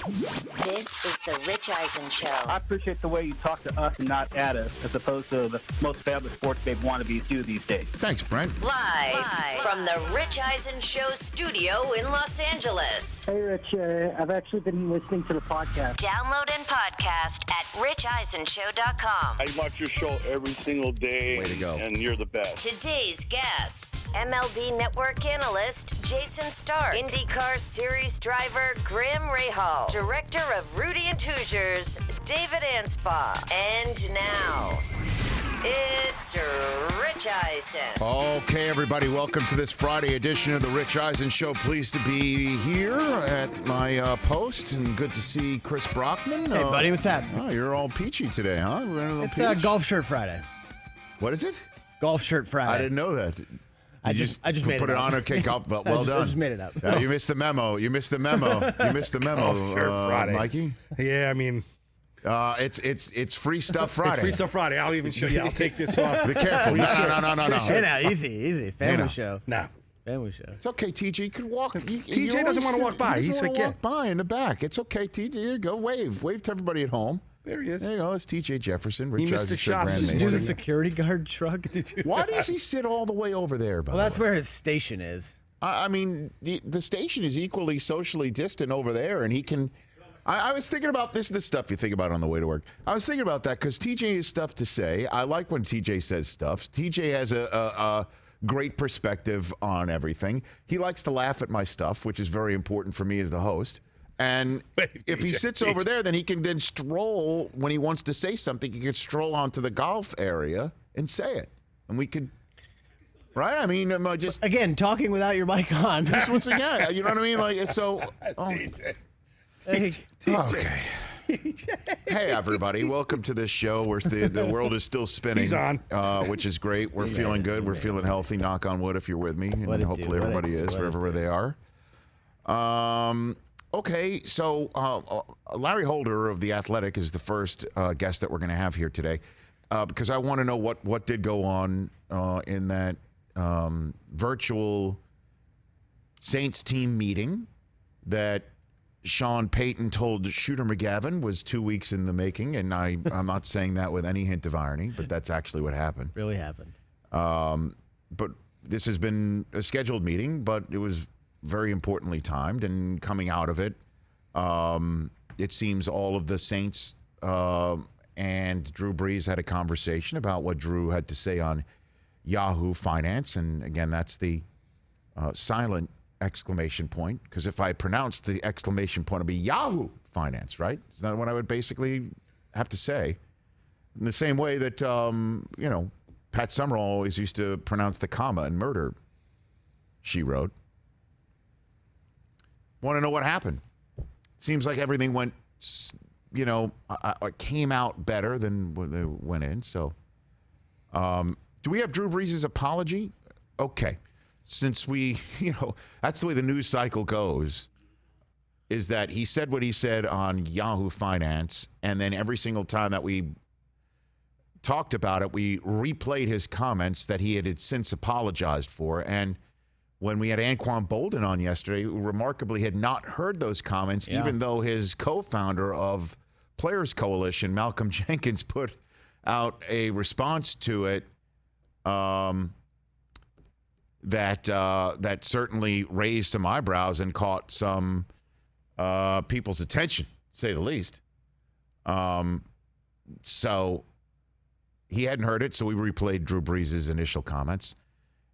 This is the Rich Eisen Show. I appreciate the way you talk to us and not at us, as opposed to the most established sports babe wannabes do these days. Thanks, Brent. Live from the Rich Eisen Show studio in Los Angeles. Hey, Rich. I've actually been listening to the podcast. Download and podcast at richeisenshow.com. I watch your show every single day. Way to go. And you're the best. Today's guests, MLB Network analyst Jayson Stark, IndyCar Series driver Graham Rahal, director of Rudy and Hoosiers David Anspaugh, and now it's Rich Eisen. Okay, everybody, welcome to this Friday edition of the Rich Eisen Show. Pleased to be here at my post, and good to see Chris Brockman. Hey, buddy, what's happening? Oh, you're all peachy today, huh? It's Golf Shirt Friday. What is it? Golf Shirt Friday. I didn't know that. I just made put it it up. on. Okay, golf. Well done. I just made it up. You missed the memo. You missed the memo, Golf Shirt Friday. Mikey. Yeah, I mean, it's free stuff Friday. it's Free Stuff Friday. I'll even show you. I'll take this off. Be careful. No. Hey, now, easy. Family show. No. Family show. It's okay, TJ. You can walk. TJ doesn't want to walk by. He's like, walk by in the back. It's okay, TJ. There you go. Wave to everybody at home. There he is. There you go. That's TJ Jefferson. He missed a shot. Did you do the security guard truck? Why does he sit all the way over there? Well, that's where his station is. I mean, the station is equally socially distant over there, and he can. I was thinking about this stuff you think about on the way to work. I was thinking about that because TJ has stuff to say. I like when TJ says stuff. TJ has a great perspective on everything. He likes to laugh at my stuff, which is very important for me as the host. And if he sits over there, then he can then stroll when he wants to say something. He can stroll onto the golf area and say it, and we could. Right? I mean, just again talking without your mic on. Just once again, you know what I mean? Like so. Hey. Okay. Hey, everybody. Welcome to this show where the world is still spinning. He's on. Which is great. We're feeling good. We're feeling healthy. Knock on wood if you're with me. And hopefully everybody is, wherever they are. Okay, so Larry Holder of The Athletic is the first guest that we're going to have here today because I want to know what did go on in that virtual Saints team meeting that Sean Payton told Shooter McGavin was 2 weeks in the making, and I'm not saying that with any hint of irony, but that's actually what happened. Really happened. But this has been a scheduled meeting, but it was very importantly timed, and coming out of it, it seems all of the Saints and Drew Brees had a conversation about what Drew had to say on Yahoo Finance, and again, that's the silent exclamation point, because if I pronounced the exclamation point, it'd be Yahoo Finance, right? Is that what I would basically have to say? In the same way that, Pat Summerall always used to pronounce the comma in Murder, she wrote. Want to know what happened? Seems like everything went, came out better than when they went in. So, do we have Drew Brees' apology? Okay. Since we, that's the way the news cycle goes, is that he said what he said on Yahoo Finance, and then every single time that we talked about it, we replayed his comments that he had since apologized for. And when we had Anquan Bolden on yesterday, who remarkably had not heard those comments, even though his co-founder of Players Coalition, Malcolm Jenkins, put out a response to it that certainly raised some eyebrows and caught some people's attention, to say the least. So he hadn't heard it, so we replayed Drew Brees' initial comments.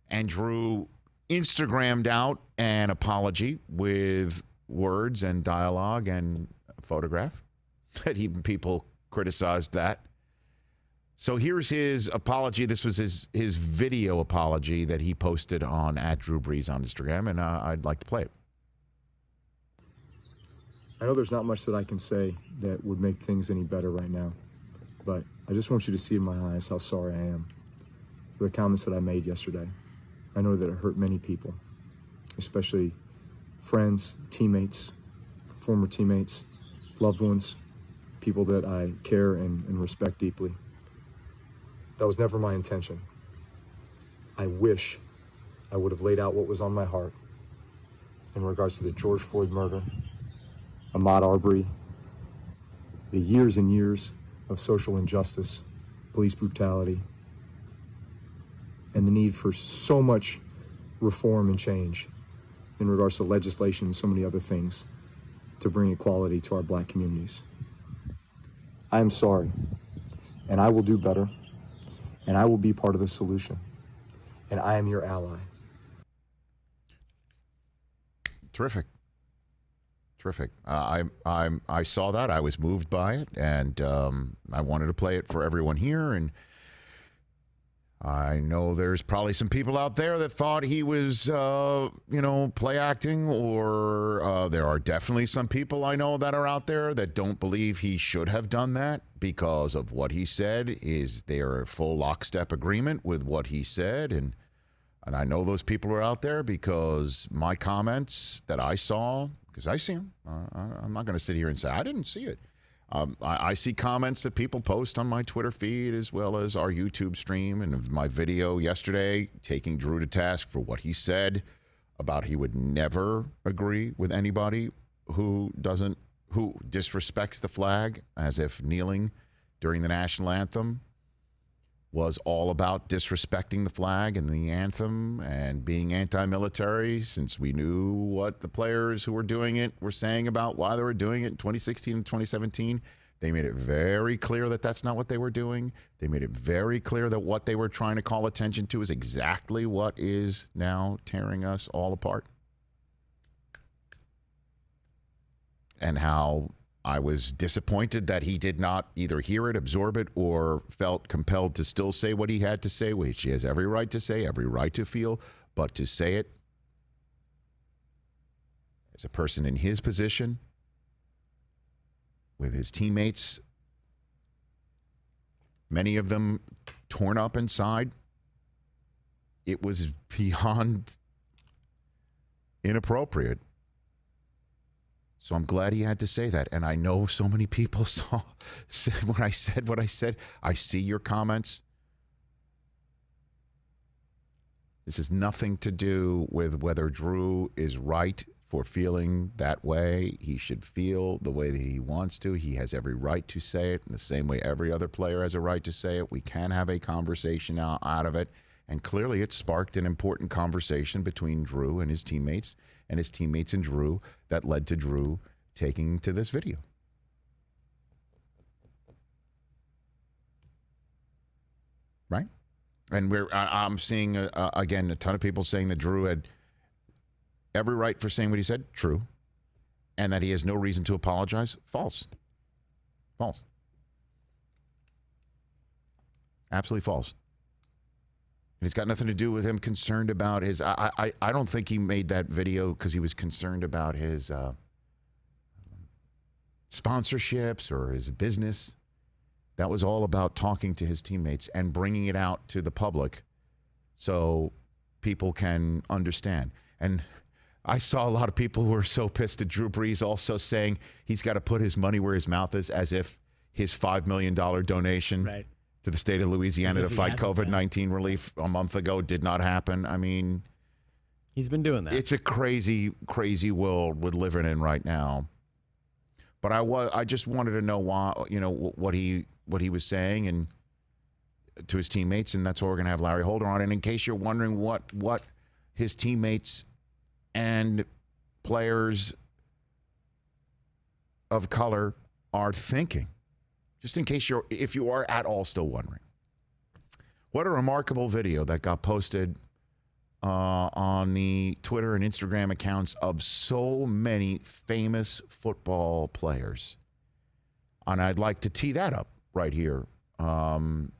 And Drew Instagrammed out an apology with words and dialogue and a photograph. That even people criticized that. So here's his apology. This was his video apology that he posted on @DrewBrees on Instagram, and I'd like to play it. I know there's not much that I can say that would make things any better right now, but I just want you to see in my eyes how sorry I am for the comments that I made yesterday. I know that it hurt many people, especially friends, teammates, former teammates, loved ones, people that I care and respect deeply. That was never my intention. I wish I would have laid out what was on my heart in regards to the George Floyd murder Ahmaud Arbery, the years and years of social injustice, police brutality, and the need for so much reform and change in regards to legislation and so many other things to bring equality to our black communities. I am sorry, and I will do better, and I will be part of the solution, and I am your ally. Terrific. I saw that. I was moved by it, and I wanted to play it for everyone here. And I know there's probably some people out there that thought he was, play acting, or there are definitely some people I know that are out there that don't believe he should have done that because of what he said. Is there a full lockstep agreement with what he said? And I know those people are out there because my comments that I saw, because I see them. I'm not going to sit here and say I didn't see it. I see comments that people post on my Twitter feed as well as our YouTube stream and my video yesterday taking Drew to task for what he said about he would never agree with anybody who disrespects the flag, as if kneeling during the national anthem was all about disrespecting the flag and the anthem and being anti-military, since we knew what the players who were doing it were saying about why they were doing it in 2016 and 2017. They made it very clear that that's not what they were doing. They made it very clear that what they were trying to call attention to is exactly what is now tearing us all apart. And how I was disappointed that he did not either hear it, absorb it, or felt compelled to still say what he had to say, which he has every right to say, every right to feel, but to say it as a person in his position with his teammates, many of them torn up inside, it was beyond inappropriate. So I'm glad he had to say that. And I know so many people said when I said what I said. I see your comments. This has nothing to do with whether Drew is right for feeling that way. He should feel the way that he wants to. He has every right to say it in the same way every other player has a right to say it. We can have a conversation out of it. And clearly it sparked an important conversation between Drew and his teammates and Drew that led to Drew taking to this video. Right? And I'm seeing, again, a ton of people saying that Drew had every right for saying what he said. True. And that he has no reason to apologize. False. False. Absolutely false. It's got nothing to do with him concerned about his... I don't think he made that video because he was concerned about his sponsorships or his business. That was all about talking to his teammates and bringing it out to the public so people can understand. And I saw a lot of people who were so pissed at Drew Brees also saying he's got to put his money where his mouth is, as if his $5 million donation to the state of Louisiana to fight COVID-19 relief a month ago did not happen. I mean, he's been doing that. It's a crazy, crazy world we're living in right now. But I just wanted to know why, what he was saying and to his teammates, and that's why we're going to have Larry Holder on. And in case you're wondering what his teammates and players of color are thinking, just in case if you are at all still wondering. What a remarkable video that got posted on the Twitter and Instagram accounts of so many famous football players. And I'd like to tee that up right here in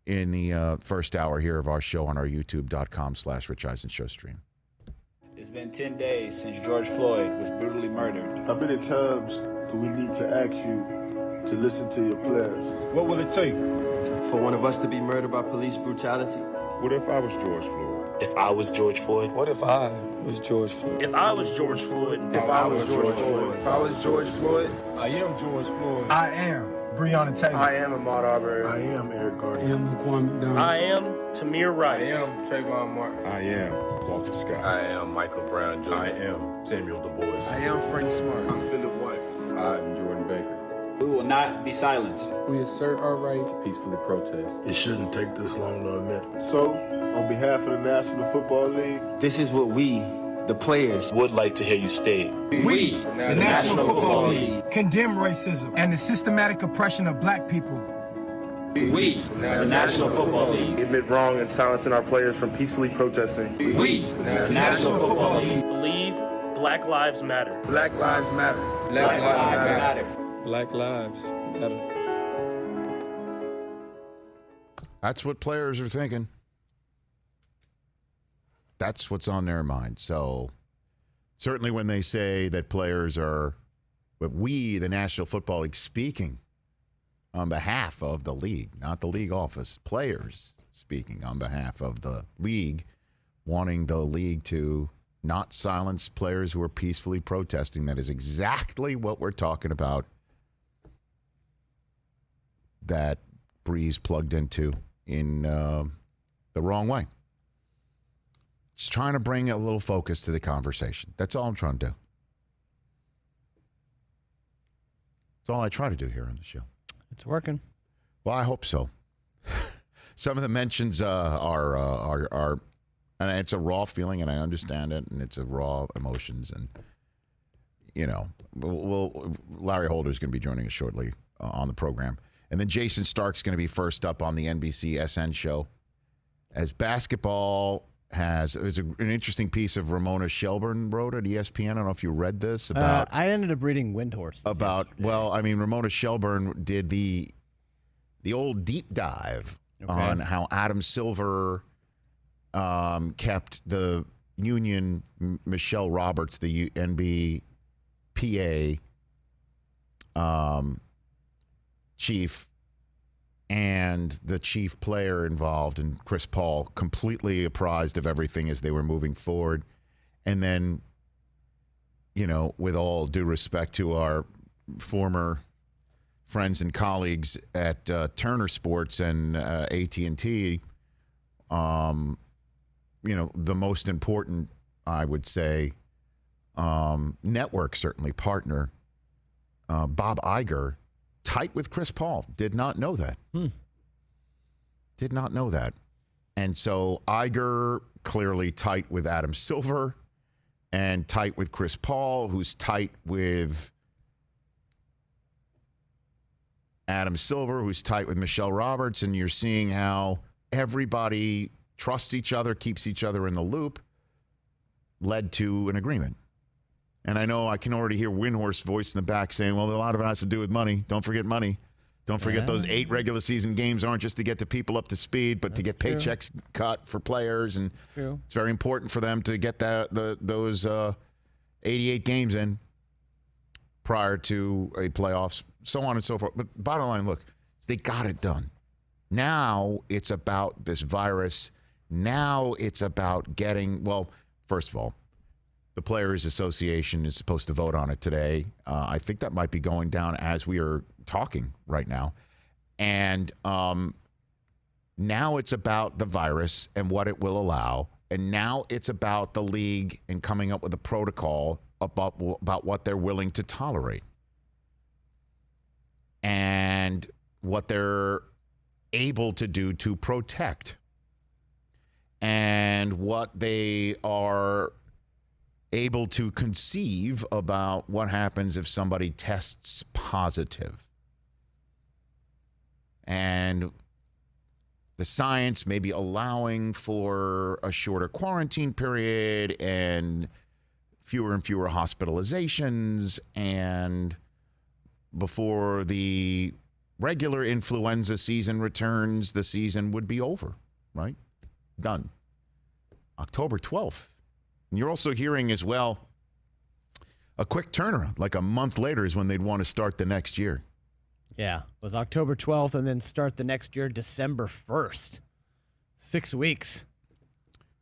the first hour here of our show on our youtube.com/Rich Eisen show stream. It's been 10 days since George Floyd was brutally murdered. How many times do we need to ask you to listen to your players? What will it take for one of us to be murdered by police brutality? What if I was George Floyd? If I was George Floyd? What if I was George Floyd? If I was George Floyd? If I was George Floyd? If I was George Floyd? I am George Floyd. I am Breonna Taylor. I am Ahmaud Arbery. I am Eric Gardner. I am Laquan McDonald. I am Tamir Rice. I am Trayvon Martin. I am Walter Scott. I am Michael Brown Jr. I am Samuel Du Bois. I am Frank Smart. I'm Philip White. not be silenced. We assert our right to peacefully protest. It shouldn't take this long to admit. So, on behalf of the National Football League, This is what we, the players, Would like to hear you state. We, the National Football League, condemn racism and the systematic oppression of black people. We, the National Football League. Admit wrong and silencing our players from peacefully protesting. We, the National Football League. Believe Black Lives Matter. Black Lives Matter. Black Lives Matter. Black lives matter. That's what players are thinking. That's what's on their mind. So certainly when they say that players are, but we, the National Football League, speaking on behalf of the league, not the league office, players speaking on behalf of the league, wanting the league to not silence players who are peacefully protesting. That is exactly what we're talking about that Brees plugged into in the wrong way. Just trying to bring a little focus to the conversation. That's all I'm trying to do. That's all I try to do here on the show. It's working. Well, I hope so. Some of the mentions are, and it's a raw feeling, and I understand it, and it's a raw emotions, and Larry Holder's going to be joining us shortly on the program, and then Jayson Stark's going to be first up on the NBC SN show. As basketball there's an interesting piece of Ramona Shelburne wrote at ESPN. I don't know if you read this about. I ended up reading Windhorse. Ramona Shelburne did the old deep dive on how Adam Silver kept the union, Michelle Roberts, the NBPA chief, and the chief player involved, and Chris Paul, completely apprised of everything as they were moving forward. And then, with all due respect to our former friends and colleagues at Turner Sports and AT&T, the most important, I would say, network, certainly partner, Bob Iger, tight with Chris Paul. Did not know that. Did not know that. And so Iger clearly tight with Adam Silver and tight with Chris Paul, who's tight with Adam Silver, who's tight with Michelle Roberts. And you're seeing how everybody trusts each other, keeps each other in the loop, led to an agreement. And I know I can already hear Windhorse's voice in the back saying, well, a lot of it has to do with money. Don't forget money. Don't forget those 8 regular season games aren't just to get the people up to speed, but to get paychecks cut for players. And it's very important for them to get those 88 games in prior to a playoffs, so on and so forth. But bottom line, look, they got it done. Now it's about this virus. Now it's about first of all, the Players Association is supposed to vote on it today. I think that might be going down as we are talking right now. And now it's about the virus and what it will allow. And now it's about the league and coming up with a protocol about what they're willing to tolerate and what they're able to do to protect and what they are able to conceive about what happens if somebody tests positive. And the science may be allowing for a shorter quarantine period and fewer hospitalizations. And before the regular influenza season returns, the season would be over, right? Done. October 12th. And you're also hearing as well a quick turnaround, like a month later is when they'd want to start the next year. Yeah, it was October 12th and then start the next year December 1st. 6 weeks.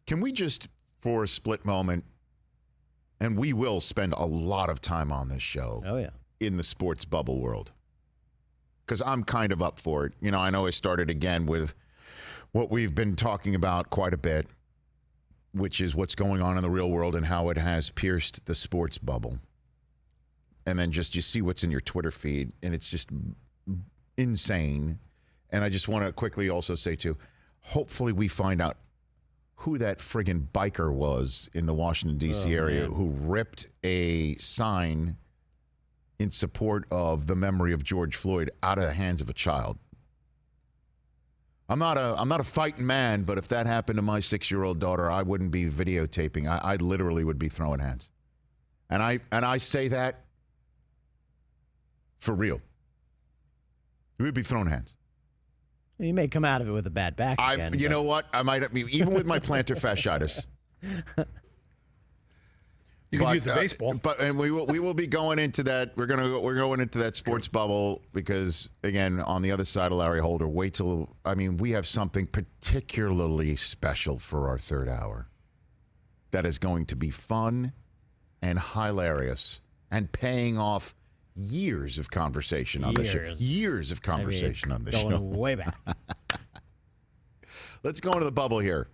Can we just, for a split moment, and we will spend a lot of time on this show in the sports bubble world, because I'm kind of up for it. I know I started again with what we've been talking about quite a bit, which is what's going on in the real world and how it has pierced the sports bubble. and then just you see what's in your Twitter feed, and it's just insane. And I just want to quickly also say, too, hopefully we find out who that friggin' biker was in the Washington, D.C. area who ripped a sign in support of the memory of George Floyd out of the hands of a child. I'm not a fighting man, but if that happened to my 6-year-old daughter, I wouldn't be videotaping. I literally would be throwing hands. And I say that for real. We would be throwing hands. You may come out of it with a bad back again. You know what? I might even with my plantar fasciitis. You can use the baseball. And we will be going into that. We're going into that sports bubble because, again, on the other side of Larry Holder, we have something particularly special for our third hour that is going to be fun and hilarious and paying off years of conversation on the show. Years of conversation on the show. Going way back. Let's go into the bubble here.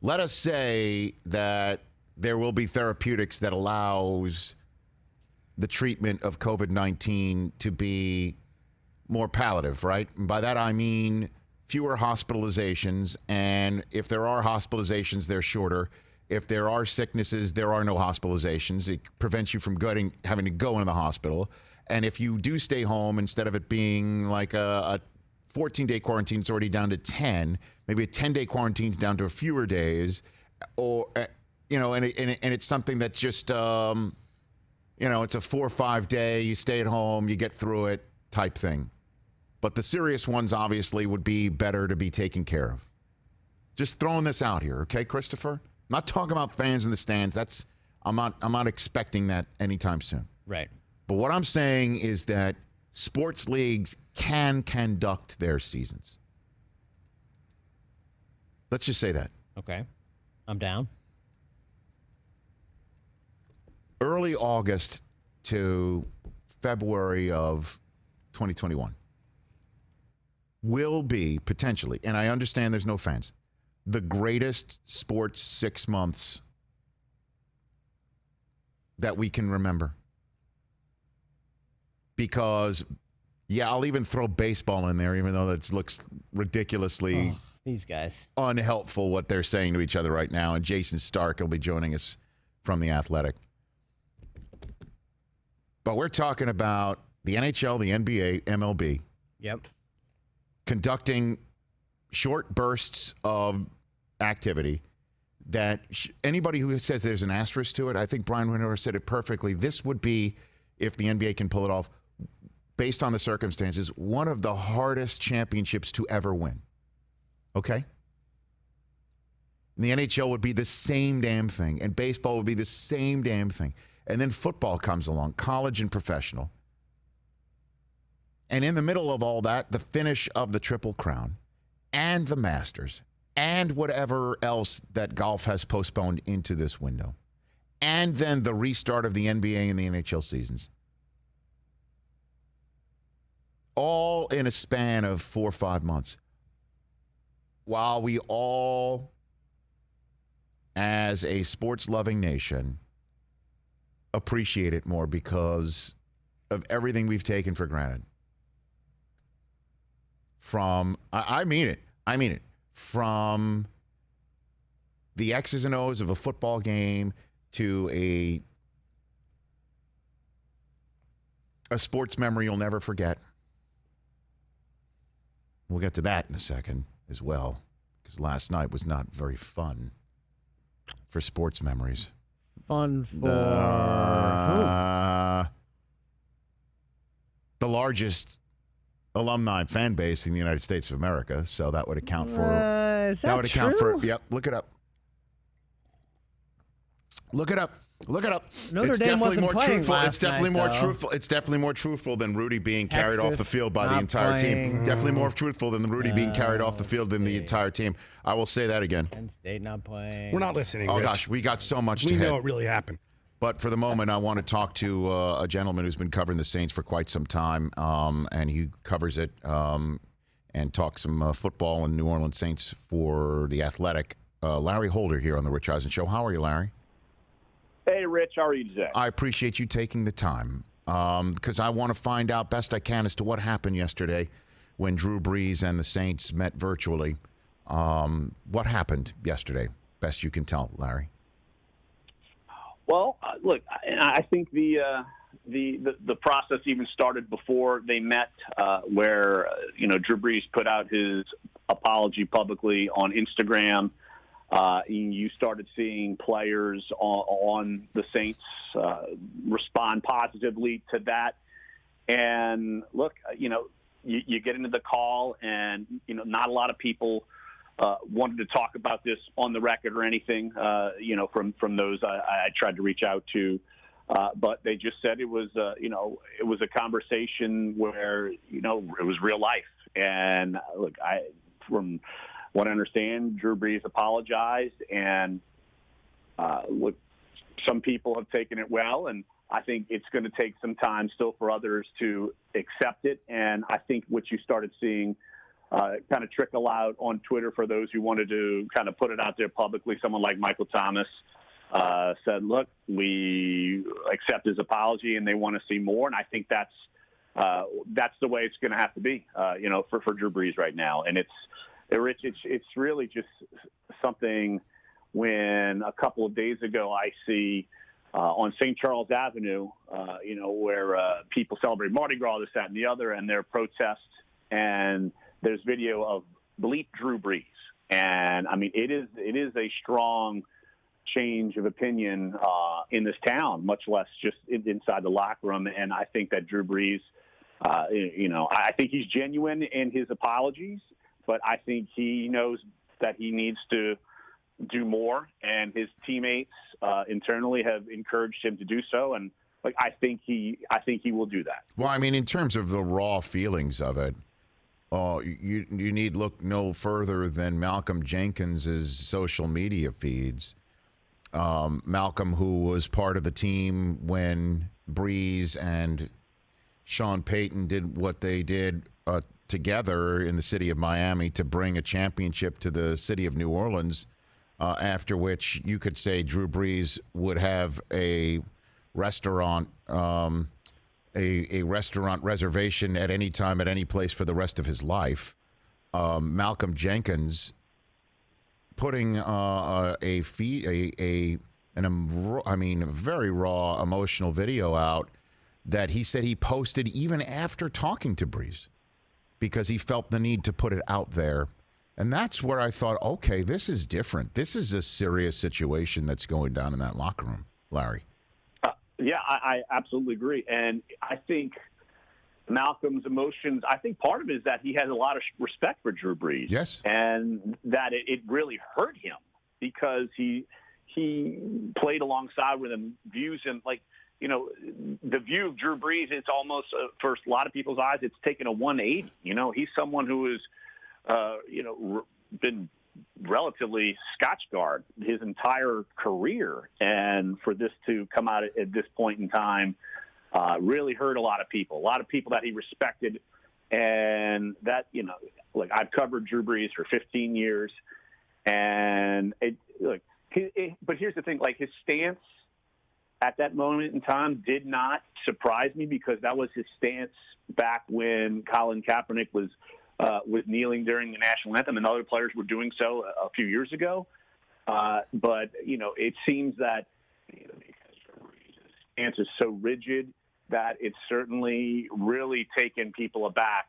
Let us say that there will be therapeutics that allows the treatment of COVID-19 to be more palliative, right? And by that I mean fewer hospitalizations, and if there are hospitalizations, they're shorter. If there are sicknesses, there are no hospitalizations. It prevents you from having to go into the hospital. And if you do stay home, instead of it being like a 14-day quarantine, it's already down to 10. Maybe a 10-day quarantine's down to fewer days, or and it's something that just it's a 4 or 5 day. You stay at home, you get through it type thing. But the serious ones obviously would be better to be taken care of. Just throwing this out here, okay, Christopher? I'm not talking about fans in the stands. I'm not expecting that anytime soon. Right. But what I'm saying is that sports leagues can conduct their seasons. Let's just say that. Okay. I'm down. Early August to February of 2021 will be potentially, and I understand there's no fans, the greatest sports 6 months that we can remember. Because, I'll even throw baseball in there, even though that looks ridiculously these guys unhelpful what they're saying to each other right now. And Jayson Stark will be joining us from The Athletic. But we're talking about the NHL, the NBA, MLB. Yep. Conducting short bursts of activity that anybody who says there's an asterisk to it, I think Brian Winower said it perfectly. This would be, if the NBA can pull it off, based on the circumstances, one of the hardest championships to ever win. Okay? And the NHL would be the same damn thing, and baseball would be the same damn thing. And then football comes along, college and professional. And in the middle of all that, the finish of the Triple Crown and the Masters and whatever else that golf has postponed into this window. And then the restart of the NBA and the NHL seasons. All in a span of 4 or 5 months. While we all, as a sports-loving nation, appreciate it more because of everything we've taken for granted. I mean it, from the X's and O's of a football game to a sports memory you'll never forget. We'll get to that in a second as well, because last night was not very fun for sports memories. Fun for who? The largest alumni fan base in the United States of America, so that would account for. Is that account true? for. Yep, look it up. Look it up. Look it up. Notre it's Dame definitely wasn't more playing truthful. last It's definitely night, more though. truthful. It's definitely more truthful than Rudy being carried off the Texas field by the not entire team. playing. Definitely more truthful than Rudy being carried off the field than the entire team. I will say that again. Penn State not playing. We're not listening. Oh Rich. gosh, we got so much We to hit. know it really happened. But for the moment, I want to talk to a gentleman who's been covering the Saints for quite some time, and he covers it and talks some football and New Orleans Saints for The Athletic. Larry Holder here on the Rich Eisen Show. How are you, Larry? Hey, Rich, how are you today? I appreciate you taking the time because I want to find out best I can as to what happened yesterday when Drew Brees and the Saints met virtually. What happened yesterday? Best you can tell, Larry. Well, look, I think the process even started before they met, where Drew Brees put out his apology publicly on Instagram. You started seeing players on the Saints respond positively to that. And look, you get into the call, and not a lot of people wanted to talk about this on the record or anything. From those I tried to reach out to, but they just said it was it was a conversation where it was real life. And look, from what I understand, Drew Brees apologized, and look, some people have taken it well, and I think it's going to take some time still for others to accept it. And I think what you started seeing kind of trickle out on Twitter for those who wanted to kind of put it out there publicly, someone like Michael Thomas said, look, we accept his apology and they want to see more. And I think that's the way it's going to have to be, for Drew Brees right now. And Rich, it's really just something when a couple of days ago I see on St. Charles Avenue, where people celebrate Mardi Gras, this, that, and the other, and there are protests, and there's video of bleep Drew Brees. And, I mean, it is a strong change of opinion in this town, much less just inside the locker room. And I think that Drew Brees, I think he's genuine in his apologies, but I think he knows that he needs to do more, and his teammates internally have encouraged him to do so. And I think he will do that. Well, I mean, in terms of the raw feelings of it, you need look no further than Malcolm Jenkins's social media feeds. Malcolm, who was part of the team when Brees and Sean Payton did what they did together in the city of Miami to bring a championship to the city of New Orleans, after which you could say Drew Brees would have a restaurant a restaurant reservation at any time, at any place for the rest of his life. Malcolm Jenkins putting a very raw emotional video out that he said he posted even after talking to Brees because he felt the need to put it out there. And that's where I thought, okay, this is different. This is a serious situation that's going down in that locker room, Larry. Yeah, I absolutely agree. And I think Malcolm's emotions, I think part of it is that he has a lot of respect for Drew Brees. Yes. And that it really hurt him because he played alongside with him, views him like, the view of Drew Brees, it's almost, for a lot of people's eyes, it's taken a 180. He's someone who is, been relatively Scotchguard his entire career. And for this to come out at this point in time really hurt a lot of people that he respected. And that, I've covered Drew Brees for 15 years. And but here's the thing, his stance at that moment in time did not surprise me because that was his stance back when Colin Kaepernick was kneeling during the national anthem and other players were doing so a few years ago. But, it seems that because his stance is so rigid that it's certainly really taken people aback.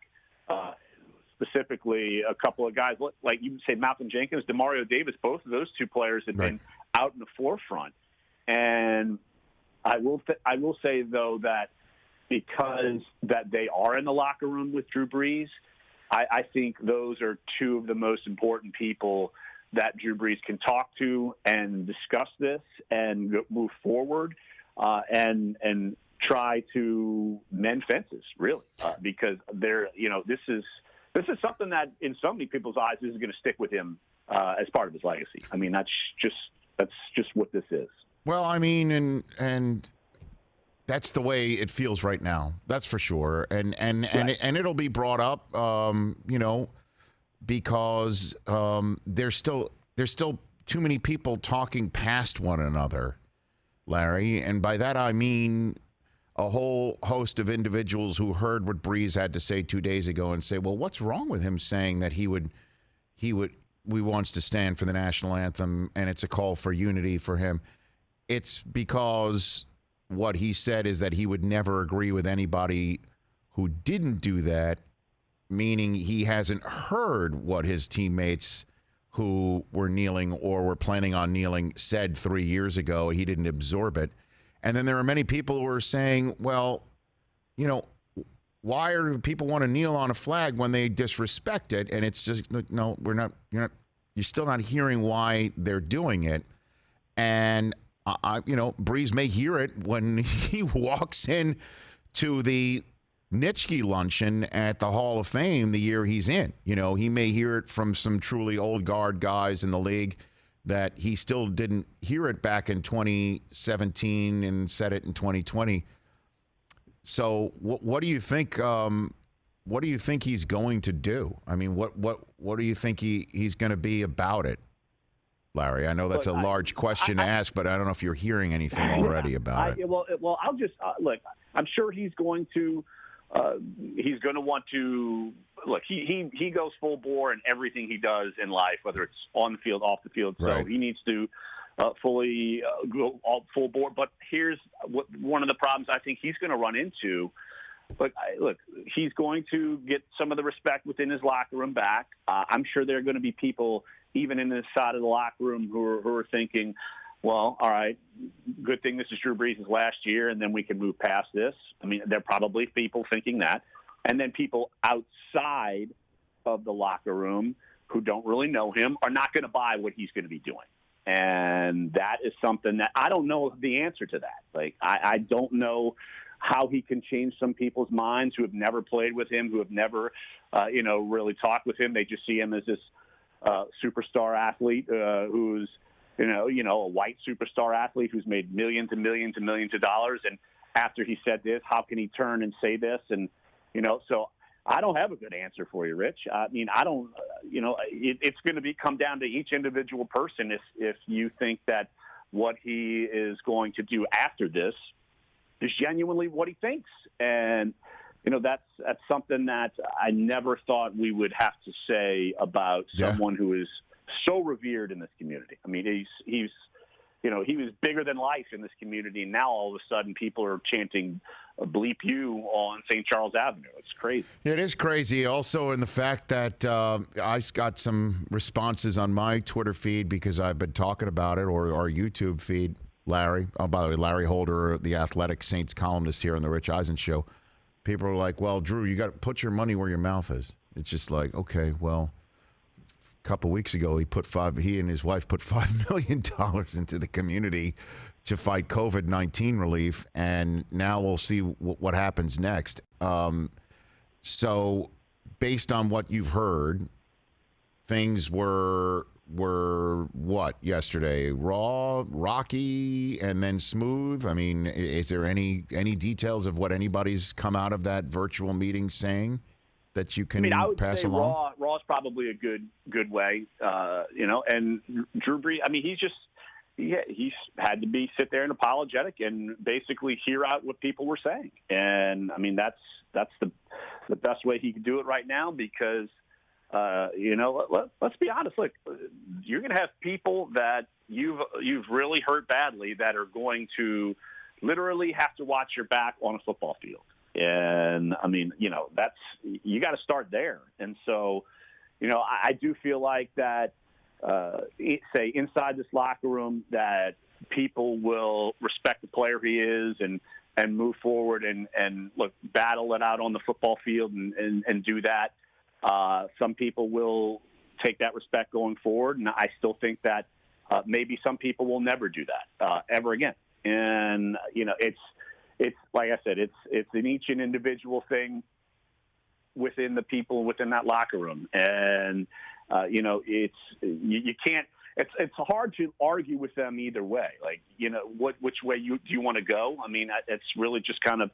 Specifically, a couple of guys, like you say, Malcolm Jenkins, Demario Davis, both of those two players have been out in the forefront. And I will say, though, that because that they are in the locker room with Drew Brees, I think those are two of the most important people that Drew Brees can talk to and discuss this and move forward and try to mend fences, really, because this is something that in so many people's eyes is going to stick with him as part of his legacy. I mean, that's just what this is. Well, I mean, and that's the way it feels right now. That's for sure. And it'll be brought up, because there's still too many people talking past one another. Larry. And by that, I mean a whole host of individuals who heard what Brees had to say 2 days ago and say, well, what's wrong with him saying that he wants to stand for the national anthem and it's a call for unity for him? It's because what he said is that he would never agree with anybody who didn't do that, meaning he hasn't heard what his teammates who were kneeling or were planning on kneeling said 3 years ago. He didn't absorb it. And then there are many people who are saying, well, you know, why do people want to kneel on a flag when they disrespect it? And it's just, no, you're still not hearing why they're doing it. And Brees may hear it when he walks in to the Nitschke luncheon at the Hall of Fame the year he's in. You know, he may hear it from some truly old guard guys in the league that he still didn't hear it back in 2017 and said it in 2020. So what do you think? What do you think he's going to do? I mean, what do you think he's going to be about it, Larry? I know that's a large question to ask, but I don't know if you're hearing anything already about it. Well, I'll just look. I'm sure he's going to. He's going to want to look. He goes full bore in everything he does in life, whether it's on the field, off the field. So Right. he needs to fully go all full bore. But here's one of the problems I think he's going to run into. Look, he's going to get some of the respect within his locker room back. I'm sure there are going to be people even in this side of the locker room who are thinking, well, all right, good thing this is Drew Brees' last year, and then we can move past this. I mean, there are probably people thinking that. And then people outside of the locker room who don't really know him are not going to buy what he's going to be doing. And that is something that I don't know the answer to that. Like, I don't know how he can change some people's minds who have never played with him, who have never, really talked with him. They just see him as this superstar athlete who's, a white superstar athlete who's made millions and millions and millions of dollars. And after he said this, how can he turn and say this? And, so I don't have a good answer for you, Rich. I mean, I don't, it's going to come down to each individual person if you think that what he is going to do after this is genuinely what he thinks. And, that's something that I never thought we would have to say about someone who is so revered in this community. I mean, he was bigger than life in this community, and now all of a sudden people are chanting "Bleep you" on St. Charles Avenue. It's crazy. It is crazy. Also, in the fact that I got some responses on my Twitter feed because I've been talking about it, or our YouTube feed. Larry, by the way, Larry Holder, the Athletic Saints columnist here on the Rich Eisen Show. People are like, "Well, Drew, you got to put your money where your mouth is." It's just like, okay, well. Couple weeks ago, he and his wife put $5 million into the community to fight COVID-19 relief, and now we'll see what happens next. So, based on what you've heard, things were what yesterday? Raw, rocky, and then smooth. I mean, is there any details of what anybody's come out of that virtual meeting saying that you can I would pass say along? Raw is probably a good way, and Drew Brees, I mean, he's had to sit there and apologetic and basically hear out what people were saying. And I mean, that's the best way he could do it right now because, let's be honest. Look, you're going to have people that you've really hurt badly that are going to literally have to watch your back on a football field. And I mean, that's, you got to start there. And so, I do feel like that, say inside this locker room, that people will respect the player he is and move forward and look, battle it out on the football field and do that. Some people will take that respect going forward. And I still think that maybe some people will never do that ever again. And, it's like I said, it's an each and individual thing within the people within that locker room. And, you can't, it's hard to argue with them either way. Like, which way do you want to go? I mean, it's really just kind of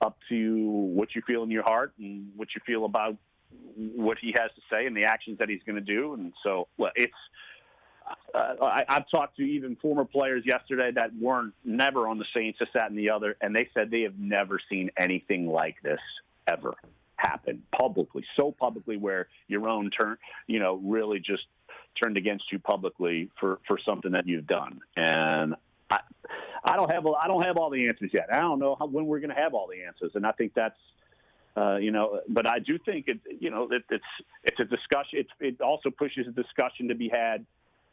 up to what you feel in your heart and what you feel about what he has to say and the actions that he's going to do. And so, well, I've talked to even former players yesterday that weren't never on the Saints, this, that, and the other, and they said they have never seen anything like this ever happen publicly, so publicly, where your own really just turned against you publicly for something that you've done. And I don't have all the answers yet. I don't know when we're going to have all the answers, and I think that's. But I do think it's a discussion. It also pushes a discussion to be had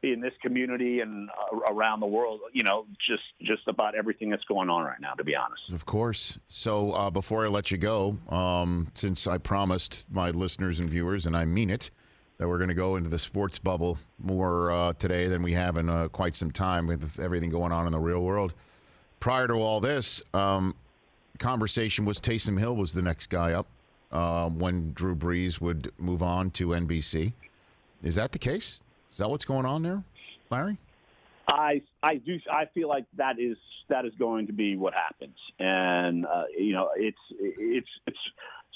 in this community and around the world. Just about everything that's going on right now. To be honest, of course. So before I let you go, since I promised my listeners and viewers, and I mean it, that we're going to go into the sports bubble more today than we have in quite some time with everything going on in the real world. Prior to all this. Conversation was Taysom Hill was the next guy up when Drew Brees would move on to NBC. Is that the case? Is that what's going on there, Larry? I feel like that is going to be what happens, and it's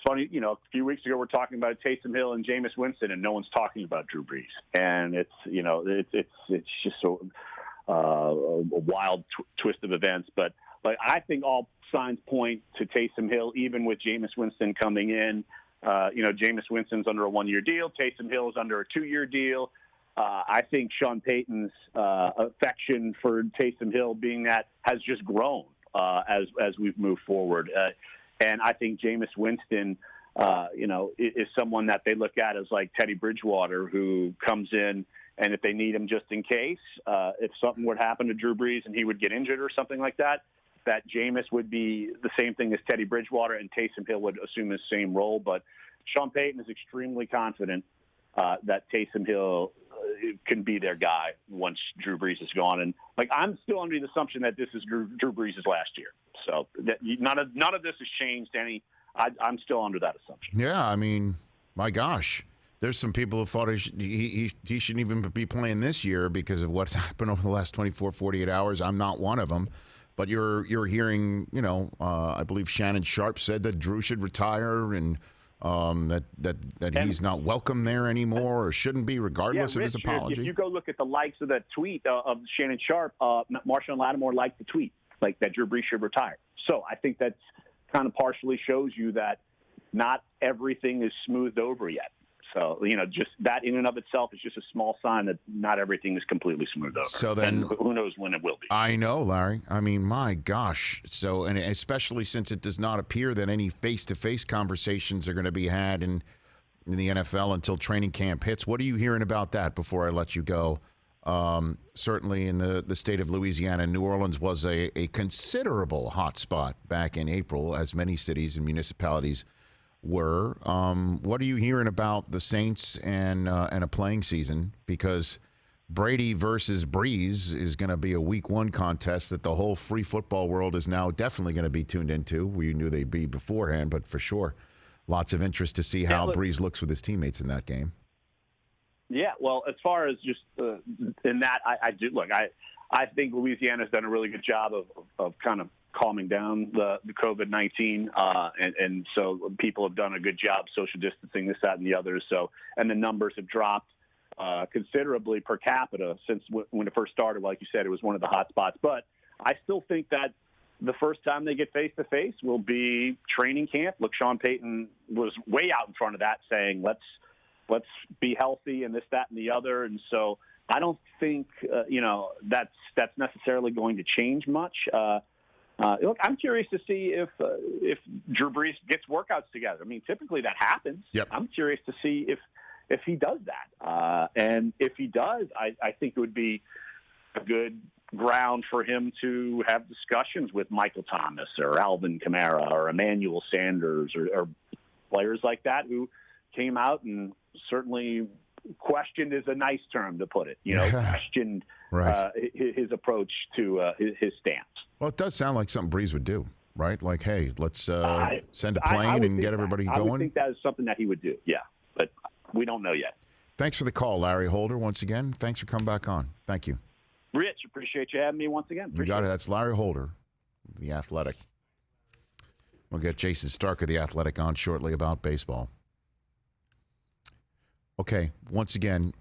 funny. A few weeks ago we're talking about Taysom Hill and Jameis Winston, and no one's talking about Drew Brees, and it's just a wild twist of events. But I think all signs point to Taysom Hill, even with Jameis Winston coming in. Jameis Winston's under a 1-year deal. Taysom Hill is under a 2-year deal. I think Sean Payton's affection for Taysom Hill has just grown as we've moved forward. And I think Jameis Winston, is someone that they look at as like Teddy Bridgewater, who comes in, and if they need him just in case, if something would happen to Drew Brees and he would get injured or something like that, that Jameis would be the same thing as Teddy Bridgewater, and Taysom Hill would assume the same role. But Sean Payton is extremely confident that Taysom Hill can be their guy once Drew Brees is gone. And I'm still under the assumption that this is Drew Brees' last year. So that none of this has changed any. I'm still under that assumption. Yeah, I mean, my gosh. There's some people who thought he shouldn't even be playing this year because of what's happened over the last 24, 48 hours. I'm not one of them. But you're hearing, I believe Shannon Sharp said that Drew should retire and that he's not welcome there anymore or shouldn't be, regardless of his apology. If you go look at the likes of that tweet of Shannon Sharp, Marshawn Lattimore liked the tweet, like that Drew Brees should retire. So I think that kind of partially shows you that not everything is smoothed over yet. So, just that in and of itself is just a small sign that not everything is completely smoothed over. So then, and who knows when it will be. I know, Larry. I mean, my gosh. So, and especially since it does not appear that any face-to-face conversations are going to be had in the NFL until training camp hits. What are you hearing about that before I let you go? Certainly in the state of Louisiana, New Orleans was a considerable hot spot back in April, as many cities and municipalities were. What are you hearing about the Saints and a playing season? Because Brady versus Brees is going to be a week 1 contest that the whole free football world is now definitely going to be tuned into. We knew they'd be beforehand, but for sure, lots of interest to see how Brees looks with his teammates in that game. Yeah, well, as far as just in that, I do look. I think Louisiana's done a really good job of kind of calming down the COVID-19, and so people have done a good job social distancing, this, that, and the other. So, and the numbers have dropped considerably per capita since when it first started. Like you said, it was one of the hot spots. But I still think that the first time they get face-to-face will be training camp. Look, Sean Payton was way out in front of that, saying, let's be healthy and this, that, and the other. And so I don't think, that's necessarily going to change much. Look, I'm curious to see if Drew Brees gets workouts together. I mean, typically that happens. Yep. I'm curious to see if he does that. And if he does, I think it would be a good ground for him to have discussions with Michael Thomas or Alvin Kamara or Emmanuel Sanders or players like that who came out and certainly questioned is a nice term to put it, questioned right. His approach to his stance. Well, it does sound like something Brees would do, right? Like, hey, let's send a plane and get everybody going. I would think that is something that he would do, yeah, but we don't know yet. Thanks for the call, Larry Holder, once again. Thanks for coming back on. Thank you. Rich, appreciate you having me once again. You got it. That's Larry Holder, The Athletic. We'll get Jayson Stark of The Athletic on shortly about baseball. Okay, once again,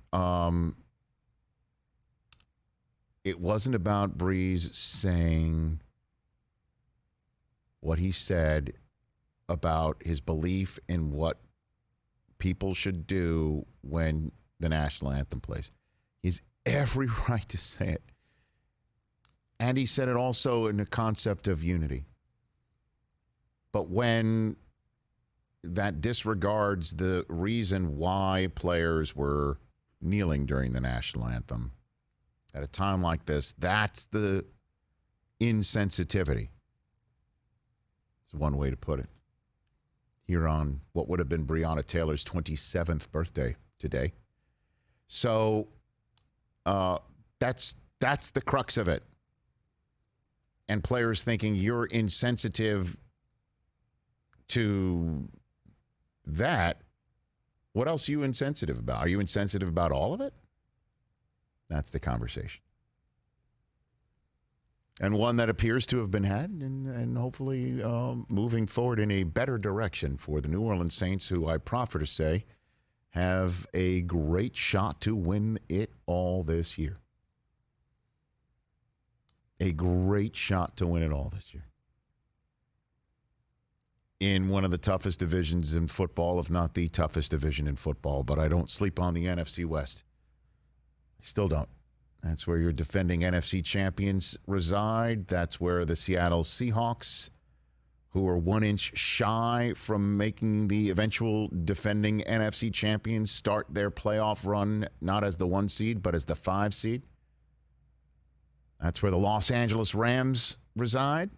it wasn't about Brees saying what he said about his belief in what people should do when the national anthem plays. He's every right to say it. And he said it also in the concept of unity. But when that disregards the reason why players were kneeling during the national anthem at a time like this, that's the insensitivity. It's one way to put it. Here on what would have been Breonna Taylor's 27th birthday today. So that's the crux of it. And players thinking you're insensitive to that. What else are you insensitive about? Are you insensitive about all of it? That's the conversation. And one that appears to have been had and hopefully moving forward in a better direction for the New Orleans Saints, who I proffer to say have a great shot to win it all this year. A great shot to win it all this year. In one of the toughest divisions in football, if not the toughest division in football, but I don't sleep on the NFC West. I still don't. That's where your defending NFC champions reside. That's where the Seattle Seahawks, who are 1 inch shy from making the eventual defending NFC champions, start their playoff run, not as the 1 seed, but as the 5 seed. That's where the Los Angeles Rams reside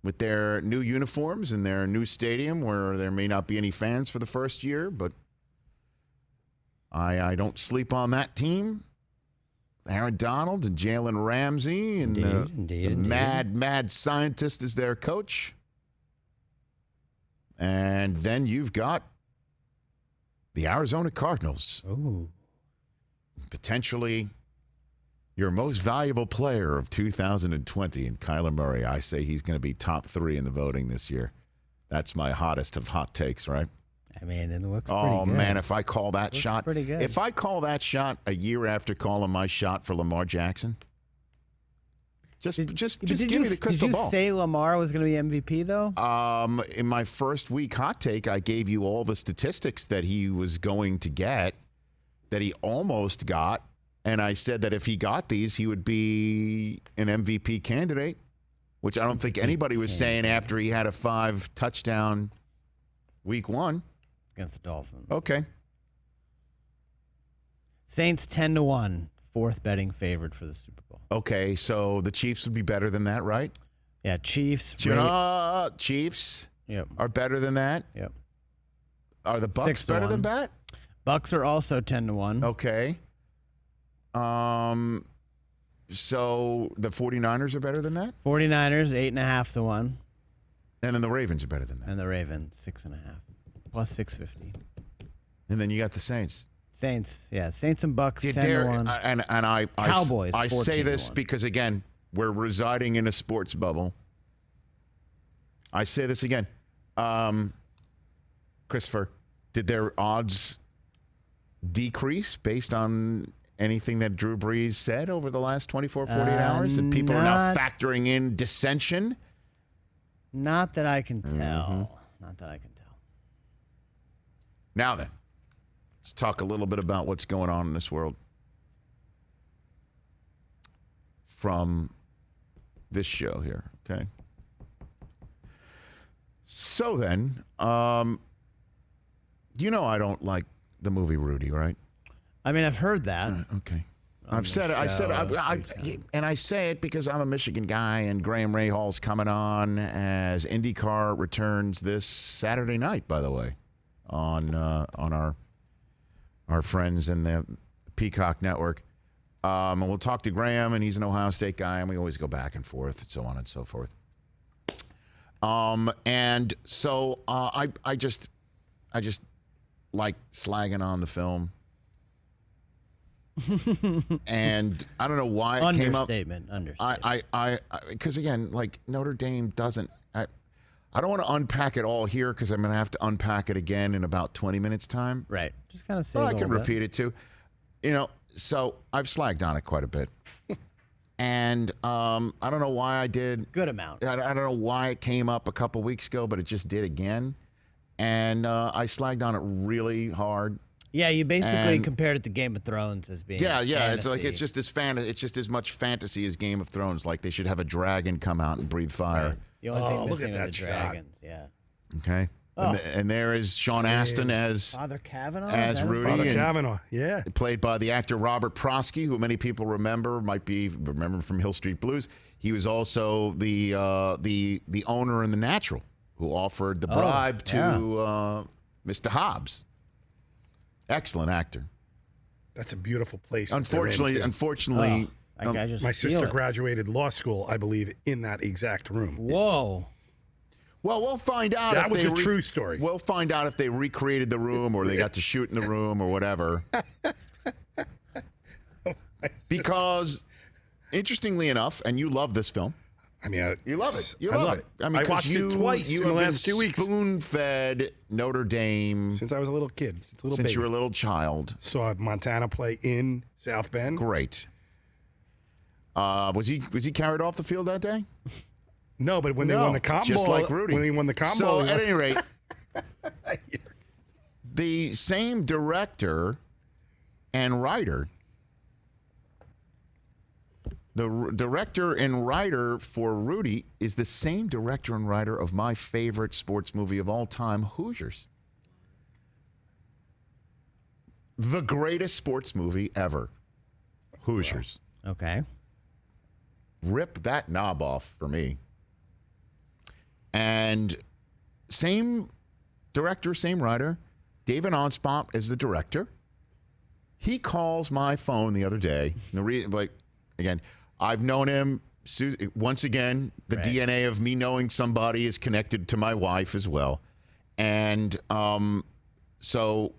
with their new uniforms and their new stadium, where there may not be any fans for the first year, but I don't sleep on that team. Aaron Donald and Jalen Ramsey and the mad scientist is their coach. And then you've got the Arizona Cardinals. Ooh. Potentially your most valuable player of 2020 in Kyler Murray. I say he's going to be top 3 in the voting this year. That's my hottest of hot takes, right? I mean, it looks pretty good. Oh, man, if I call that shot, pretty good. If I call that shot a year after calling my shot for Lamar Jackson, just give me the crystal ball. Did you say Lamar was going to be MVP, though? In my first week hot take, I gave you all the statistics that he was going to get, that he almost got, and I said that if he got these, he would be an MVP candidate, which I don't think anybody was saying after he had a 5-touchdown week 1. Against the Dolphins. Okay. Saints 10-1, 4th betting favorite for the Super Bowl. Okay, so the Chiefs would be better than that, right? Yeah, Chiefs. Chiefs are better than that? Yep. Are the Bucs better than that? Bucs are also 10-1. Okay. So the 49ers are better than that? 49ers 8.5-1. And then the Ravens are better than that. And the Ravens 6.5. Plus 650. And then you got the Saints. Saints and Bucks 10-1. And I Cowboys. I say this 14-1. because again, we're residing in a sports bubble. I say this again, Christopher. Did their odds decrease based on anything that Drew Brees said over the last 24, 48 hours? And people are now factoring in dissension? Not that I can tell. Not that I can tell. Now then, let's talk a little bit about what's going on in this world from this show here, okay? So then, you know I don't like the movie Rudy, right? I mean, I've heard that. Okay. I say it because I'm a Michigan guy, and Graham Rahal's coming on as IndyCar returns this Saturday night, by the way, on our friends in the Peacock Network. And we'll talk to Graham, and he's an Ohio State guy, and we always go back and forth, and so on and so forth. And so I just like slagging on the film. And I don't know why it came up. Understatement. Because again, like Notre Dame doesn't. I don't want to unpack it all here because I'm going to have to unpack it again in about 20 minutes time. Right. Just kind of say. Well, I can repeat it too. You know, So I've slagged on it quite a bit. And I don't know why I did. Good amount. I don't know why it came up a couple weeks ago, but it just did again. And I slagged on it really hard. Yeah, you basically compared it to Game of Thrones as being fantasy. Fantasy. It's just it's just as much fantasy as Game of Thrones. Like they should have a dragon come out and breathe fire. Right. The only thing missing are the dragons. Yeah. Okay. Oh. And there is Sean Astin as Father Kavanaugh. As Rudy. Father Kavanaugh, yeah. Played by the actor Robert Prosky, who many people remember from Hill Street Blues. He was also the owner in The Natural, who offered the bribe to Mr. Hobbs. Excellent actor. That's a beautiful place. Unfortunately, my sister graduated law school, I believe, in that exact room. Whoa. Well, we'll find out. That was a true story. We'll find out if they recreated the room or they got to shoot in the room or whatever. Because, interestingly enough, and you love this film. I mean, you love it. You love it. I mean, I watched it twice in the last 2 weeks. Spoon-fed Notre Dame since I was a little kid. Since you were a little child. Saw Montana play in South Bend. Great. Was he carried off the field that day? No, but when they won the Cotton Bowl, just like Rudy. when he won the Cotton Bowl. So, at any rate, the same director and writer, the director and writer for Rudy is the same director and writer of my favorite sports movie of all time, Hoosiers. The greatest sports movie ever, Hoosiers. Okay. Rip that knob off for me. And same director, same writer, David Anspach is the director. He calls my phone the other day. Again, I've known him. Once again, the DNA of me knowing somebody is connected to my wife as well. And so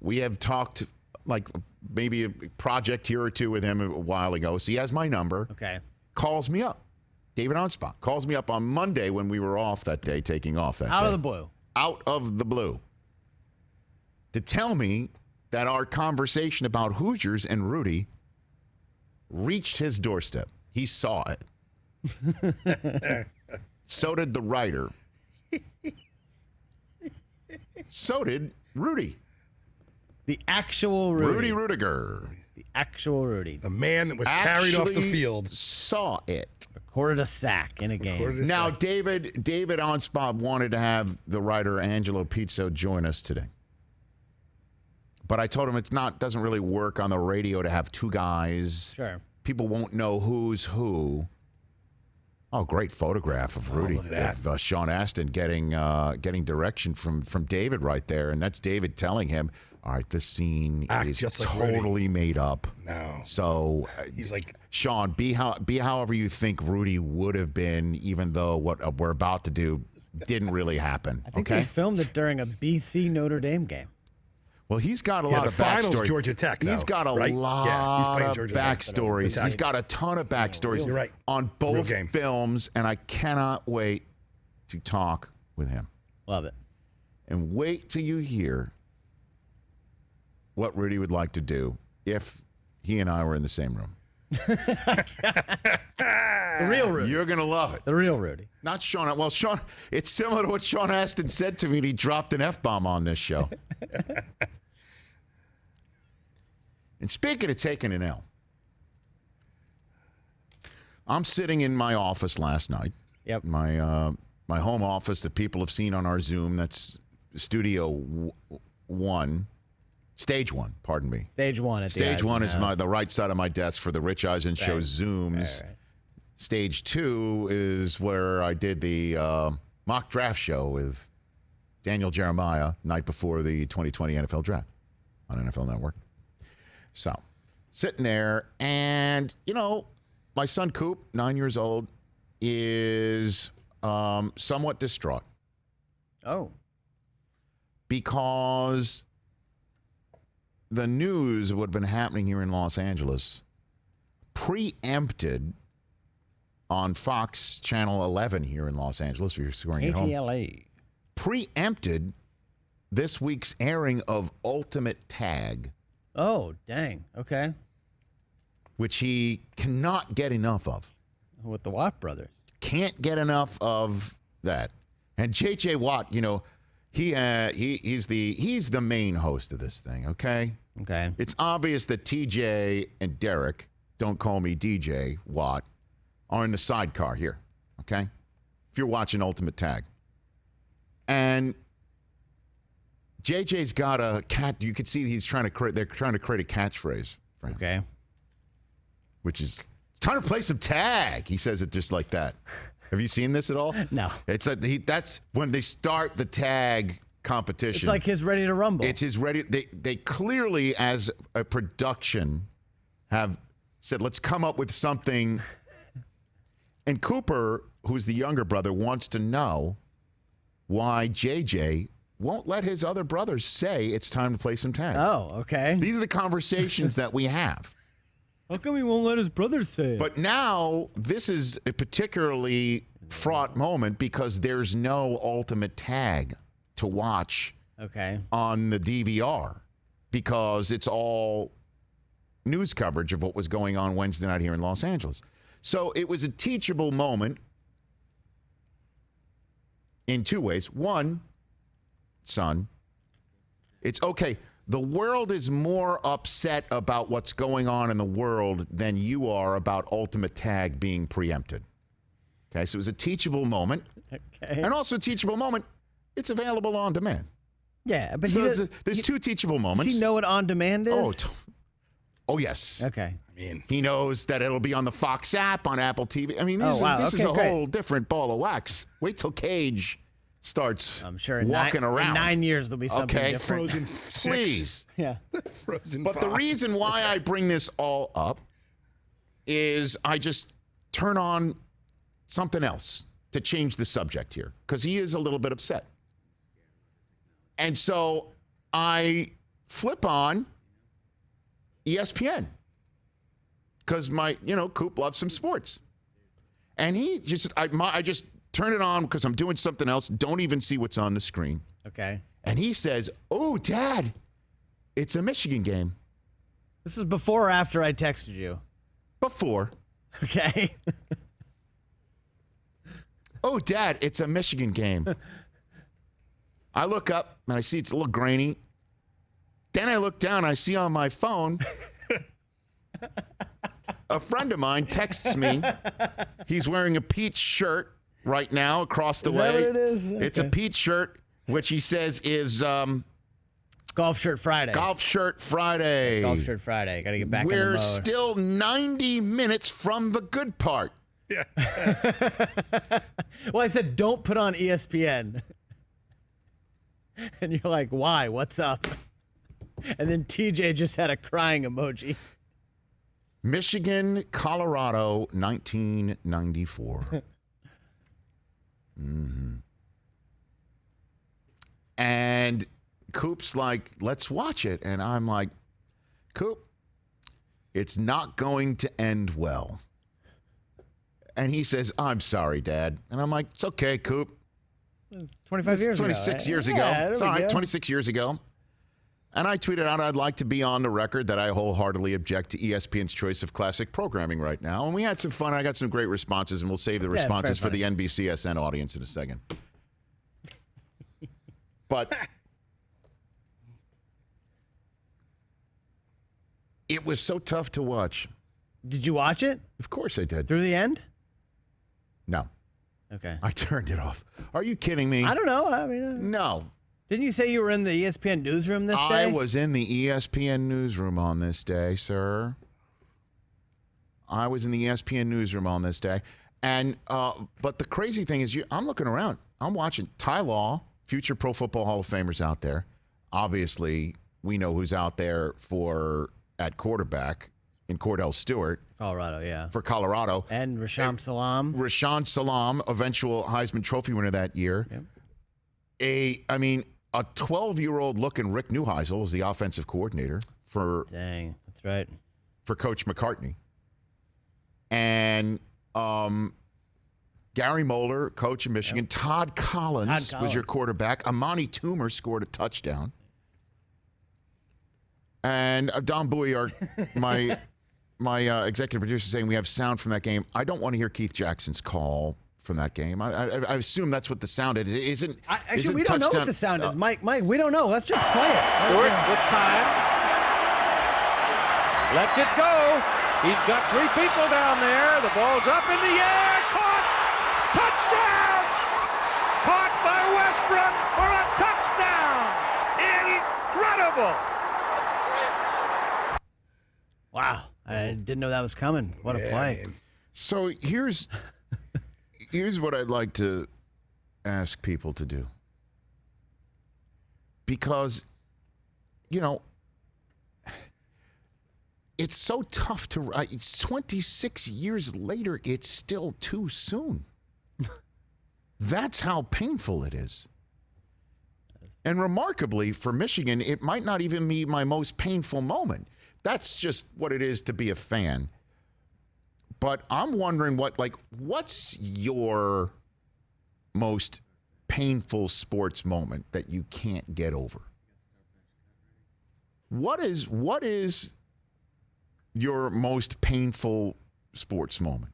we have talked like maybe a project here or two with him a while ago. So he has my number. Okay. Calls me up. David Anspach calls me up on Monday when we were off that day, taking off that day. Out of the blue. Out of the blue. To tell me that our conversation about Hoosiers and Rudy reached his doorstep. He saw it. So did the writer. So did Rudy. The actual Rudy. Rudy Rudiger. The actual Rudy. The man that was carried off the field. Saw it. Recorded a sack in a game. Now, David Anspach wanted to have the writer Angelo Pizzo join us today. But I told him doesn't really work on the radio to have two guys. Sure. People won't know who's who. Oh, great photograph of Rudy. Look at that. Of Sean Astin getting direction from David right there. And that's David telling him, all right, this scene is just like totally made up. No. So he's like, Sean, be however you think Rudy would have been, even though what we're about to do didn't really happen. I think they filmed it during a BC Notre Dame game. Well, he's got a lot of backstory. Georgia Tech, though, he's got a lot of backstories. He's got a ton of backstories You're right. on both films, and I cannot wait to talk with him. Love it. And wait till you hear what Rudy would like to do if he and I were in the same room. The real Rudy. You're going to love it. The real Rudy. Not Sean. Well, Sean, it's similar to what Sean Astin said to me, and he dropped an F-bomb on this show. And speaking of taking an L, I'm sitting in my office last night. Yep. My home office that people have seen on our Zoom. That's Studio 1. Stage 1, pardon me. Stage 1 at the Stage Eisen 1 is house. the right side of my desk for the Rich Eisen Show Zooms. Right. Stage 2 is where I did the mock draft show with Daniel Jeremiah night before the 2020 NFL Draft on NFL Network. So, sitting there, and, my son Coop, 9 years old, is somewhat distraught. Oh. Because the news of what had been happening here in Los Angeles preempted on Fox Channel 11 here in Los Angeles, if you're scoring at home. ATLA. Preempted this week's airing of Ultimate Tag. Oh, dang. Okay. which he cannot get enough of. With the Watt brothers. Can't get enough of that. And J.J. Watt, you know, he's the main host of this thing, okay? Okay. It's obvious that TJ and Derek, don't call me DJ Watt, are in the sidecar here, okay? If you're watching Ultimate Tag. And JJ's got a cat. You can see they're trying to create a catchphrase for him. Okay. Which is, it's time to play some tag. He says it just like that. Have you seen this at all? No. It's like that's when they start the tag competition. It's like his Ready to Rumble. It's his Ready. They clearly, as a production, have said, let's come up with something. And Cooper, who's the younger brother, wants to know why JJ won't let his other brothers say it's time to play some tag. Oh, okay. These are the conversations that we have. How come he won't let his brothers say it? But now, this is a particularly fraught moment because there's no Ultimate Tag to watch on the DVR because it's all news coverage of what was going on Wednesday night here in Los Angeles. So it was a teachable moment in two ways. One, son, it's okay. The world is more upset about what's going on in the world than you are about Ultimate Tag being preempted. Okay, so it was a teachable moment. Okay. And also a teachable moment, it's available on demand. Yeah, but so there's two teachable moments. Does he know what on demand is? Oh, yes. Okay. I mean, he knows that it'll be on the Fox app, on Apple TV. I mean, this is a whole different ball of wax. Wait till Cage starts walking around. In 9 years, there'll be something different. Frozen 6. Please. Yeah. Frozen But 5. the reason why I bring this all up is I just turn on something else to change the subject here because he is a little bit upset. And so I flip on ESPN because Coop loves some sports. And he just, I just turn it on because I'm doing something else. Don't even see what's on the screen. Okay. And he says, "Oh, Dad, it's a Michigan game." This is before or after I texted you? Before. Okay. "Oh, Dad, it's a Michigan game." I look up and I see it's a little grainy. Then I look down, I see on my phone, a friend of mine texts me. He's wearing a peach shirt right now across the way. Is that what it is? Okay. It's a peach shirt, which he says is Golf Shirt Friday. Golf Shirt Friday. Golf Shirt Friday. Got to get back in the mode. We're still 90 minutes from the good part. Yeah. Well, I said don't put on ESPN. And you're like, why? What's up? And then TJ just had a crying emoji. Michigan, Colorado, 1994. Mm-hmm. And Coop's like, let's watch it. And I'm like, Coop, it's not going to end well. And he says, I'm sorry, Dad. And I'm like, it's okay, Coop. 25 years 26 ago. years ago. It's all right, 26 years ago. And I tweeted out, I'd like to be on the record that I wholeheartedly object to ESPN's choice of classic programming right now. And we had some fun. I got some great responses, and we'll save the responses for the NBCSN audience in a second. But it was so tough to watch. Did you watch it? Of course I did. Through the end? No. Okay. I turned it off. Are you kidding me? I don't know. I mean, no. Didn't you say you were in the ESPN newsroom this day? I was in the ESPN newsroom on this day, sir. I was in the ESPN newsroom on this day. And but the crazy thing is, I'm looking around. I'm watching Ty Law, future Pro Football Hall of Famers out there. Obviously, we know who's out there at quarterback in Cordell Stewart. Colorado, yeah. For Colorado. And Rashaan Salaam. Rashaan Salaam, eventual Heisman Trophy winner that year. Yep. A 12-year-old looking Rick Neuheisel was the offensive coordinator for. Dang, that's right. For Coach McCartney. And Gary Moeller, coach of Michigan. Yep. Todd Collins was your quarterback. Amani Toomer scored a touchdown. And Don Bowie, my my executive producer saying we have sound from that game. I don't want to hear Keith Jackson's call from that game. I assume that's what the sound is. Actually, we don't know what the sound is. Mike, we don't know. Let's just play it. Stewart with time. Lets it go. He's got 3 people down there. The ball's up in the air. Caught. Touchdown. Caught by Westbrook for a touchdown. Incredible. Wow. I didn't know that was coming. What a play. Man. So here's what I'd like to ask people to do. Because, it's so tough to write. It's 26 years later. It's still too soon. That's how painful it is. And remarkably, for Michigan, it might not even be my most painful moment. That's just what it is to be a fan. But I'm wondering what's your most painful sports moment that you can't get over? What is your most painful sports moment?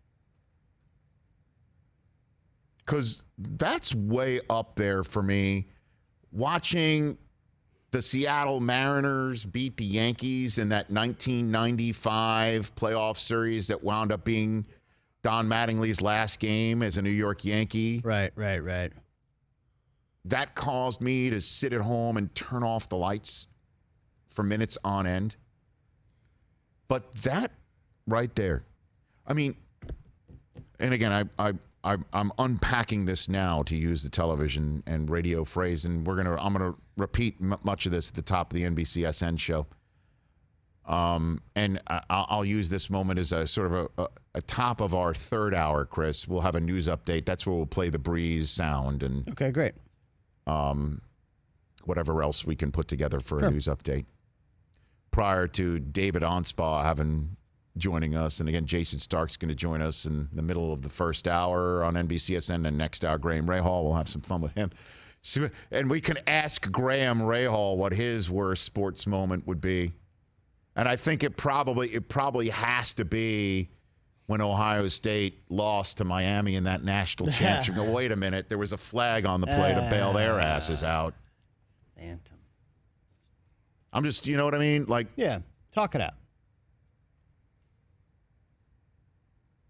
Because that's way up there for me. Watching the Seattle Mariners beat the Yankees in that 1995 playoff series that wound up being Don Mattingly's last game as a New York Yankee. Right. That caused me to sit at home and turn off the lights for minutes on end. But that right there, I mean, and again, I'm unpacking this now, to use the television and radio phrase, and I'm gonna repeat much of this at the top of the NBCSN show. And I'll use this moment as a sort of a top of our third hour, Chris. We'll have a news update. That's where we'll play the Brees sound and okay, great. Whatever else we can put together for a news update. Prior to David Anspaugh joining us, and again, Jayson Stark's going to join us in the middle of the first hour on NBCSN, and next hour, Graham Rahal. We'll have some fun with him. So, and we can ask Graham Rahal what his worst sports moment would be. And I think it probably has to be when Ohio State lost to Miami in that national championship. No, wait a minute. There was a flag on the play to bail their asses out. Phantom. I'm just, you know what I mean? Yeah, talk it out.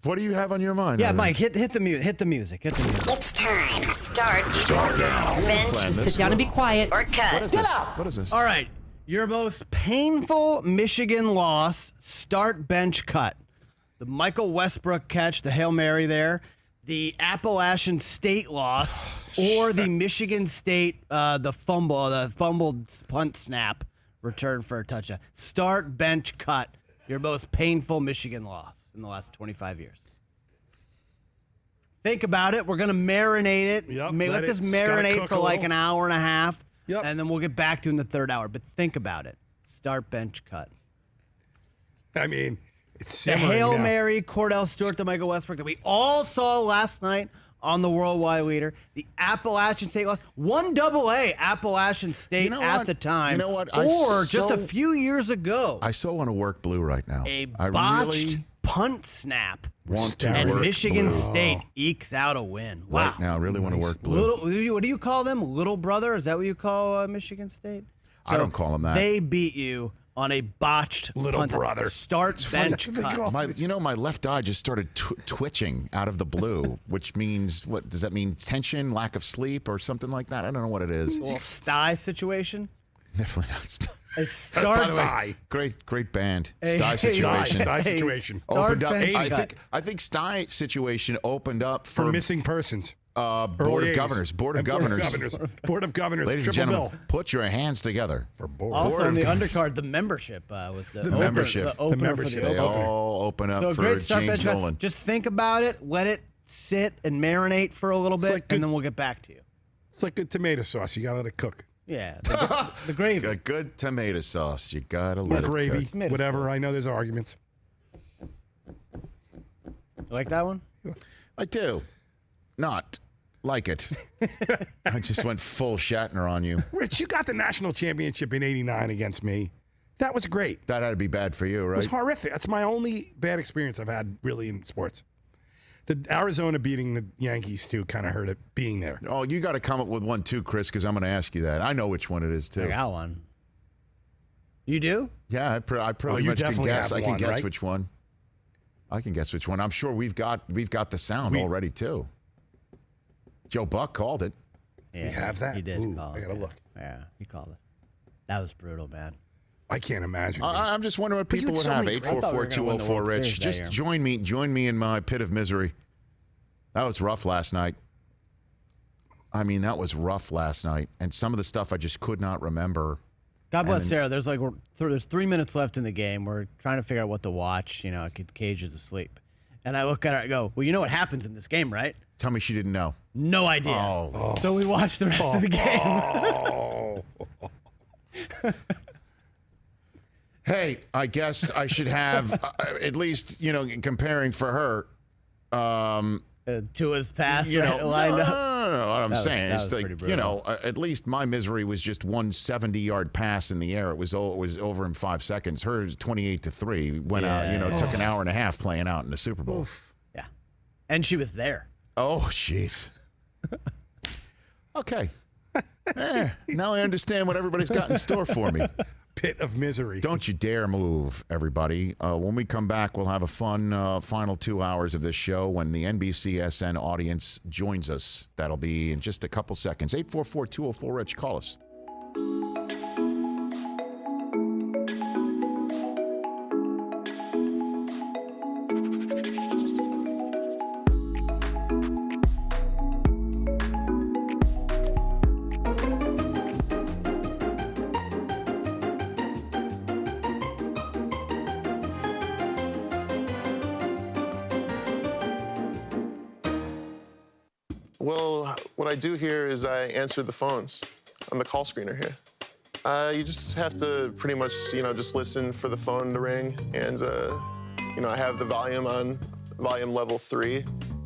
What do you have on your mind? Yeah, Mike, hit the music. It's time. Start now. Bench. Sit down and be quiet. Or cut. What is this? All right. Your most painful Michigan loss, start, bench, cut. The Michael Westbrook catch, the Hail Mary there, the Appalachian State loss, or the Michigan State, the fumbled punt snap return for a touchdown. Start, bench, cut. Your most painful Michigan loss in the last 25 years. Think about it. We're going to marinate it. Yep, Let this marinate for like an hour and a half. Yep. And then we'll get back to in the third hour. But think about it. Start, bench, cut. I mean, it's the Hail Mary, Cordell Stewart to Michael Westbrook that we all saw last night on the Worldwide Leader. The Appalachian State loss. 1AA Appalachian State at the time. You know what? Or just a few years ago. I so want to work blue right now. A botched punt snap. And Michigan blue. State ekes out a win. Wow. Right now, I really want to work blue. What do you call them? Little brother? Is that what you call Michigan State? I don't call them that. They beat you on a botched little punt. brother. Start, bench, cut. My left eye just started twitching out of the blue, which means, what does that mean? Tension, lack of sleep, or something like that? I don't know what it is. A little sty situation? Definitely not sty. A start. By the way, great band. Sty situation. Sty situation. Opened up. I think Sty situation opened up for missing persons. Board of Governors. Board of Governors. Ladies and gentlemen, put your hands together. For board. Also on the undercard, the membership was the membership. The membership. They all open up for James Nolan. Just think about it. Let it sit and marinate for a little bit, and then we'll get back to you. It's like good tomato sauce. You got to let it cook. Yeah, the gravy. A good tomato sauce. You got to let it gravy, cook. whatever. I know there's arguments. You like that one? I do. Not like it. I just went full Shatner on you. Rich, you got the national championship in '89 against me. That was great. That had to be bad for you, right? It was horrific. That's my only bad experience I've had really in sports. The Arizona beating the Yankees, too, kind of hurt it being there. Oh, you got to come up with one, too, Chris, because I'm going to ask you that. I know which one it is, too. I got one. You do? Yeah, I pretty much can guess. I can guess which one. I can guess which one. I'm sure we've got the sound already, too. Joe Buck called it. Yeah, we have that? He did call it. I got to look. Yeah, he called it. That was brutal, man. I can't imagine. I'm just wondering what people would have. 844-204-RICH. Just join me in my pit of misery. That was rough last night. I mean, that was rough last night. And some of the stuff I just could not remember. God bless Sarah. There's 3 minutes left in the game. We're trying to figure out what to watch. You know, Cage is asleep. And I look at her and I go, well, you know what happens in this game, right? Tell me she didn't know. No idea. Oh. So we watched the rest of the game. Hey, I guess I should have at least, comparing for her. To his pass, No, lined up. No. What I'm saying is, like, at least my misery was just one 70-yard pass in the air. It was over in 5 seconds. Hers 28-3 went out. Took an hour and a half playing out in the Super Bowl. Oof. Yeah, and she was there. Oh, jeez. Okay. Now I understand what everybody's got in store for me. Pit of misery. Don't you dare move, everybody. When we come back, we'll have a fun final 2 hours of this show when the NBCSN audience joins us. That'll be in just a couple seconds. 844-204-RICH. Call us. Well, what I do here is I answer the phones. I'm the call screener here. You just have to pretty much, just listen for the phone to ring. And, I have the volume on volume level 3,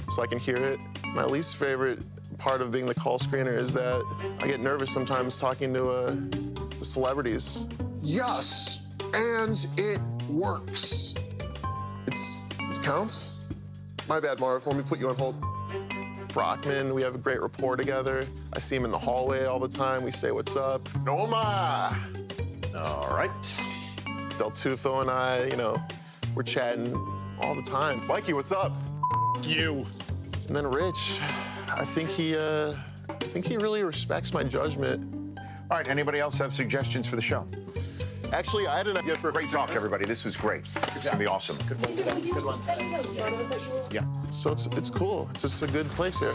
so I can hear it. My least favorite part of being the call screener is that I get nervous sometimes talking to celebrities. Yes, and it works. It counts? My bad, Marv. Let me put you on hold. Brockman, we have a great rapport together. I see him in the hallway all the time. We say, what's up? Noma! All right. Del Tufo and I, we're chatting all the time. Mikey, what's up? You. And then Rich, I think he really respects my judgment. All right, anybody else have suggestions for the show? Actually, I had an idea for great talk, everybody. This was great. It's gonna be awesome. Good one. Yeah. So it's cool. It's just a good place here.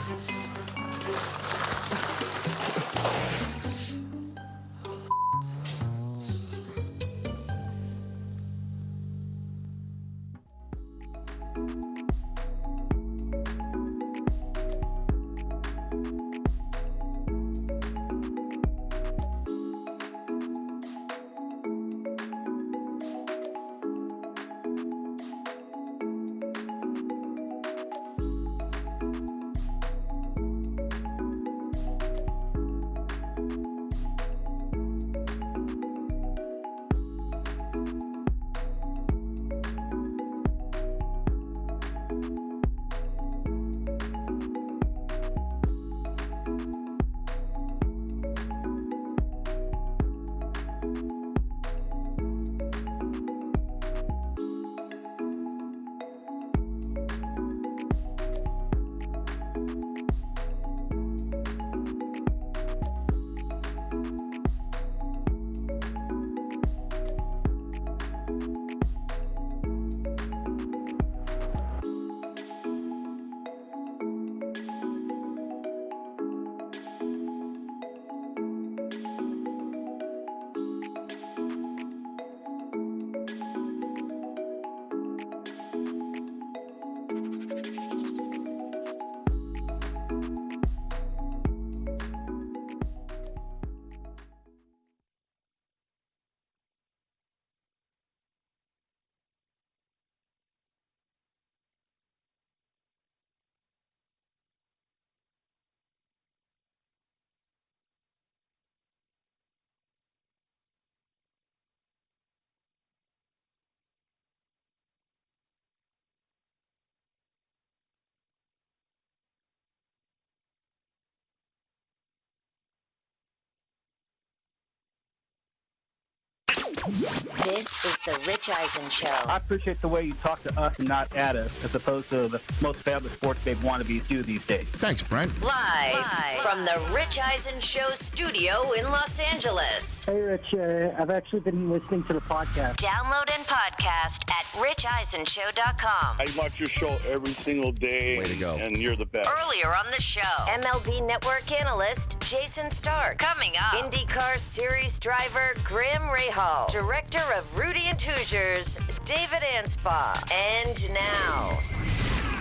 This is the Rich Eisen Show. I appreciate the way you talk to us and not at us, as opposed to the most fabulous sports babe wannabes do these days. Thanks, Brent. Live from the Rich Eisen Show studio in Los Angeles. Hey, Rich. I've actually been listening to the podcast. Download and podcast at richeisenshow.com. I watch your show every single day. Way to go. And you're the best. Earlier on the show, MLB Network analyst Jayson Stark. Coming up, IndyCar Series driver Rahal. Director of Rudy and Hoosiers, David Anspaugh. And now,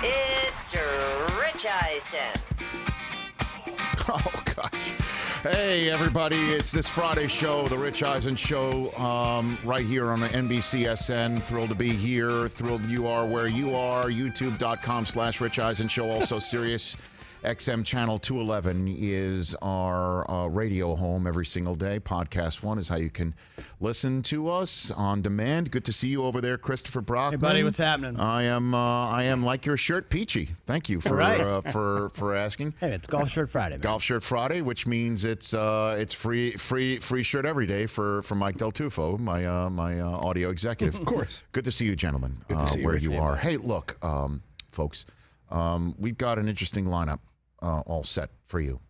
it's Rich Eisen. Oh, gosh. Hey, everybody. It's this Friday show, the Rich Eisen Show, right here on the NBCSN. Thrilled to be here. Thrilled you are where you are. YouTube.com/Rich Eisen Show. Also, Sirius XM Channel 211 is our radio home every single day. Podcast One is how you can listen to us on demand. Good to see you over there, Christopher Brockman. Hey, buddy, what's happening? I am like your shirt, peachy. Thank you for asking. Hey, it's Golf Shirt Friday, man. Golf Shirt Friday, which means it's free shirt every day for Mike Del Tufo, my audio executive. Of course. Good to see you, gentlemen. Good to see you, where Rich. you are. Hey, look, folks, we've got an interesting lineup all set for you.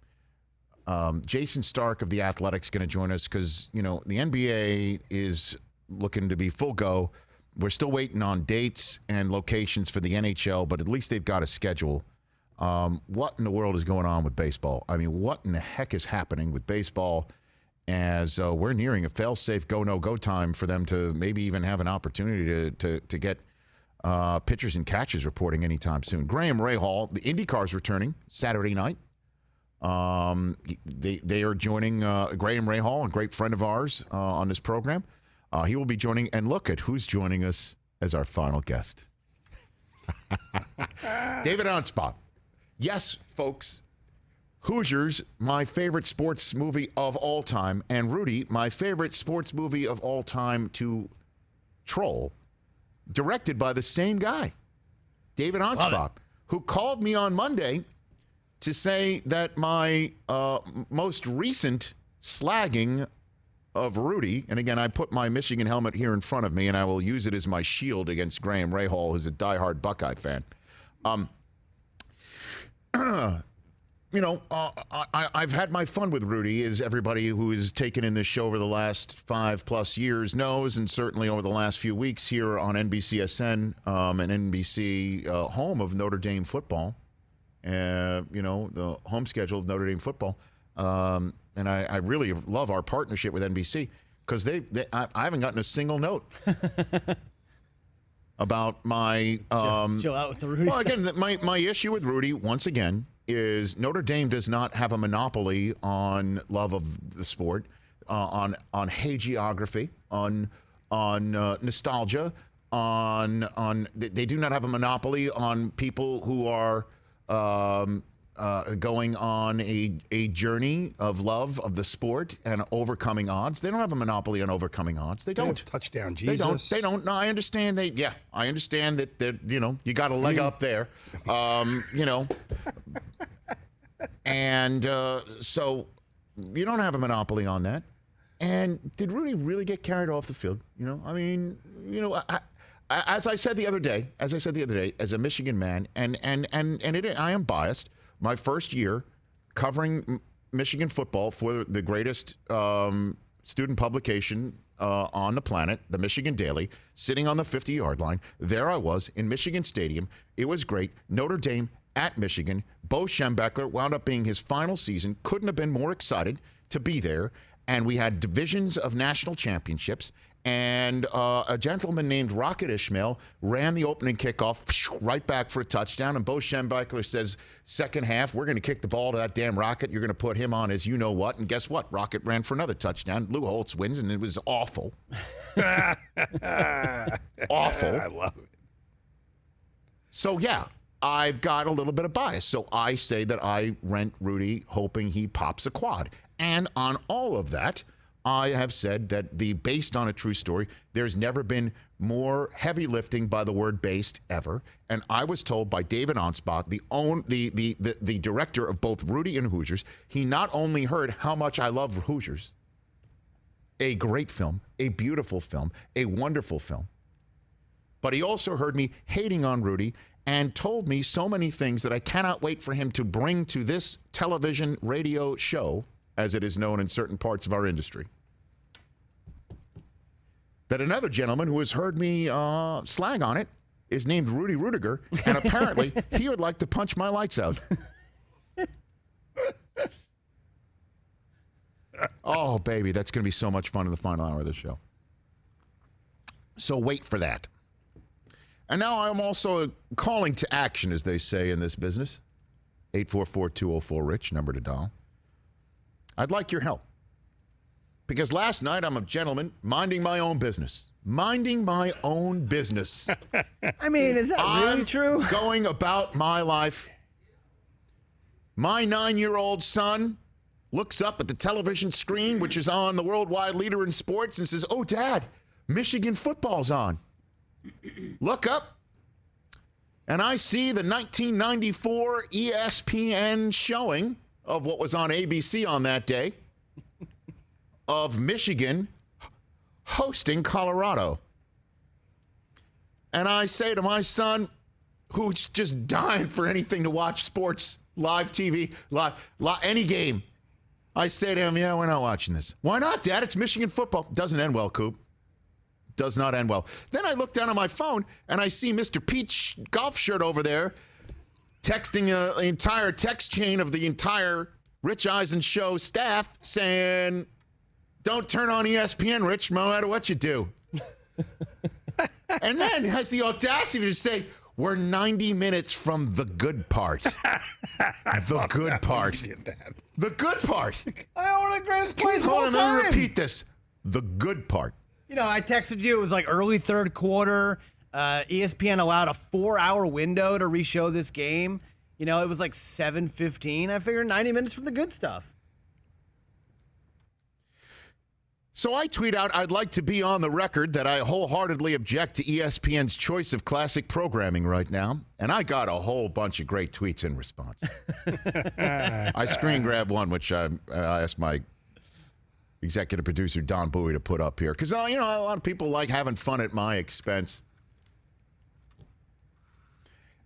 Jayson Stark of The Athletic's going to join us because, the NBA is looking to be full go. We're still waiting on dates and locations for the NHL, but at least they've got a schedule. What in the world is going on with baseball? I mean, what in the heck is happening with baseball as we're nearing a fail-safe go-no-go time for them to maybe even have an opportunity to get pitchers and catchers reporting anytime soon. Rahal, the IndyCar's returning Saturday night. They are joining Rahal, a great friend of ours, on this program. He will be joining, and look at who's joining us as our final guest. David Anspach. Yes, folks, Hoosiers, my favorite sports movie of all time, and Rudy, my favorite sports movie of all time to troll. Directed by the same guy, David Anspaugh, who called me on Monday to say that my most recent slagging of Rudy, and again, I put my Michigan helmet here in front of me, and I will use it as my shield against Rahal, who's a diehard Buckeye fan. I've had my fun with Rudy, as everybody who has taken in this show over the last 5+ years knows, and certainly over the last few weeks here on NBCSN, and NBC, home of Notre Dame football, the home schedule of Notre Dame football. And I really love our partnership with NBC because I haven't gotten a single note about my chill out with the Rudy. Well, again, my issue with Rudy once again is Notre Dame does not have a monopoly on love of the sport, on hagiography, on nostalgia, they do not have a monopoly on people who are going on a journey of love of the sport and overcoming odds. They don't have a monopoly on overcoming odds. They don't. Touchdown Jesus. They don't. No, I understand. I understand that you got a leg up there. And so you don't have a monopoly on that. And did Rudy really get carried off the field? As I said the other day, as a Michigan man, and I am biased. My first year covering Michigan football for the greatest student publication on the planet, the Michigan Daily, sitting on the 50-yard line. There I was in Michigan Stadium. It was great. Notre Dame at Michigan. Bo Schembechler wound up being his final season. Couldn't have been more excited to be there. And we had divisions of national championships. And a gentleman named Rocket Ishmael ran the opening kickoff right back for a touchdown. And Bo Schembechler says, second half, we're going to kick the ball to that damn Rocket. You're going to put him on as you-know-what. And guess what? Rocket ran for another touchdown. Lou Holtz wins, and it was awful. Awful. I love it. So, yeah, I've got a little bit of bias. So I say that I rent Rudy hoping he pops a quad. And on all of that, I have said that based on a true story, there's never been more heavy lifting by the word based ever. And I was told by David Anspaugh, the director of both Rudy and Hoosiers, he not only heard how much I love Hoosiers, a great film, a beautiful film, a wonderful film. But he also heard me hating on Rudy and told me so many things that I cannot wait for him to bring to this television radio show, as it is known in certain parts of our industry. That another gentleman who has heard me slag on it is named Rudy Rudiger, and apparently he would like to punch my lights out. Oh, baby, that's going to be so much fun in the final hour of the show. So wait for that. And now I'm also calling to action, as they say in this business. 844-204-RICH, number to dial. I'd like your help. Because last night I'm a gentleman minding my own business. Minding my own business. I mean, is that really true? Going about my life. My 9-year-old son looks up at the television screen, which is on the worldwide leader in sports, and says, "Oh, Dad, Michigan football's on." Look up, and I see the 1994 ESPN showing of what was on ABC on that day of Michigan hosting Colorado. And I say to my son, who's just dying for anything to watch sports, live TV, any game, I say to him, "Yeah, we're not watching this." "Why not, Dad? It's Michigan football." Doesn't end well, Coop. Does not end well. Then I look down on my phone, and I see Mr. Pete's golf shirt over there texting an entire text chain of the entire Rich Eisen show staff saying, "Don't turn on ESPN, Rich, no matter what you do." And then has the audacity to say, "We're 90 minutes from the good part." The good part. The good part. I own the greatest place of all Hold on, let me time. repeat this. The good part. You know, I texted you. It was like early third quarter. ESPN allowed a 4-hour window to reshow this game. You know, it was like 7:15. I figured 90 minutes from the good stuff. So I tweet out, "I'd like to be on the record that I wholeheartedly object to ESPN's choice of classic programming right now." And I got a whole bunch of great tweets in response. I screen grabbed one, which I asked my executive producer, Don Bowie, to put up here. Because, you know, a lot of people like having fun at my expense.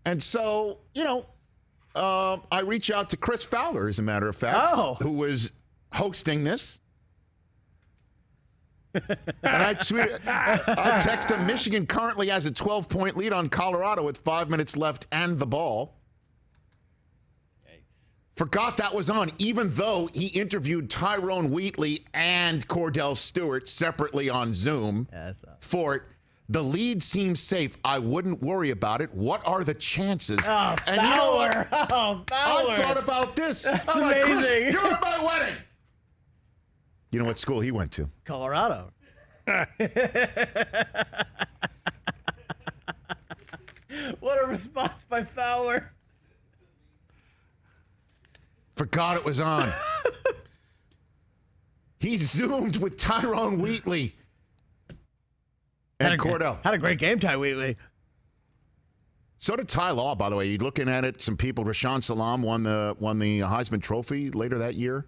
And so, you know, I reach out to Chris Fowler, as a matter of fact, who was hosting this. And I text him, "Michigan currently has a 12-point lead on Colorado with 5 minutes left and the ball." Forgot that was on, even though he interviewed Tyrone Wheatley and Cordell Stewart separately on Zoom for it. "The lead seems safe. I wouldn't worry about it. What are the chances?" Oh, and you know what? Fowler. Oh, Fowler. I thought about this. That's I'm like, amazing. "Chris, you're at my wedding." You know what school he went to? Colorado. What a response by Fowler. Forgot it was on. He Zoomed with Tyrone Wheatley and Cordell. Had a great game, Ty Wheatley. So did Ty Law, by the way. You're looking at it, some people, Rashaan Salam won the Heisman Trophy later that year.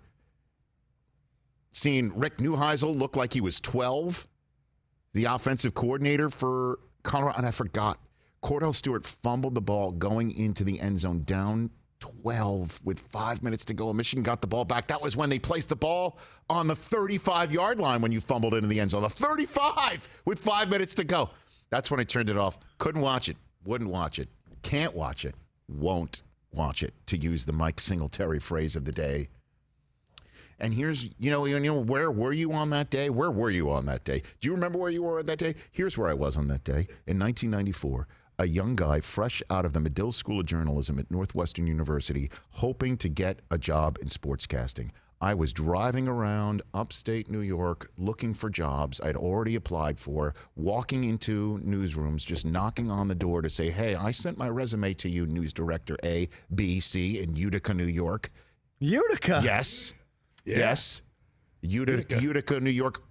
Seeing Rick Neuheisel look like he was 12, the offensive coordinator for Colorado. And I forgot, Cordell Stewart fumbled the ball going into the end zone down 12 with 5 minutes to go. Michigan got the ball back. That was when they placed the ball on the 35-yard line when you fumbled into the end zone. The 35 with 5 minutes to go. That's when I turned it off. Couldn't watch it. Wouldn't watch it. Can't watch it. Won't watch it, to use the Mike Singletary phrase of the day. And here's, you know, where were you on that day? Where were you on that day? Do you remember where you were on that day? Here's where I was on that day. In 1994, a young guy fresh out of the Medill School of Journalism at Northwestern University, hoping to get a job in sportscasting. I was driving around upstate New York looking for jobs I'd already applied for, walking into newsrooms, just knocking on the door to say, "Hey, I sent my resume to you, news director A, B, C in Utica, New York." Utica? Yes. Yeah. Yes. Utica, New York.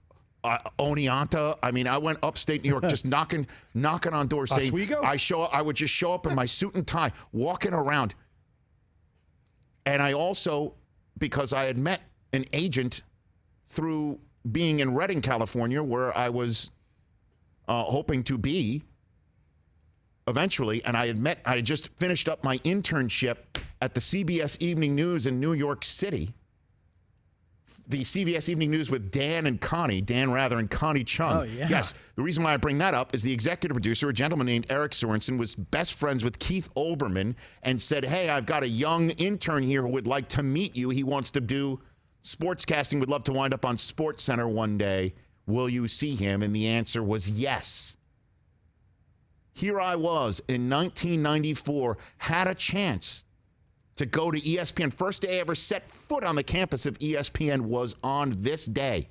Oneonta. I mean, I went upstate New York, just knocking on doors, saying, Oswego? I would just show up in my suit and tie, walking around. And I also, because I had met an agent through being in Redding, California, where I was hoping to be eventually, and I had just finished up my internship at the CBS Evening News in New York City. The CBS Evening News with Dan and Connie Chung. Oh, yeah. Yes, the reason why I bring that up is the executive producer, a gentleman named Eric Sorensen, was best friends with Keith Olbermann and said, hey, I've got a young intern here who would like to meet you. He wants to do sportscasting, would love to wind up on SportsCenter one day. Will you see him? And the answer was yes. Here I was in 1994, had a chance to go to ESPN. First day I ever set foot on the campus of ESPN was on this day.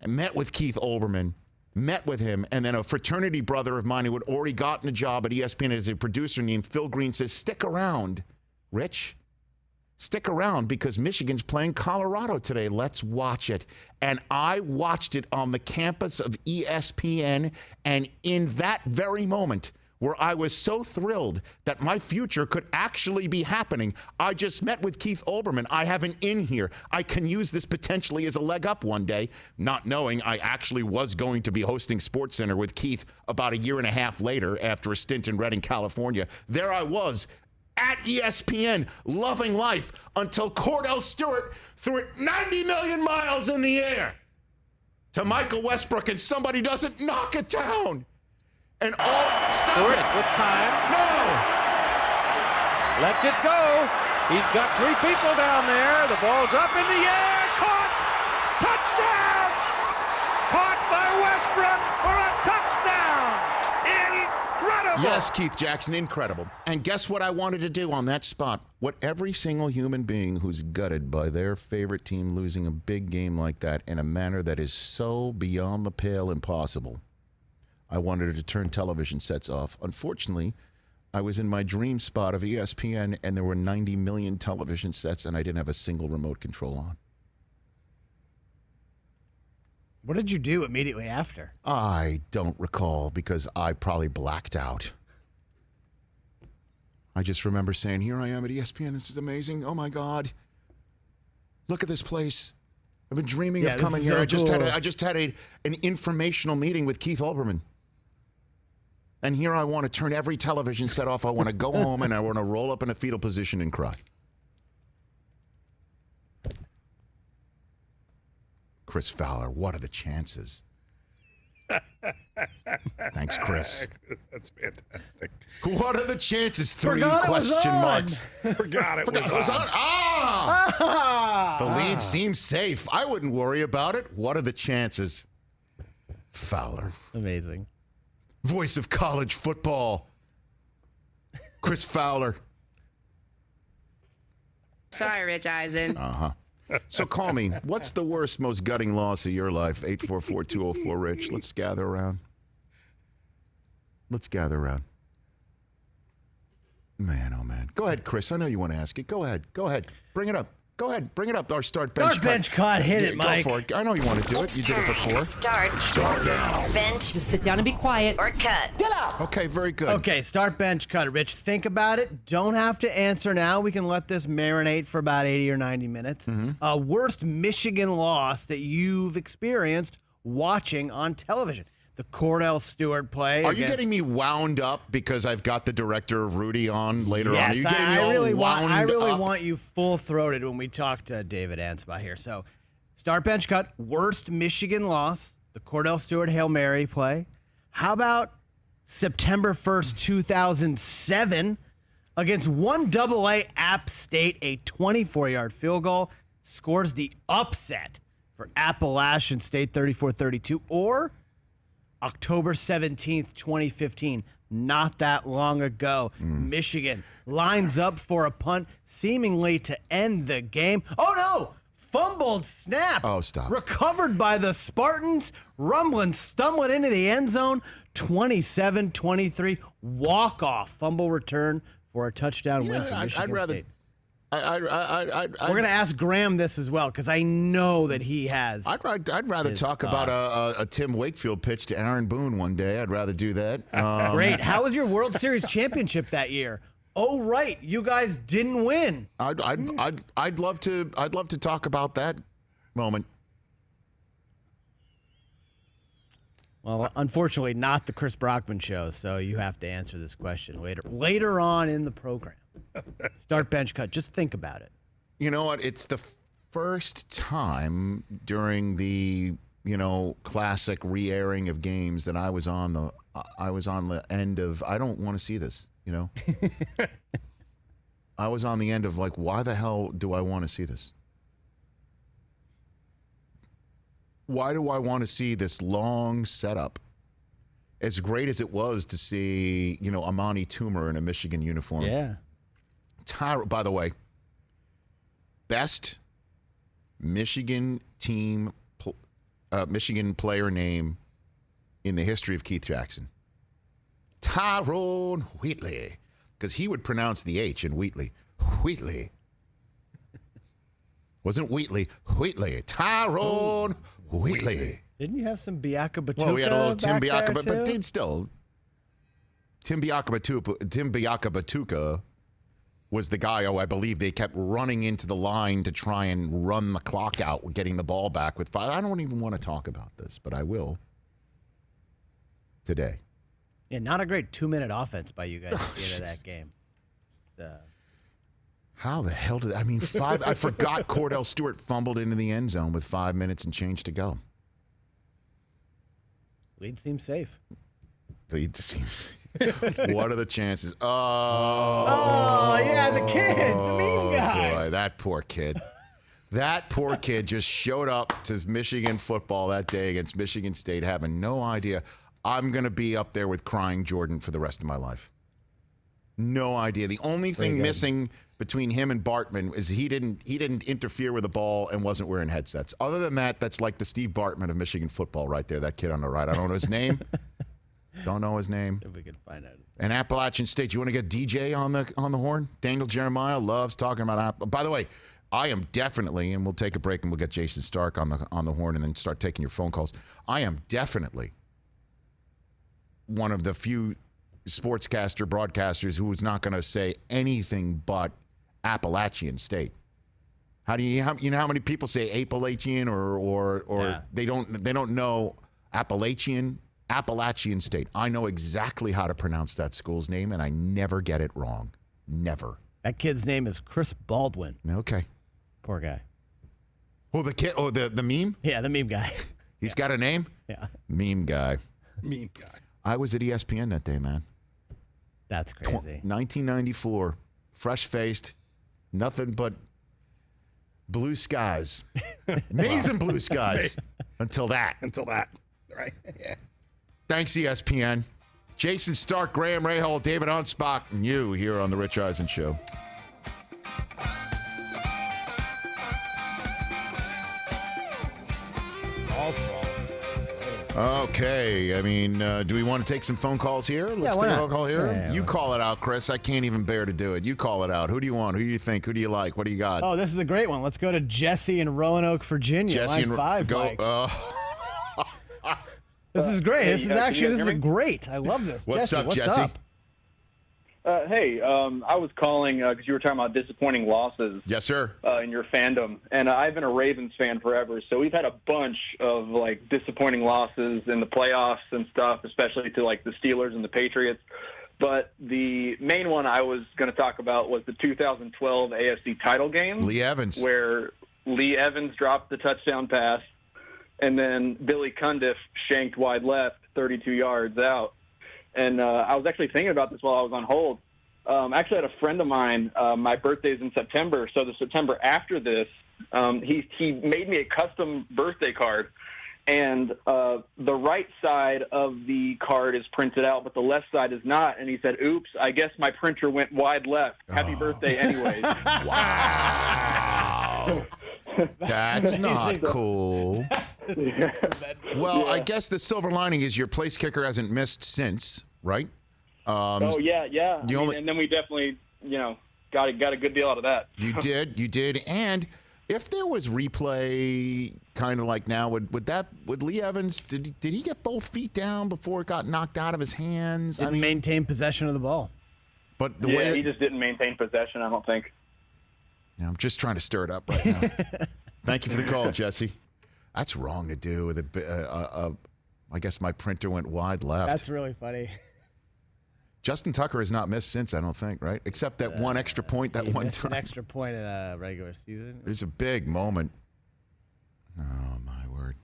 I met with Keith Olbermann, met with him, and then a fraternity brother of mine who had already gotten a job at ESPN as a producer named Phil Green says, stick around, Rich. Stick around because Michigan's playing Colorado today. Let's watch it. And I watched it on the campus of ESPN, and in that very moment, where I was so thrilled that my future could actually be happening. I just met with Keith Olbermann. I have an in here. I can use this potentially as a leg up one day, not knowing I actually was going to be hosting SportsCenter with Keith about a year and a half later after a stint in Redding, California. There I was at ESPN, loving life until Cordell Stewart threw it 90 million miles in the air to Michael Westbrook and somebody doesn't knock it down. And all stop Stewart it with time. No. Lets it go. He's got three people down there. The ball's up in the air. Caught. Touchdown. Caught by Westbrook for a touchdown. Incredible. Yes, Keith Jackson, incredible. And guess what I wanted to do on that spot? What every single human being who's gutted by their favorite team losing a big game like that in a manner that is so beyond the pale impossible. I wanted to turn television sets off. Unfortunately, I was in my dream spot of ESPN, and there were 90 million television sets, and I didn't have a single remote control on. What did you do immediately after? I don't recall because I probably blacked out. I just remember saying, here I am at ESPN. This is amazing. Oh, my God. Look at this place. I've been dreaming of coming here. So I just had an informational meeting with Keith Olbermann. And here I want to turn every television set off. I want to go home and I want to roll up in a fetal position and cry. Chris Fowler, what are the chances? Thanks, Chris. That's fantastic. What are the chances? Three Forgot question marks. Forgot it was on. Ah! The lead seems safe. I wouldn't worry about it. What are the chances? Fowler. Amazing. Voice of college football. Chris Fowler. Sorry, Rich Eisen. Uh-huh. So call me. What's the worst, most gutting loss of your life? 844-204-RICH. Let's gather around. Let's gather around. Man, oh, man. Go ahead, Chris. I know you want to ask it. Go ahead. Go ahead. Bring it up. Go ahead. Bring it up. Our start bench cut. Hit it, Mike. Go for it. I know you want to do it. You did it before. Start now. Bench. Just sit down and be quiet. Or cut. Get out. Okay, very good. Okay, start, bench, cut. Rich, think about it. Don't have to answer now. We can let this marinate for about 80 or 90 minutes. Worst Michigan loss that you've experienced watching on television. The Cordell Stewart play. Are you getting me wound up because I've got the director of Rudy on later on? Are you Yes, getting me I really up? want you full-throated when we talk to David Anspaugh here. So, start, bench, cut. Worst Michigan loss. The Cordell Stewart Hail Mary play. How about September 1st, 2007 against 1AA App State, a 24-yard field goal scores the upset for Appalachian State 34-32, or October 17th, 2015, not that long ago. Michigan lines up for a punt, seemingly to end the game. Oh, no! Fumbled snap. Oh, stop. Recovered by the Spartans, stumbling into the end zone. 27-23, walk-off fumble return for a touchdown win for Michigan State. We're going to ask Graham this as well, because I know that he has. I'd rather talk about a Tim Wakefield pitch to Aaron Boone one day. I'd rather do that. Great. How was your World Series championship that year? Oh, right. You guys didn't win. I'd love to talk about that moment. Well, unfortunately, not the Chris Brockman show, so you have to answer this question later on in the program. Start, bench, cut. Just think about it. You know what? It's the first time during the classic re-airing of games that I was on the end of I don't want to see this. I was on the end of like, why the hell do I want to see this? Why do I want to see this long setup? As great as it was to see, Amani Toomer in a Michigan uniform. Yeah. By the way, best Michigan Michigan player name in the history of Keith Jackson. Tyrone Wheatley. Because he would pronounce the H in Wheatley. Wheatley. Wasn't Wheatley. Wheatley. Tyrone Wheatley. Didn't you have some Biaka Batuka? Well, we had a little Tim back Biaka, there, but too? still. Tim Biaka Batuka was the guy I believe they kept running into the line to try and run the clock out, getting the ball back with 5. I don't even want to talk about this, but I will today. Yeah, not a great 2-minute offense by you guys at the end of that game. How the hell did I mean 5? I forgot Cordell Stewart fumbled into the end zone with 5 minutes and change to go. Lead seems safe. Lead seems. What are the chances? Oh, yeah, the kid, the meme guy. Boy, that poor kid. That poor kid just showed up to Michigan football that day against Michigan State having no idea. I'm going to be up there with crying Jordan for the rest of my life. No idea. The only thing missing between him and Bartman is he didn't interfere with the ball and wasn't wearing headsets. Other than that, that's like the Steve Bartman of Michigan football right there, that kid on the right. I don't know his name. Don't know his name. If we can find out. And Appalachian State, you want to get DJ on the horn? Daniel Jeremiah loves talking about By the way, I am definitely, and we'll take a break and we'll get Jayson Stark on the horn and then start taking your phone calls. I am definitely one of the few broadcasters who is not going to say anything but Appalachian State. You know how many people say Appalachian or Yeah. they don't know Appalachian State. I know exactly how to pronounce that school's name and I never get it wrong. Never. That kid's name is Chris Baldwin. Okay. Poor guy. Oh, the kid. Oh, the meme. Yeah, the meme guy. He's got a name. Yeah. Meme guy. Meme guy. I was at ESPN that day, man. That's crazy. 1994, fresh-faced, nothing but blue skies. Amazing blue skies. Until that. Right. Yeah. Thanks, ESPN. Jayson Stark, Graham Rahal, David Anspach, and you here on The Rich Eisen Show. Okay, I mean, do we want to take some phone calls here? Let's take a phone call here. Yeah, you call it out, Chris. I can't even bear to do it. You call it out. Who do you want? Who do you think? Who do you like? What do you got? Oh, this is a great one. Let's go to Jesse in Roanoke, Virginia. Jesse Line 5, go. Mike. This is great. This is great. I love this. What's Jesse, up, what's Jesse? up? Hey, I was calling because you were talking about disappointing losses. Yes, sir. In your fandom, and I've been a Ravens fan forever, so we've had a bunch of like disappointing losses in the playoffs and stuff, especially to like the Steelers and the Patriots. But the main one I was going to talk about was the 2012 AFC title game. Lee Evans, where Lee Evans dropped the touchdown pass, and then Billy Cundiff shanked wide left 32 yards out. And I was actually thinking about this while I was on hold. I actually had a friend of mine, my birthday's in September, so the September after this, he made me a custom birthday card. And the right side of the card is printed out, but the left side is not. And he said, oops, I guess my printer went wide left. Happy birthday anyways. Wow. That's not cool. Well, I guess the silver lining is your place kicker hasn't missed since, right? Oh, yeah. And then we definitely, got a good deal out of that. You did. And if there was replay kind of like now, would Lee Evans, did he get both feet down before it got knocked out of his hands? Didn't maintain possession of the ball. But he just didn't maintain possession, I don't think. I'm just trying to stir it up right now. Thank you for the call, Jesse. That's wrong to do. I guess my printer went wide left. That's really funny. Justin Tucker has not missed since, I don't think, right? Except that one extra point that one time. An extra point in a regular season. It's a big moment. Oh, my word.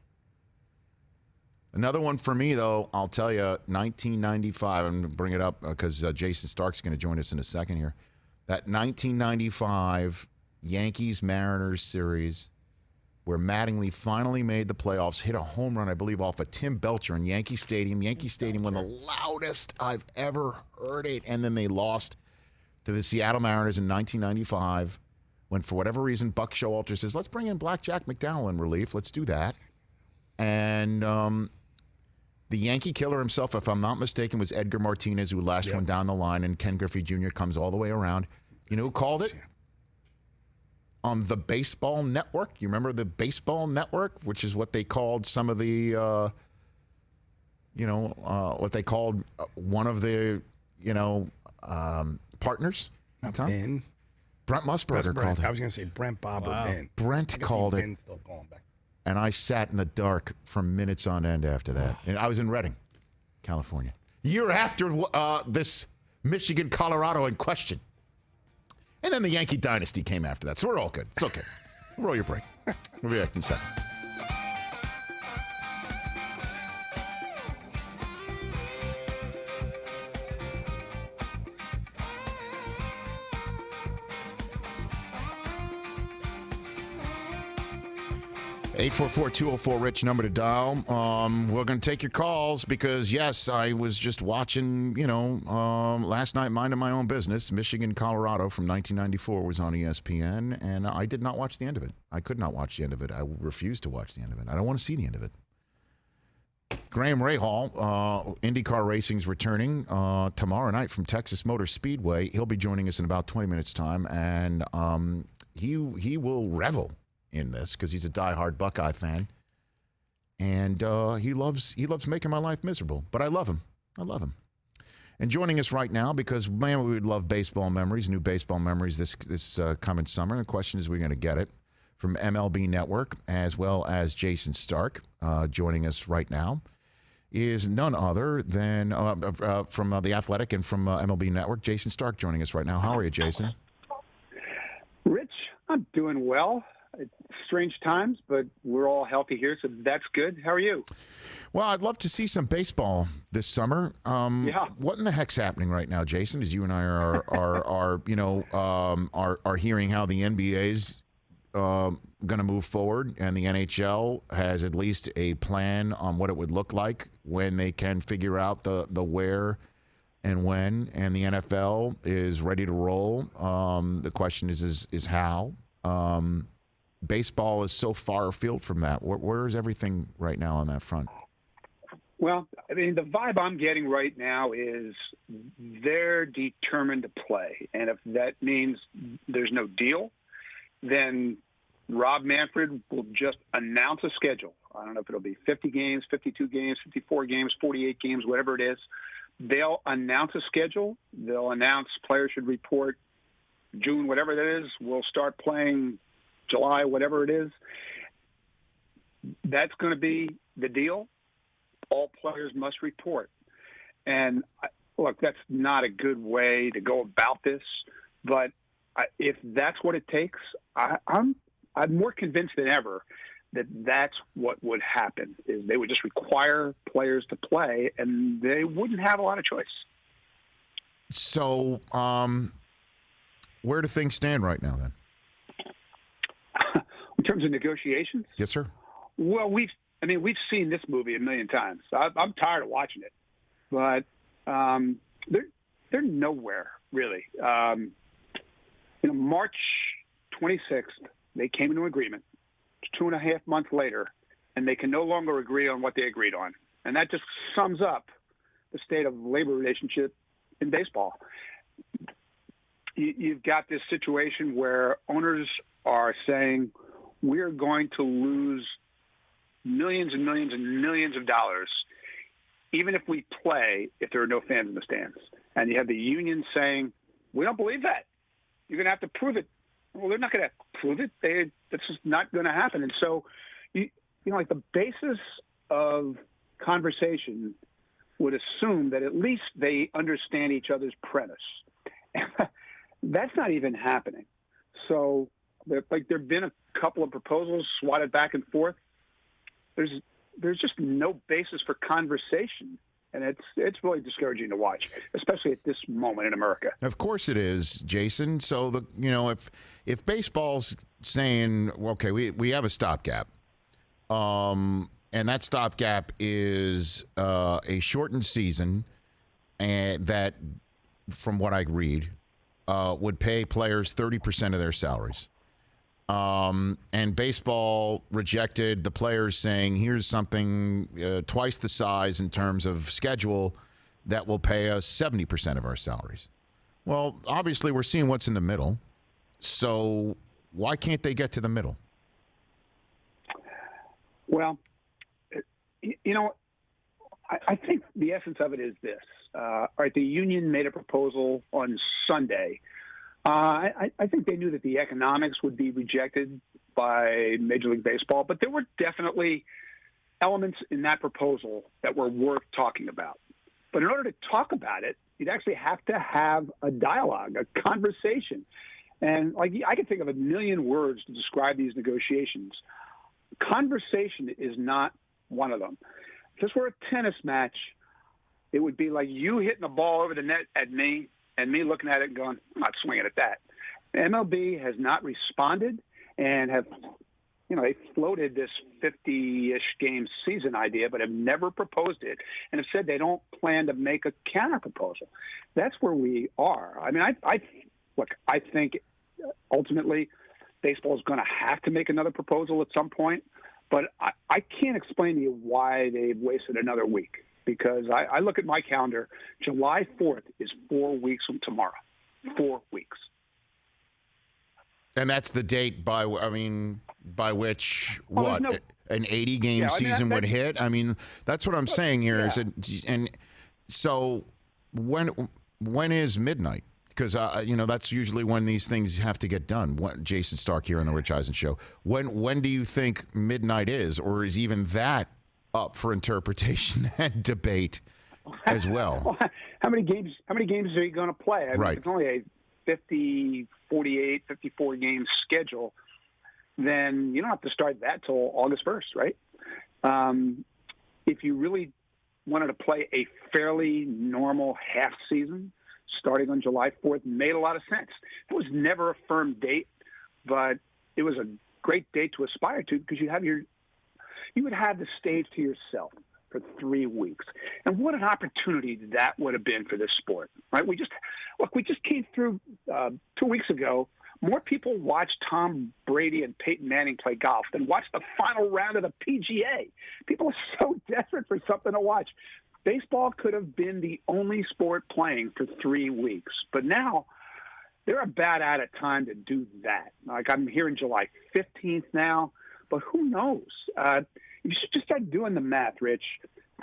Another one for me, though, I'll tell you, 1995. I'm going to bring it up because Jayson Stark's going to join us in a second here. That 1995 Yankees-Mariners series where Mattingly finally made the playoffs, hit a home run, I believe, off of Tim Belcher in Yankee Stadium. Yankee Stadium, one of the loudest I've ever heard it. And then they lost to the Seattle Mariners in 1995 when, for whatever reason, Buck Showalter says, let's bring in Blackjack McDowell in relief. Let's do that. And the Yankee killer himself, if I'm not mistaken, was Edgar Martinez, who last one down the line, and Ken Griffey Jr. comes all the way around. You know who called it? On the Baseball Network. You remember the Baseball Network, which is what they called some of the, what they called one of the, partners. Vin. Brent Musburger called it. I was going to say Brent, Bob, or Vin. Brent called it. Vin's still calling back. And I sat in the dark for minutes on end after that. And I was in Redding, California. Year after this Michigan-Colorado in question. And then the Yankee dynasty came after that. So we're all good. It's okay. Roll your break. We'll be back in a second. Eight 844-204-RICH, number to dial. We're going to take your calls because, yes, I was just watching, last night, minding my own business. Michigan, Colorado from 1994 was on ESPN, and I did not watch the end of it. I could not watch the end of it. I refused to watch the end of it. I don't want to see the end of it. Graham Rahal, IndyCar Racing's returning tomorrow night from Texas Motor Speedway. He'll be joining us in about 20 minutes' time, and he will revel in this because he's a diehard Buckeye fan, and he loves making my life miserable. But I love him. And joining us right now, because man, we would love baseball memories, new baseball memories this coming summer. And the question is, we're going to get it from MLB Network as well as Jayson Stark. Joining us right now is none other than from The Athletic and from MLB Network, Jayson Stark joining us right now. How are you, Jayson? Rich, I'm doing well. It's strange times, but we're all healthy here, so that's good. How are you? Well, I'd love to see some baseball this summer. What in the heck's happening right now, Jayson? As you and I are hearing how the NBA's going to move forward, and the NHL has at least a plan on what it would look like when they can figure out the where and when, and the NFL is ready to roll. The question is how. Baseball is so far afield from that. Where is everything right now on that front? Well, I mean, the vibe I'm getting right now is they're determined to play. And if that means there's no deal, then Rob Manfred will just announce a schedule. I don't know if it'll be 50 games, 52 games, 54 games, 48 games, whatever it is. They'll announce a schedule. They'll announce players should report June, whatever that is. We'll start playing July, whatever it is. That's going to be the deal. All players must report. And look, that's not a good way to go about this. But if that's what it takes, I'm more convinced than ever that that's what would happen. Is they would just require players to play, and they wouldn't have a lot of choice. So, where do things stand right now, then? In terms of negotiations? Yes, sir. Well, we've seen this movie a million times. I'm tired of watching it, but they're nowhere really. March 26th, they came into agreement. 2.5 months later, and they can no longer agree on what they agreed on, and that just sums up the state of labor relationship in baseball. You've got this situation where owners are saying, we're going to lose millions and millions and millions of dollars, even if we play, if there are no fans in the stands. And you have the union saying, we don't believe that. You're going to have to prove it. Well, they're not going to prove it. that's just not going to happen. And so, like the basis of conversation would assume that at least they understand each other's premise. That's not even happening. So, there've been a couple of proposals swatted back and forth. There's just no basis for conversation, and it's really discouraging to watch, especially at this moment in America. Of course it is, Jason. So if baseball's saying, okay, we have a stopgap, and that stopgap is a shortened season, and that, from what I read, would pay players 30% of their salaries. And baseball rejected the players saying, here's something twice the size in terms of schedule that will pay us 70% of our salaries. Well, obviously we're seeing what's in the middle. So why can't they get to the middle? Well, I think the essence of it is this. All right, the union made a proposal on Sunday. I think they knew that the economics would be rejected by Major League Baseball, but there were definitely elements in that proposal that were worth talking about. But in order to talk about it, you'd actually have to have a dialogue, a conversation. And I can think of a million words to describe these negotiations. Conversation is not one of them. If this were a tennis match, it would be like you hitting a ball over the net at me and me looking at it and going, I'm not swinging at that. MLB has not responded and have, they floated this 50-ish game season idea, but have never proposed it and have said they don't plan to make a counter proposal. That's where we are. I mean, I think ultimately baseball is going to have to make another proposal at some point, but I can't explain to you why they've wasted another week. Because I look at my calendar, July 4th is 4 weeks from tomorrow. 4 weeks. And that's the date by which an 80-game season would hit? I mean, that's what I'm saying here. Yeah. And so when is midnight? Because, that's usually when these things have to get done. Jayson Stark here on the Rich Eisen Show. When do you think midnight is? Or is even that up for interpretation and debate as well? How many games are you going to play? I mean, right. If it's only a 50, 48, 54 game schedule, then you don't have to start that till August 1st, right? If you really wanted to play a fairly normal half season starting on July 4th, made a lot of sense. It was never a firm date, but it was a great date to aspire to because you would have the stage to yourself for 3 weeks. And what an opportunity that would have been for this sport, right? We just came through 2 weeks ago. More people watched Tom Brady and Peyton Manning play golf than watched the final round of the PGA. People are so desperate for something to watch. Baseball could have been the only sport playing for 3 weeks. But now they're about out of time to do that. I'm hearing July 15th now. But who knows? You should just start doing the math, Rich.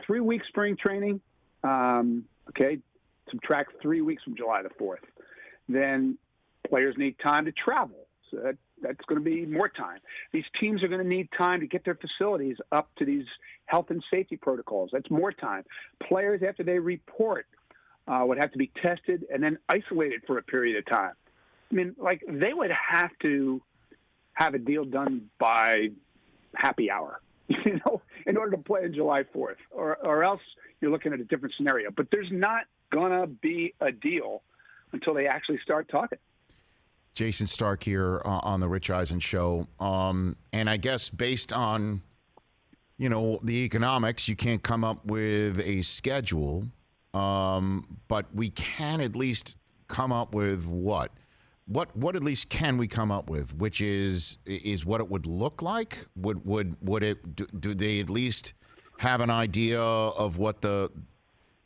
3 weeks spring training, subtract 3 weeks from July the 4th. Then players need time to travel. So that's going to be more time. These teams are going to need time to get their facilities up to these health and safety protocols. That's more time. Players, after they report, would have to be tested and then isolated for a period of time. I mean, they would have to have a deal done by happy hour, in order to play on July 4th, or else you're looking at a different scenario. But there's not going to be a deal until they actually start talking. Jayson Stark here on the Rich Eisen Show. And I guess based on, the economics, you can't come up with a schedule, but we can at least come up with what? What at least can we come up with, which is what it would look like? Would it? Do they at least have an idea of what the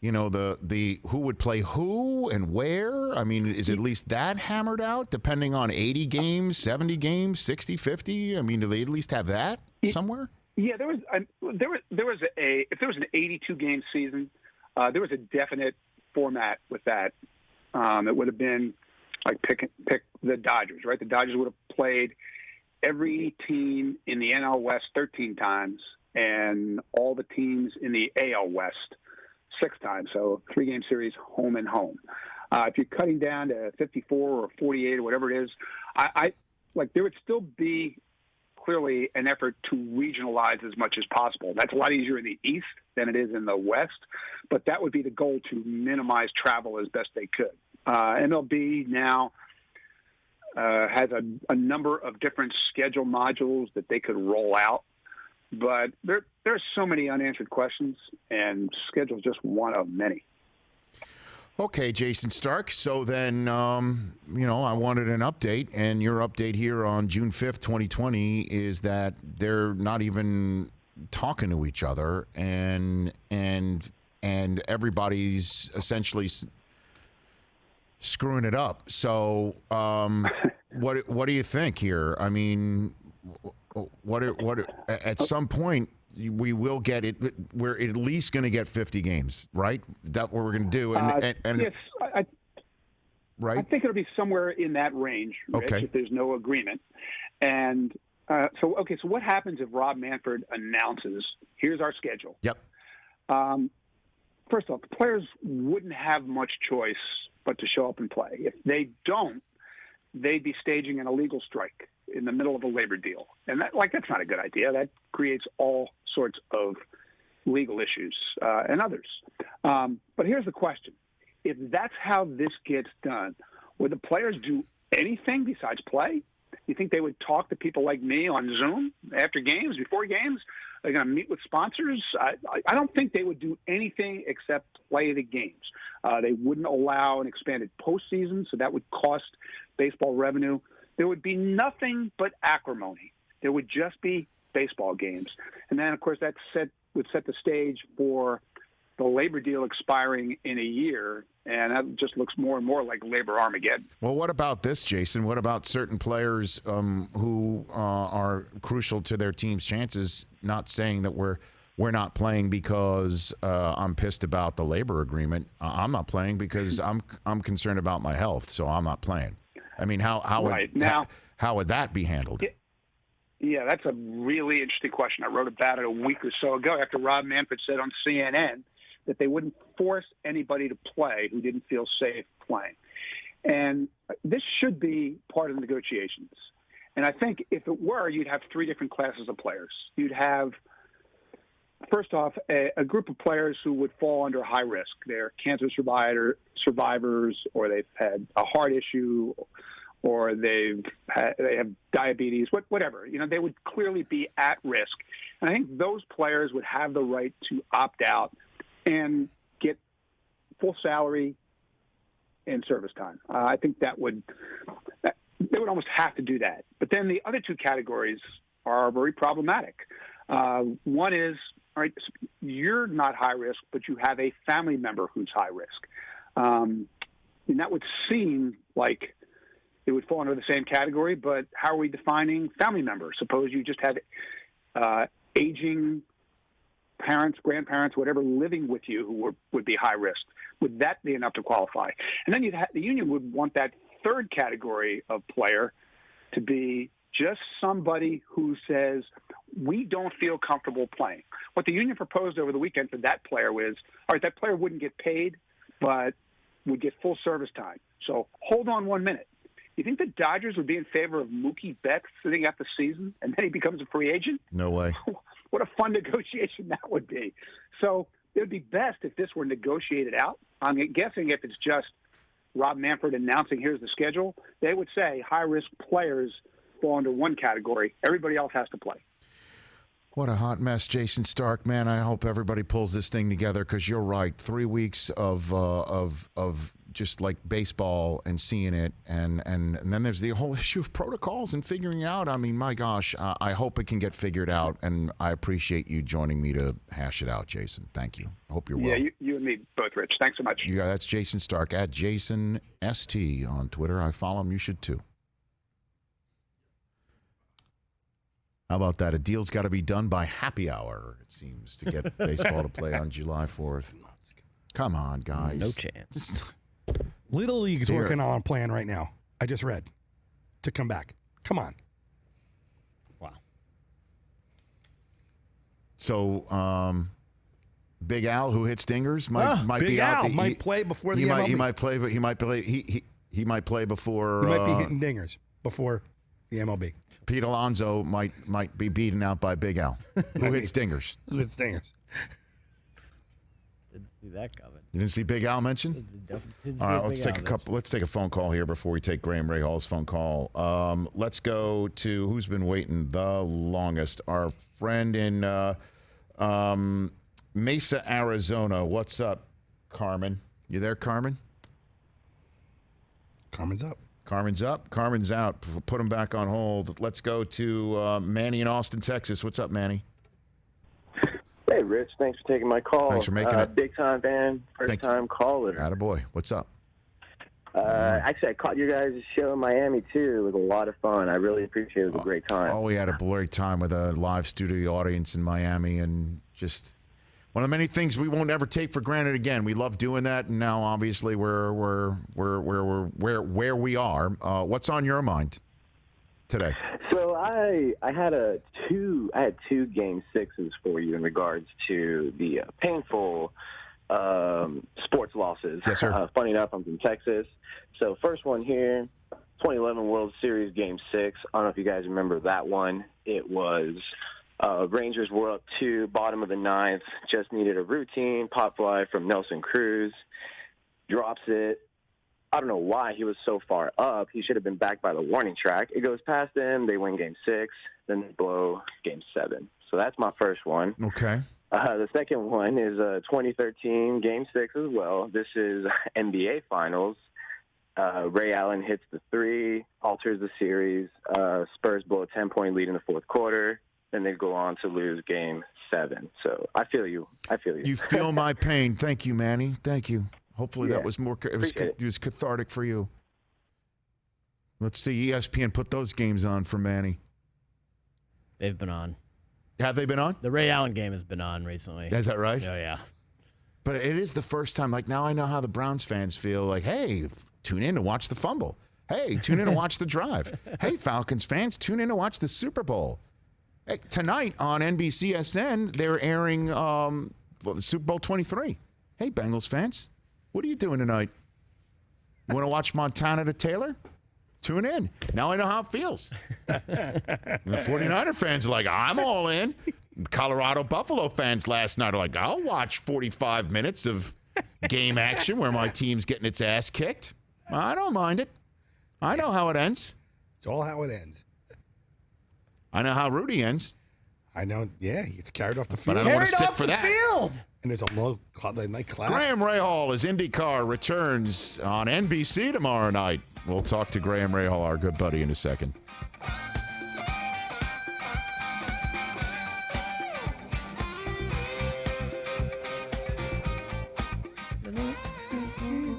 who would play who and where? I mean, is at least that hammered out, depending on 80 games, 70 games, 60, 50? I mean, do they at least have that somewhere? Yeah, there was if there was an 82 game season, there was a definite format with that. It would have been like pick the Dodgers, right? The Dodgers would have played every team in the NL West 13 times and all the teams in the AL West 6 times. So 3-game series, home and home. If you're cutting down to 54 or 48 or whatever it is, I like there would still be clearly an effort to regionalize as much as possible. That's a lot easier in the East than it is in the West, but that would be the goal, to minimize travel as best they could. MLB now has a number of different schedule modules that they could roll out, but there's so many unanswered questions, and schedule is just one of many. Okay, Jayson Stark. So then, I wanted an update, and your update here on June 5th, 2020 is that they're not even talking to each other, and everybody's essentially screwing it up. So, what do you think here? I mean, what at some point we will get it. We're at least going to get 50 games, right? That's what we're going to do. And yes, right. I think it'll be somewhere in that range, Rich, okay, if there's no agreement. And so what happens if Rob Manfred announces, here's our schedule? Yep. First off, the players wouldn't have much choice but to show up and play. If they don't, they'd be staging an illegal strike in the middle of a labor deal. And that's not a good idea. That creates all sorts of legal issues and others. But here's the question. If that's how this gets done, would the players do anything besides play? You think they would talk to people like me on Zoom after games, before games? They're going to meet with sponsors? I don't think they would do anything except play the games. They wouldn't allow an expanded postseason, so that would cost baseball revenue. There would be nothing but acrimony. There would just be baseball games. And then, of course, that would set the stage for the labor deal expiring in a year, and that just looks more and more like labor Armageddon. Well, what about this, Jason? What about certain players who are crucial to their team's chances, not saying that we're not playing because I'm pissed about the labor agreement. I'm not playing because I'm concerned about my health, so I'm not playing. I mean, how would that be handled? Yeah, that's a really interesting question. I wrote about it a week or so ago after Rob Manfred said on CNN that they wouldn't force anybody to play who didn't feel safe playing. And this should be part of the negotiations. And I think if it were, you'd have 3 different classes of players. You'd have, first off, a group of players who would fall under high risk. They're cancer survivors, or they've had a heart issue, or they have diabetes, whatever. They would clearly be at risk. And I think those players would have the right to opt out and get full salary and service time. I think they would almost have to do that. But then the other 2 categories are very problematic. One is, all right, you're not high risk, but you have a family member who's high risk. And that would seem like it would fall under the same category, but how are we defining family members? Suppose you just had aging parents, grandparents, whatever, living with you who would be high risk. Would that be enough to qualify? And then the union would want that 3rd category of player to be just somebody who says, we don't feel comfortable playing. What the union proposed over the weekend for that player was, all right, that player wouldn't get paid, but would get full service time. So hold on 1 minute. You think the Dodgers would be in favor of Mookie Betts sitting out the season and then he becomes a free agent? No way. What a fun negotiation that would be. So it would be best if this were negotiated out. I'm guessing if it's just Rob Manfred announcing here's the schedule, they would say high-risk players fall under one category. Everybody else has to play. What a hot mess, Jayson Stark. Man, I hope everybody pulls this thing together because you're right. 3 weeks of just like baseball and seeing it, and then there's the whole issue of protocols and figuring out. I mean, my gosh, I hope it can get figured out, and I appreciate you joining me to hash it out, Jason. Thank you. I hope you're well. Yeah, you and me both, Rich. Thanks so much. Yeah, that's Jayson Stark at Jason ST on Twitter. I follow him. You should too. How about that? A deal's got to be done by happy hour, it seems, to get baseball to play on July 4th. Come on, guys. No chance. Little League's working on a plan right now. I just read to come back. Come on. So Big Al, who hits dingers, might Big be Al out. might play before the MLB. He might play, but he might play. He might play before. He might be hitting dingers before the MLB. Pete Alonso might be beaten out by Big Al, who hits dingers. Who hits dingers? Didn't see that coming. You didn't see Big Al mentioned? All right, let's take a phone call here before we take Graham Rahal's phone call. Let's go to who's been waiting the longest. Our friend in Mesa, Arizona. What's up, Carmen? You there, Carmen? Carmen's up. Carmen's up. Carmen's out. Put him back on hold. Let's go to Manny in Austin, Texas. What's up, Manny? Hey, Rich. Thanks for taking my call. Thanks for making it. Big time fan, first time caller. Attaboy. What's up? Actually, I caught your guys' show in Miami, too. It was a lot of fun. I really appreciate it. It was a great time. Oh, we had a great time with a live studio audience in Miami, and just one of the many things we won't ever take for granted again. We love doing that, and now obviously we're where we are. What's on your mind today? So I had two game sixes for you in regards to the painful sports losses. Yes, sir. Funny enough, I'm from Texas. So first one here, 2011 World Series Game 6. I don't know if you guys remember that one. It was Rangers were up 2, bottom of the ninth, just needed a routine pop fly from Nelson Cruz. Drops it. I don't know why he was so far up. He should have been back by the warning track. It goes past them. They win Game 6. Then they blow Game 7. So that's my first one. Okay. The second one is 2013 Game 6 as well. This is NBA Finals. Ray Allen hits the 3, alters the series. Spurs blow a 10-point lead in the fourth quarter. Then they go on to lose Game 7. So I feel you. You feel my pain. Thank you, Manny. Thank you. Hopefully that was more. It was cathartic for you. Let's see. ESPN put those games on for Manny. They've been on. Have they been on? The Ray Allen game has been on recently. Is that right? Oh, yeah. But it is the first time. Like, now I know how the Browns fans feel. Like, hey, tune in to watch the fumble. Hey, tune in to watch the drive. Hey, Falcons fans, tune in to watch the Super Bowl. Hey, tonight on NBCSN, they're airing the Super Bowl 23. Hey, Bengals fans, what are you doing tonight? You want to watch Montana to Taylor? Tune in. Now I know how it feels. And the 49er fans are like, I'm all in. Colorado Buffalo fans last night are like, I'll watch 45 minutes of game action where my team's getting its ass kicked. I don't mind it. I know how it ends. It's all how it ends. I know how Rudy ends. I know. Yeah, he gets carried off the field. But I don't want to stick for that. Field. And there's a low night clap. Graham Rahal as IndyCar returns on NBC tomorrow night. We'll talk to Graham Rahal, our good buddy, in a second.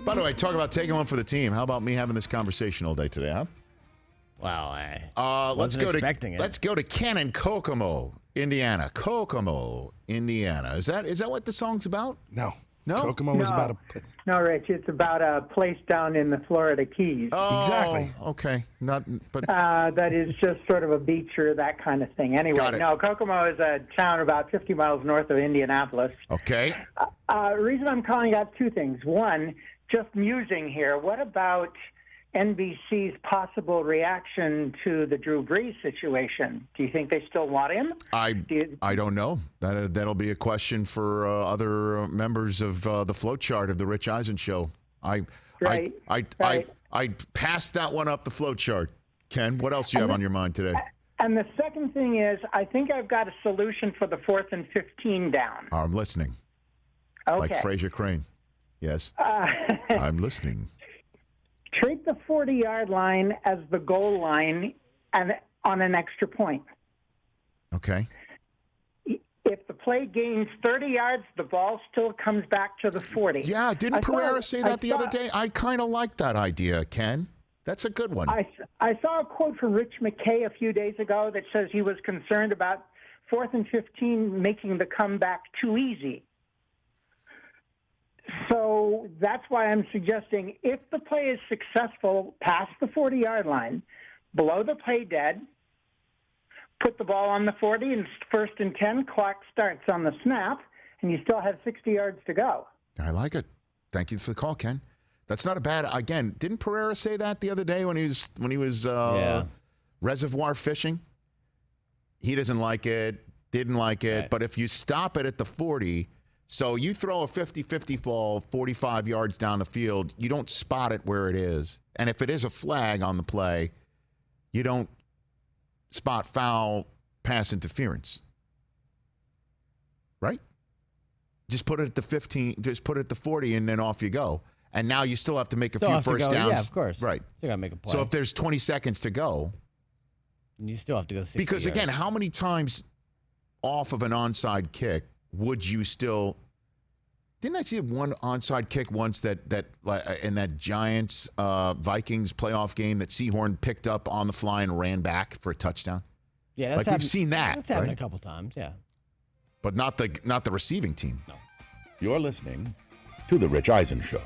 By the way, talk about taking one for the team. How about me having this conversation all day today, huh? Wow, I wasn't expecting it. Let's go to Ken in Kokomo, Indiana. Kokomo, Indiana. Is that what the song's about? No. No? Kokomo was about a... No, Rich, it's about a place down in the Florida Keys. Oh, Exactly. Okay. But that is just sort of a beach or that kind of thing. Anyway, Got it. no, Kokomo is a town about 50 miles north of Indianapolis. Okay. The reason I'm calling out two things. One, just musing here, what about NBC's possible reaction to the Drew Brees situation? Do you think they still want him? I don't know. That'll be a question for other members of the flow chart of the Rich Eisen show. I passed that one up the flow chart. Ken, what else do you have on your mind today? And the second thing is, I think I've got a solution for the 4th and 15 down. I'm listening. Okay. Like Fraser Crane. Yes. I'm listening. Treat the 40-yard line as the goal line and on an extra point. Okay. If the play gains 30 yards, the ball still comes back to the 40. Yeah, didn't Pereira say that the other day? I kind of like that idea, Ken. That's a good one. I saw a quote from Rich McKay a few days ago that says he was concerned about 4th and 15 making the comeback too easy. So that's why I'm suggesting if the play is successful past the 40-yard line, blow the play dead, put the ball on the 40, and first and 10, clock starts on the snap, and you still have 60 yards to go. I like it. Thank you for the call, Ken. That's not a bad. Again, didn't Pereira say that the other day when he was reservoir fishing? He doesn't like it. Didn't like it. Right. But if you stop it at the 40, so you throw a 50-50 ball 45 yards down the field, you don't spot it where it is. And if it is a flag on the play, you don't spot foul, pass interference. Right? Just put it at the 15, just put it at the 40, and then off you go. And now you still have to make a few first downs. Yeah, of course. Right. Still got to make a play. So if there's 20 seconds to go. You still have to go 60 Because, yards. again, how many times off of an onside kick would you still... Didn't I see one onside kick once that in that Giants Vikings playoff game that Seahorn picked up on the fly and ran back for a touchdown? Yeah, like we've seen that. That's happened a couple times, yeah. But not the receiving team. No. You're listening to The Rich Eisen Show.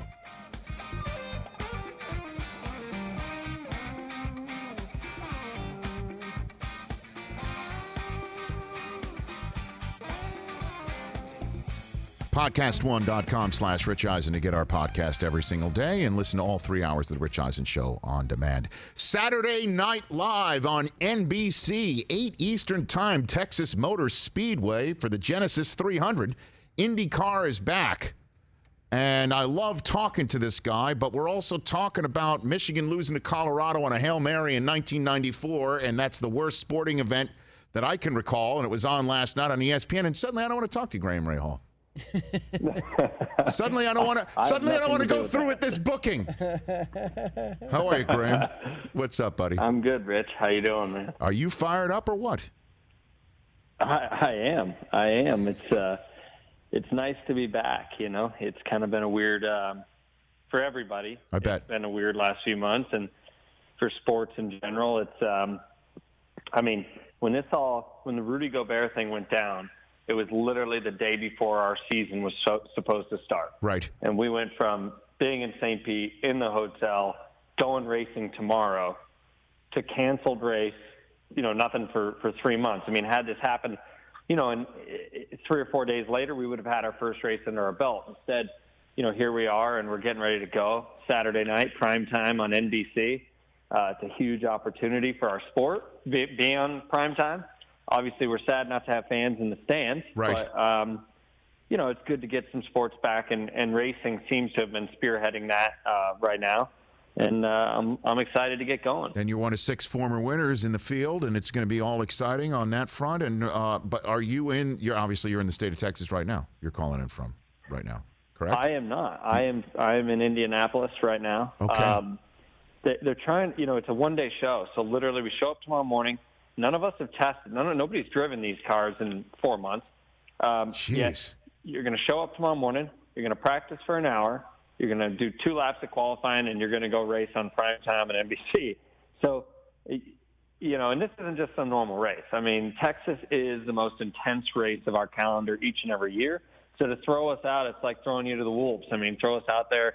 Podcast1.com/Rich Eisen to get our podcast every single day and listen to all 3 hours of the Rich Eisen Show on demand. Saturday Night Live on NBC, 8 Eastern Time, Texas Motor Speedway for the Genesis 300. IndyCar is back. And I love talking to this guy, but we're also talking about Michigan losing to Colorado on a Hail Mary in 1994, and that's the worst sporting event that I can recall, and it was on last night on ESPN, and suddenly I don't want to talk to you, Graham Rahal. Suddenly I don't want to go through with this booking. How are you, Graham? What's up, buddy? I'm good, Rich. How you doing, man? Are you fired up or what? I am. It's nice to be back. You know, it's kind of been a weird for everybody. I bet it's been a weird last few months, and for sports in general, it's. I mean, when the Rudy Gobert thing went down, it was literally the day before our season was supposed to start. Right. And we went from being in St. Pete in the hotel, going racing tomorrow, to canceled race, nothing for 3 months. I mean, had this happened, and 3 or 4 days later, we would have had our first race under our belt. Instead, here we are, and we're getting ready to go. Saturday night, prime time on NBC. It's a huge opportunity for our sport, be on prime time. Obviously, we're sad not to have fans in the stands. Right. But, it's good to get some sports back, and racing seems to have been spearheading that right now. And I'm excited to get going. And you're one of 6 former winners in the field, and it's going to be all exciting on that front. And but are you in? You're in the state of Texas right now. You're calling in from right now, correct? I am not. I am in Indianapolis right now. Okay. They're trying. It's a one-day show, so literally we show up tomorrow morning. None of us have tested. Nobody's driven these cars in 4 months. Jeez. You're going to show up tomorrow morning. You're going to practice for an hour. You're going to do 2 laps of qualifying, and you're going to go race on prime time at NBC. So, and this isn't just some normal race. I mean, Texas is the most intense race of our calendar each and every year. So to throw us out, it's like throwing you to the wolves. I mean, throw us out there.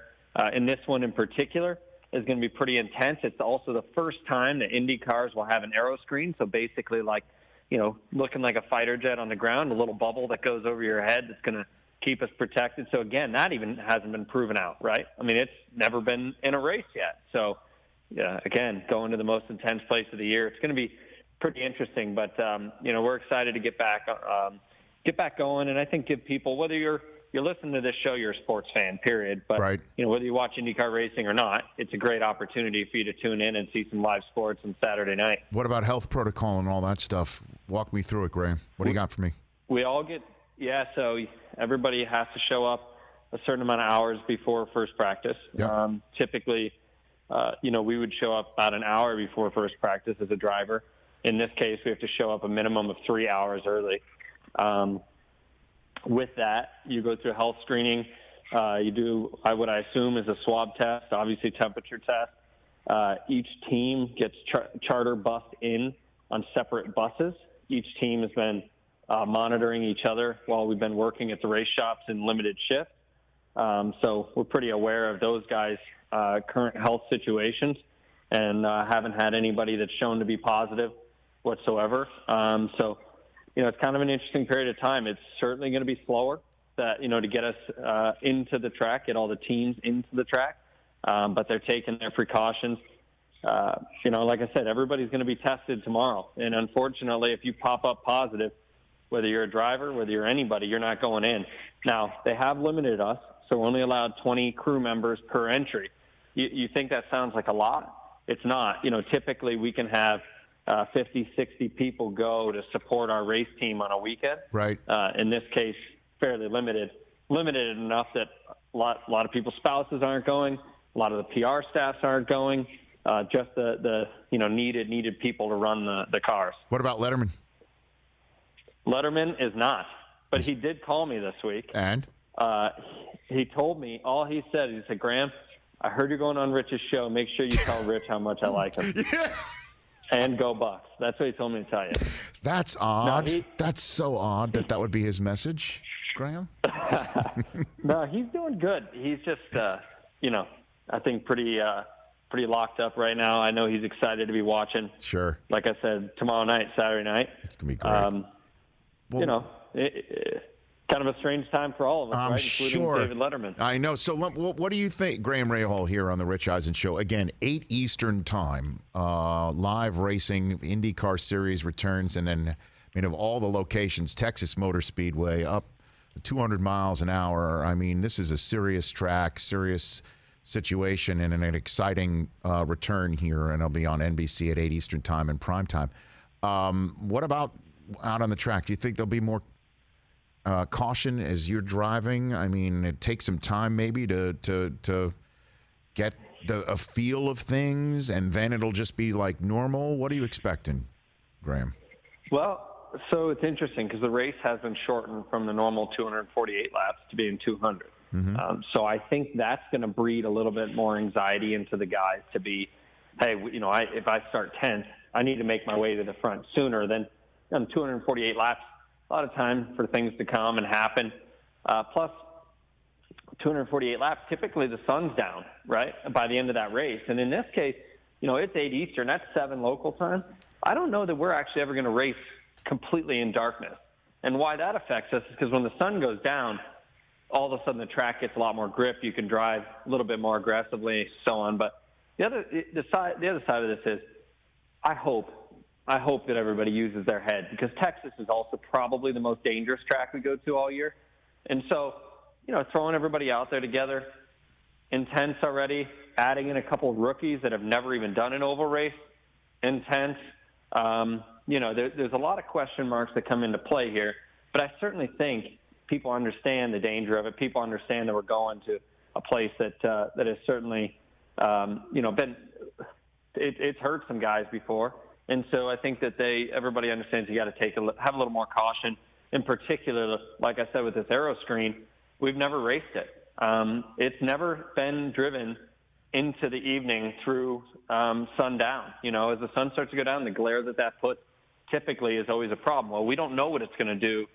In this one in particular, is going to be pretty intense. It's also the first time that Indy cars will have an aero screen. So basically looking like a fighter jet on the ground, a little bubble that goes over your head that's going to keep us protected. So again, that even hasn't been proven out, right? I mean, it's never been in a race yet. So again, going to the most intense place of the year, it's going to be pretty interesting, but we're excited to get back going. And I think give people, whether you're listening to this show, you're a sports fan, period. But, right. Whether you watch IndyCar racing or not, it's a great opportunity for you to tune in and see some live sports on Saturday night. What about health protocol and all that stuff? Walk me through it, Graham. What do you got for me? We all so everybody has to show up a certain amount of hours before first practice. Yep. Typically, we would show up about an hour before first practice as a driver. In this case, we have to show up a minimum of 3 hours early. With that, you go through a health screening. You do what I assume is a swab test, obviously temperature test. Each team gets charter bussed in on separate buses. Each team has been monitoring each other while we've been working at the race shops in limited shift. So we're pretty aware of those guys' current health situations and haven't had anybody that's shown to be positive. whatsoever. So, it's kind of an interesting period of time. It's certainly going to be slower to get us into the track, get all the teams into the track. But they're taking their precautions. Like I said, everybody's going to be tested tomorrow. And unfortunately, if you pop up positive, whether you're a driver, whether you're anybody, you're not going in. Now, they have limited us, so we're only allowed 20 crew members per entry. You think that sounds like a lot? It's not. Typically we can have 50, 60 people go to support our race team on a weekend. Right. In this case, fairly limited enough that a lot of people's spouses aren't going. A lot of the PR staffs aren't going. Just the needed people to run the cars. What about Letterman? Letterman is not, but he did call me this week. And? He told me, all he said, Graham, I heard you're going on Rich's show. Make sure you tell Rich how much I like him. Yeah. And go Bucks. That's what he told me to tell you. That's odd. That's so odd that would be his message, Graham. No, he's doing good. He's just, I think pretty locked up right now. I know he's excited to be watching. Sure. Like I said, tomorrow night, Saturday night. It's going to be great. Kind of a strange time for all of us, I'm right? sure. Including David Letterman. I know. So what do you think? Graham Rahal here on the Rich Eisen Show. Again, 8 Eastern time, live racing, IndyCar Series returns, and then, of all the locations, Texas Motor Speedway up 200 miles an hour. This is a serious track, serious situation, and an exciting return here, and it'll be on NBC at 8 Eastern time and prime time. What about out on the track? Do you think there'll be more caution as you're driving? It takes some time maybe to get a feel of things, and then it'll just be like normal. What are you expecting, Graham? Well, so it's interesting because the race has been shortened from the normal 248 laps to being 200. Mm-hmm. So I think that's going to breed a little bit more anxiety into the guys to be, hey, if I start 10th, I need to make my way to the front sooner than 248 laps. A lot of time for things to come and happen. Plus, 248 laps, typically the sun's down, right, by the end of that race. And in this case, it's 8 Eastern. That's 7 local time. I don't know that we're actually ever going to race completely in darkness. And why that affects us is because when the sun goes down, all of a sudden the track gets a lot more grip. You can drive a little bit more aggressively, so on. But the other side of this is I hope that everybody uses their head, because Texas is also probably the most dangerous track we go to all year. And so, throwing everybody out there together, intense already, adding in a couple of rookies that have never even done an oval race, intense. There's a lot of question marks that come into play here, but I certainly think people understand the danger of it. People understand that we're going to a place that has certainly, it's hurt some guys before. And so I think that everybody understands you got to have a little more caution. In particular, like I said, with this aero screen, we've never raced it. It's never been driven into the evening through sundown. As the sun starts to go down, the glare that puts typically is always a problem. Well, we don't know what it's going to do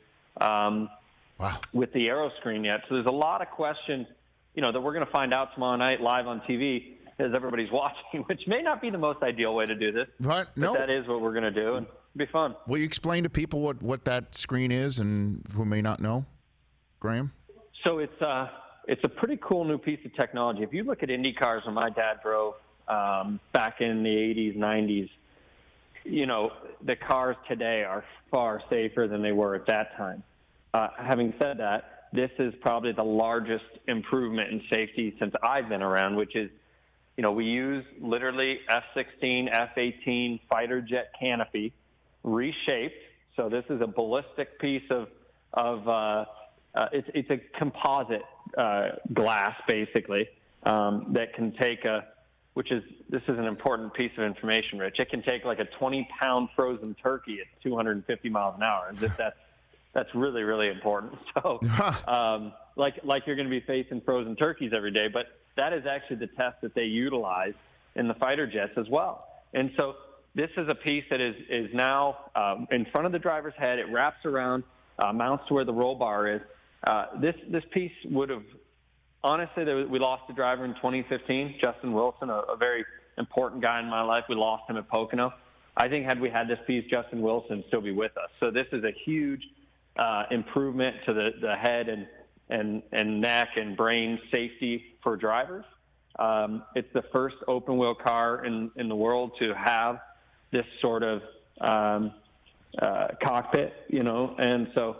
with the aero screen yet. So there's a lot of questions, that we're going to find out tomorrow night live on TV as everybody's watching, which may not be the most ideal way to do this. But that is what we're going to do, and it'll be fun. Will you explain to people what that screen is, and who may not know, Graham? So it's a pretty cool new piece of technology. If you look at Indy cars when my dad drove back in the 80s, 90s, the cars today are far safer than they were at that time. Having said that, this is probably the largest improvement in safety since I've been around, which is, we use literally F-16, F-18 fighter jet canopy, reshaped. So this is a ballistic piece of it's a composite glass, basically, that can take this is an important piece of information, Rich. It can take like a 20-pound frozen turkey at 250 miles an hour. And that's really, really important. So like you're going to be facing frozen turkeys every day, but that is actually the test that they utilize in the fighter jets as well. And so this is a piece that is now in front of the driver's head. It wraps around, mounts to where the roll bar is. This piece would have, honestly, we lost the driver in 2015, Justin Wilson, a very important guy in my life. We lost him at Pocono. I think had we had this piece, Justin Wilson still be with us. So this is a huge improvement to the head and neck and brain safety for drivers. It's the first open wheel car in the world to have this sort of cockpit, and so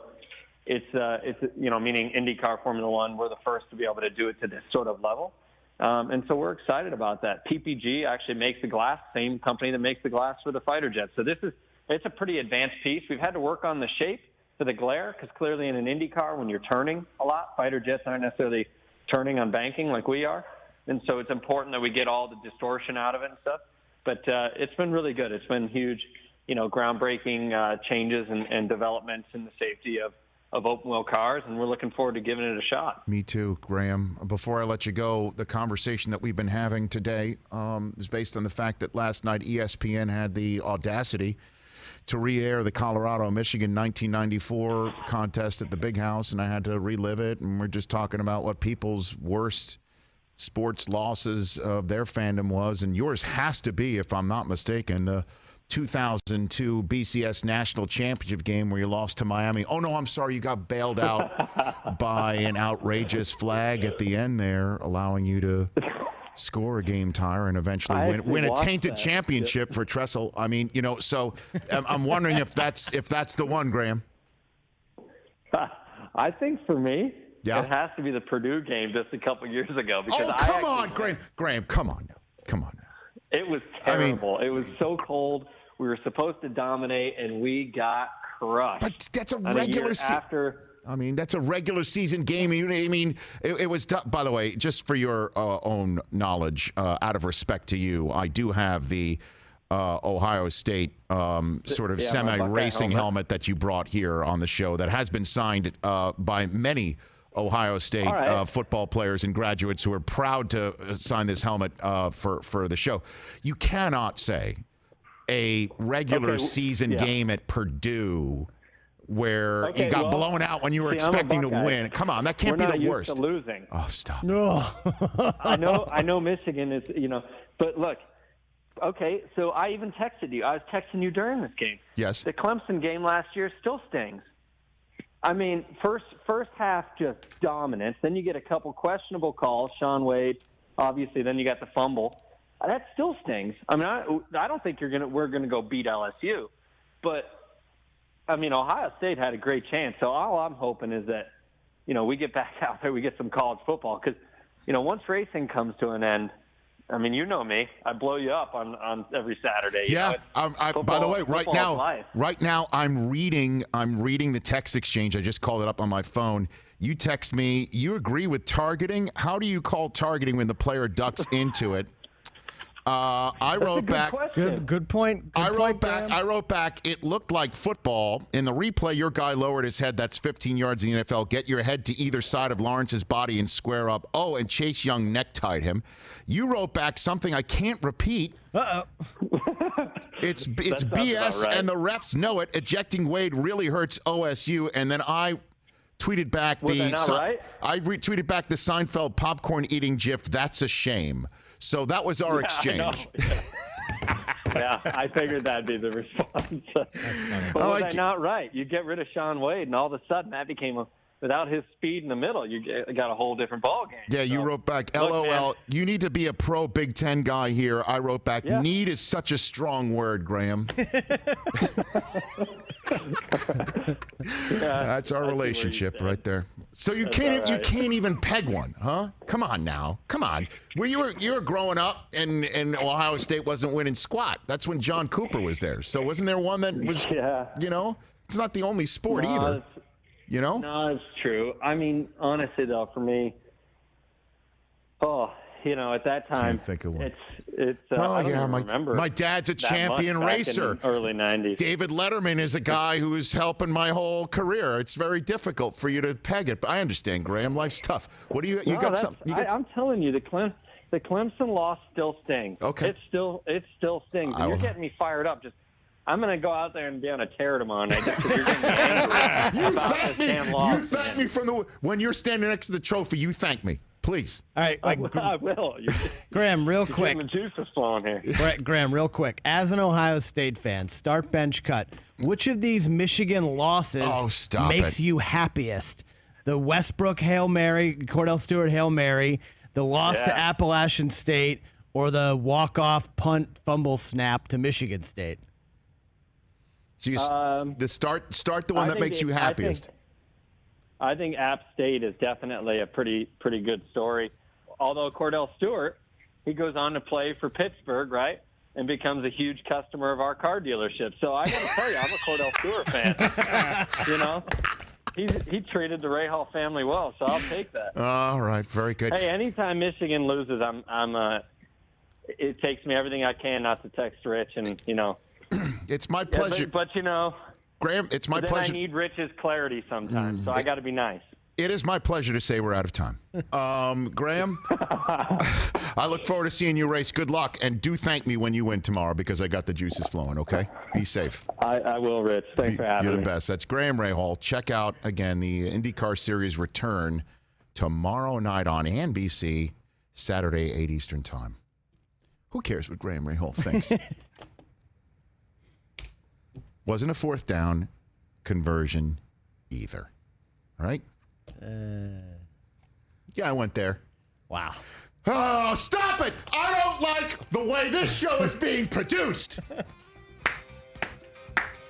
it's meaning IndyCar, Formula One, we're the first to be able to do it to this sort of level. And so we're excited about that. PPG actually makes the glass, same company that makes the glass for the fighter jets. So it's a pretty advanced piece. We've had to work on the shape for the glare, because clearly in an IndyCar, when you're turning a lot, fighter jets aren't necessarily turning on banking like we are. And so it's important that we get all the distortion out of it and stuff. But it's been really good. It's been huge, groundbreaking changes and developments in the safety of open wheel cars, and we're looking forward to giving it a shot. Me too, Graham. Before I let you go, the conversation that we've been having today is based on the fact that last night ESPN had the audacity to re-air the Colorado-Michigan 1994 contest at the Big House, and I had to relive it, and we're just talking about what people's worst sports losses of their fandom was, and yours has to be, if I'm not mistaken, the 2002 BCS National Championship game where you lost to Miami. Oh, no, I'm sorry. You got bailed out by an outrageous flag at the end there, allowing you to score a game tire and eventually win a tainted championship for Tressel. I mean, so I'm wondering if that's the one, Graham. I think for me, yeah, it has to be the Purdue game just a couple years ago. Because come on, Graham, come on now. It was terrible. It was so cold. We were supposed to dominate, and we got crushed. But that's a regular season. That's a regular season game. It was tough. By the way, just for your own knowledge, out of respect to you, I do have the Ohio State sort of semi-racing helmet that you brought here on the show that has been signed by many Ohio State football players and graduates who are proud to sign this helmet for the show. You cannot say a regular season game at Purdue where you got blown out when you were expecting to win. Come on, that can't be the worst. We're not used to losing. Oh, stop. No. I know Michigan is, but look, okay, so I even texted you. I was texting you during this game. Yes. The Clemson game last year still stings. I mean, first half just dominance. Then you get a couple questionable calls. Sean Wade, obviously. Then you got the fumble. That still stings. I mean, I don't think we're gonna go beat LSU, but I mean, Ohio State had a great chance. So all I'm hoping is that we get back out there, we get some college football, because once racing comes to an end. I mean, you know me. I blow you up on every Saturday. Yeah. By the way, right now, I'm reading the text exchange. I just called it up on my phone. You text me. You agree with targeting. How do you call targeting when the player ducks into it? I wrote back. Good point. I wrote back. It looked like football. In the replay, your guy lowered his head. That's 15 yards in the NFL. Get your head to either side of Lawrence's body and square up. Oh, and Chase Young necktied him. You wrote back something I can't repeat. It's BS, right. And the refs know it. Ejecting Wade really hurts OSU. And then I tweeted back I retweeted back the Seinfeld popcorn eating gif. That's a shame. So that was our exchange. Yeah, I figured that'd be the response. But was I not right? You get rid of Sean Wade, and all of a sudden that became without his speed in the middle, you got a whole different ball game. Yeah, you wrote back, LOL, man, you need to be a pro Big Ten guy here. I wrote back, need is such a strong word, Graham. That's our relationship right there. So you can't even peg one, huh? Come on now. Come on. Well, you were growing up and Ohio State wasn't winning squat. That's when John Cooper was there. So wasn't there one that was, it's not the only sport either. No, it's true. I mean, honestly, though, for me, at that time, can't think of one. It's I don't even remember. My dad's a champion racer. In the early 90s. David Letterman is a guy who is helping my whole career. It's very difficult for you to peg it, but I understand, Graham. Life's tough. What do you got? Something? I'm telling you, the Clemson loss still stings. Okay. It still stings. And you're getting me fired up. I'm going to go out there and be on a tear tomorrow night just because you're going to be angry about this damn loss. You thank me when you're standing next to the trophy. You thank me. Please. All right. I will. Graham, real You're quick. getting the juices flowing here. Graham, real quick. As an Ohio State fan, start bench cut. Which of these Michigan losses makes you happiest? The Westbrook Hail Mary, Cordell Stewart Hail Mary, the loss to Appalachian State, or the walk-off punt fumble snap to Michigan State? So you start the one that makes you happiest. I think App State is definitely a pretty good story. Although Cordell Stewart, he goes on to play for Pittsburgh, right, and becomes a huge customer of our car dealership. So I got to tell you, I'm a Cordell Stewart fan. You know, he treated the Rahal family well, so I'll take that. All right, very good. Hey, anytime Michigan loses, it takes me everything I can not to text Rich, and you know. It's my pleasure. But you know, Graham, it's my pleasure. I need Rich's clarity sometimes, so I got to be nice. It is my pleasure to say we're out of time. Graham, I look forward to seeing you race. Good luck, and do thank me when you win tomorrow because I got the juices flowing, okay? Be safe. I will, Rich. Thanks for having me. You're the best. That's Graham Rahal. Check out, again, the IndyCar Series return tomorrow night on NBC, Saturday, 8 Eastern Time. Who cares what Graham Rahal thinks? Wasn't a fourth down conversion either, right? Yeah, I went there. Wow. Oh, stop it! I don't like the way this show is being produced.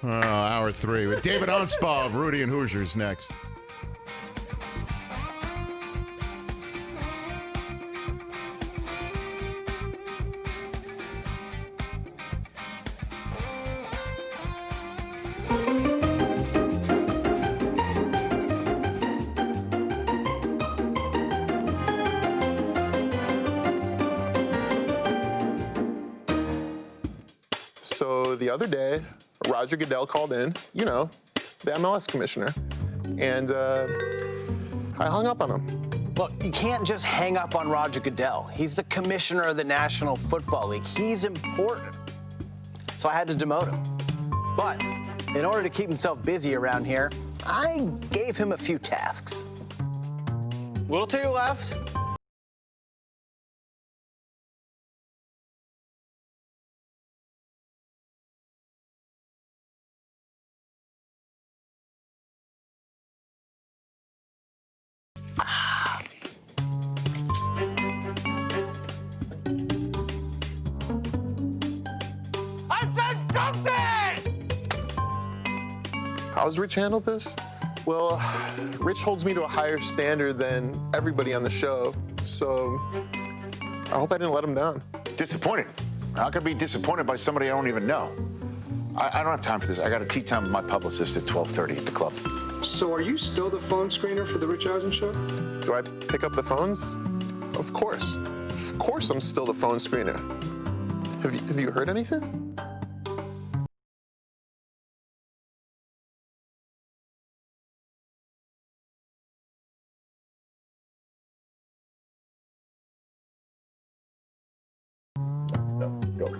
Hour 3 with David Anspaugh of Rudy and Hoosiers next. So the other day, Roger Goodell called in, you know, the MLS commissioner, and I hung up on him. Look, you can't just hang up on Roger Goodell. He's the commissioner of the National Football League. He's important. So I had to demote him. But in order to keep himself busy around here, I gave him a few tasks. A little to your left. How's Rich handled this? Well, Rich holds me to a higher standard than everybody on the show, so I hope I didn't let him down. Disappointed? How could I be disappointed by somebody I don't even know? I don't have time for this. I got a tea time with my publicist at 12:30 at the club. So are you still the phone screener for the Rich Eisen show? Do I pick up the phones? Of course. Of course I'm still the phone screener. Have you heard anything? Go.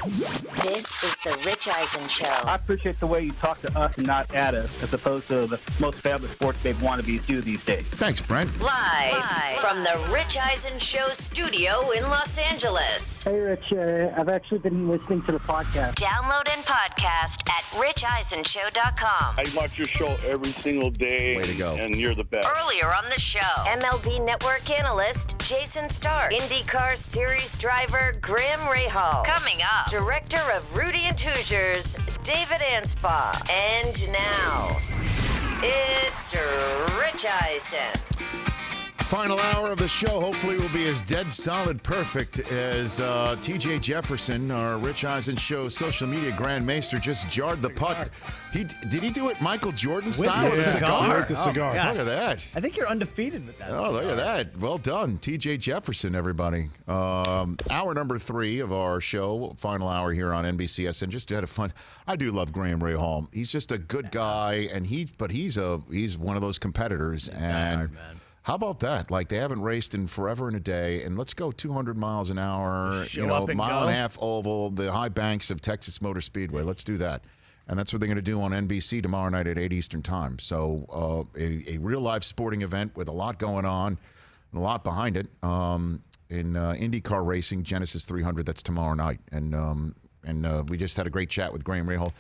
This is the Rich Eisen Show. I appreciate the way you talk to us and not at us, as opposed to the most fabulous sports babe wannabes do these days. Thanks, Brent. Live from the Rich Eisen Show studio in Los Angeles. Hey, Rich. I've actually been listening to the podcast. Download and podcast at richeisenshow.com. I watch your show every single day. Way to go. And you're the best. Earlier on the show, MLB Network analyst Jayson Stark, IndyCar Series driver Rahal. Coming up, director of Rudy and Hoosiers, David Anspaugh. And now, it's Rich Eisen. Final hour of the show hopefully will be as dead solid perfect as TJ Jefferson, our Rich Eisen Show social media grandmaster, just jarred the putt. Did he do it Michael Jordan style? With the cigar. With the cigar. Look at that. I think you're undefeated with that. Oh, look at that. Well done. TJ Jefferson, everybody. Hour number 3 of our show, final hour here on NBCS, and just had a fun. I do love Rahal. He's just a good guy, and he's one of those competitors. And how about that? Like, they haven't raced in forever and a day, and let's go 200 miles an hour, mile and a half oval, the high banks of Texas Motor Speedway. Let's do that. And that's what they're going to do on NBC tomorrow night at 8 Eastern Time. So a real-life sporting event with a lot going on and a lot behind it in IndyCar racing, Genesis 300. That's tomorrow night. And we just had a great chat with Rahal.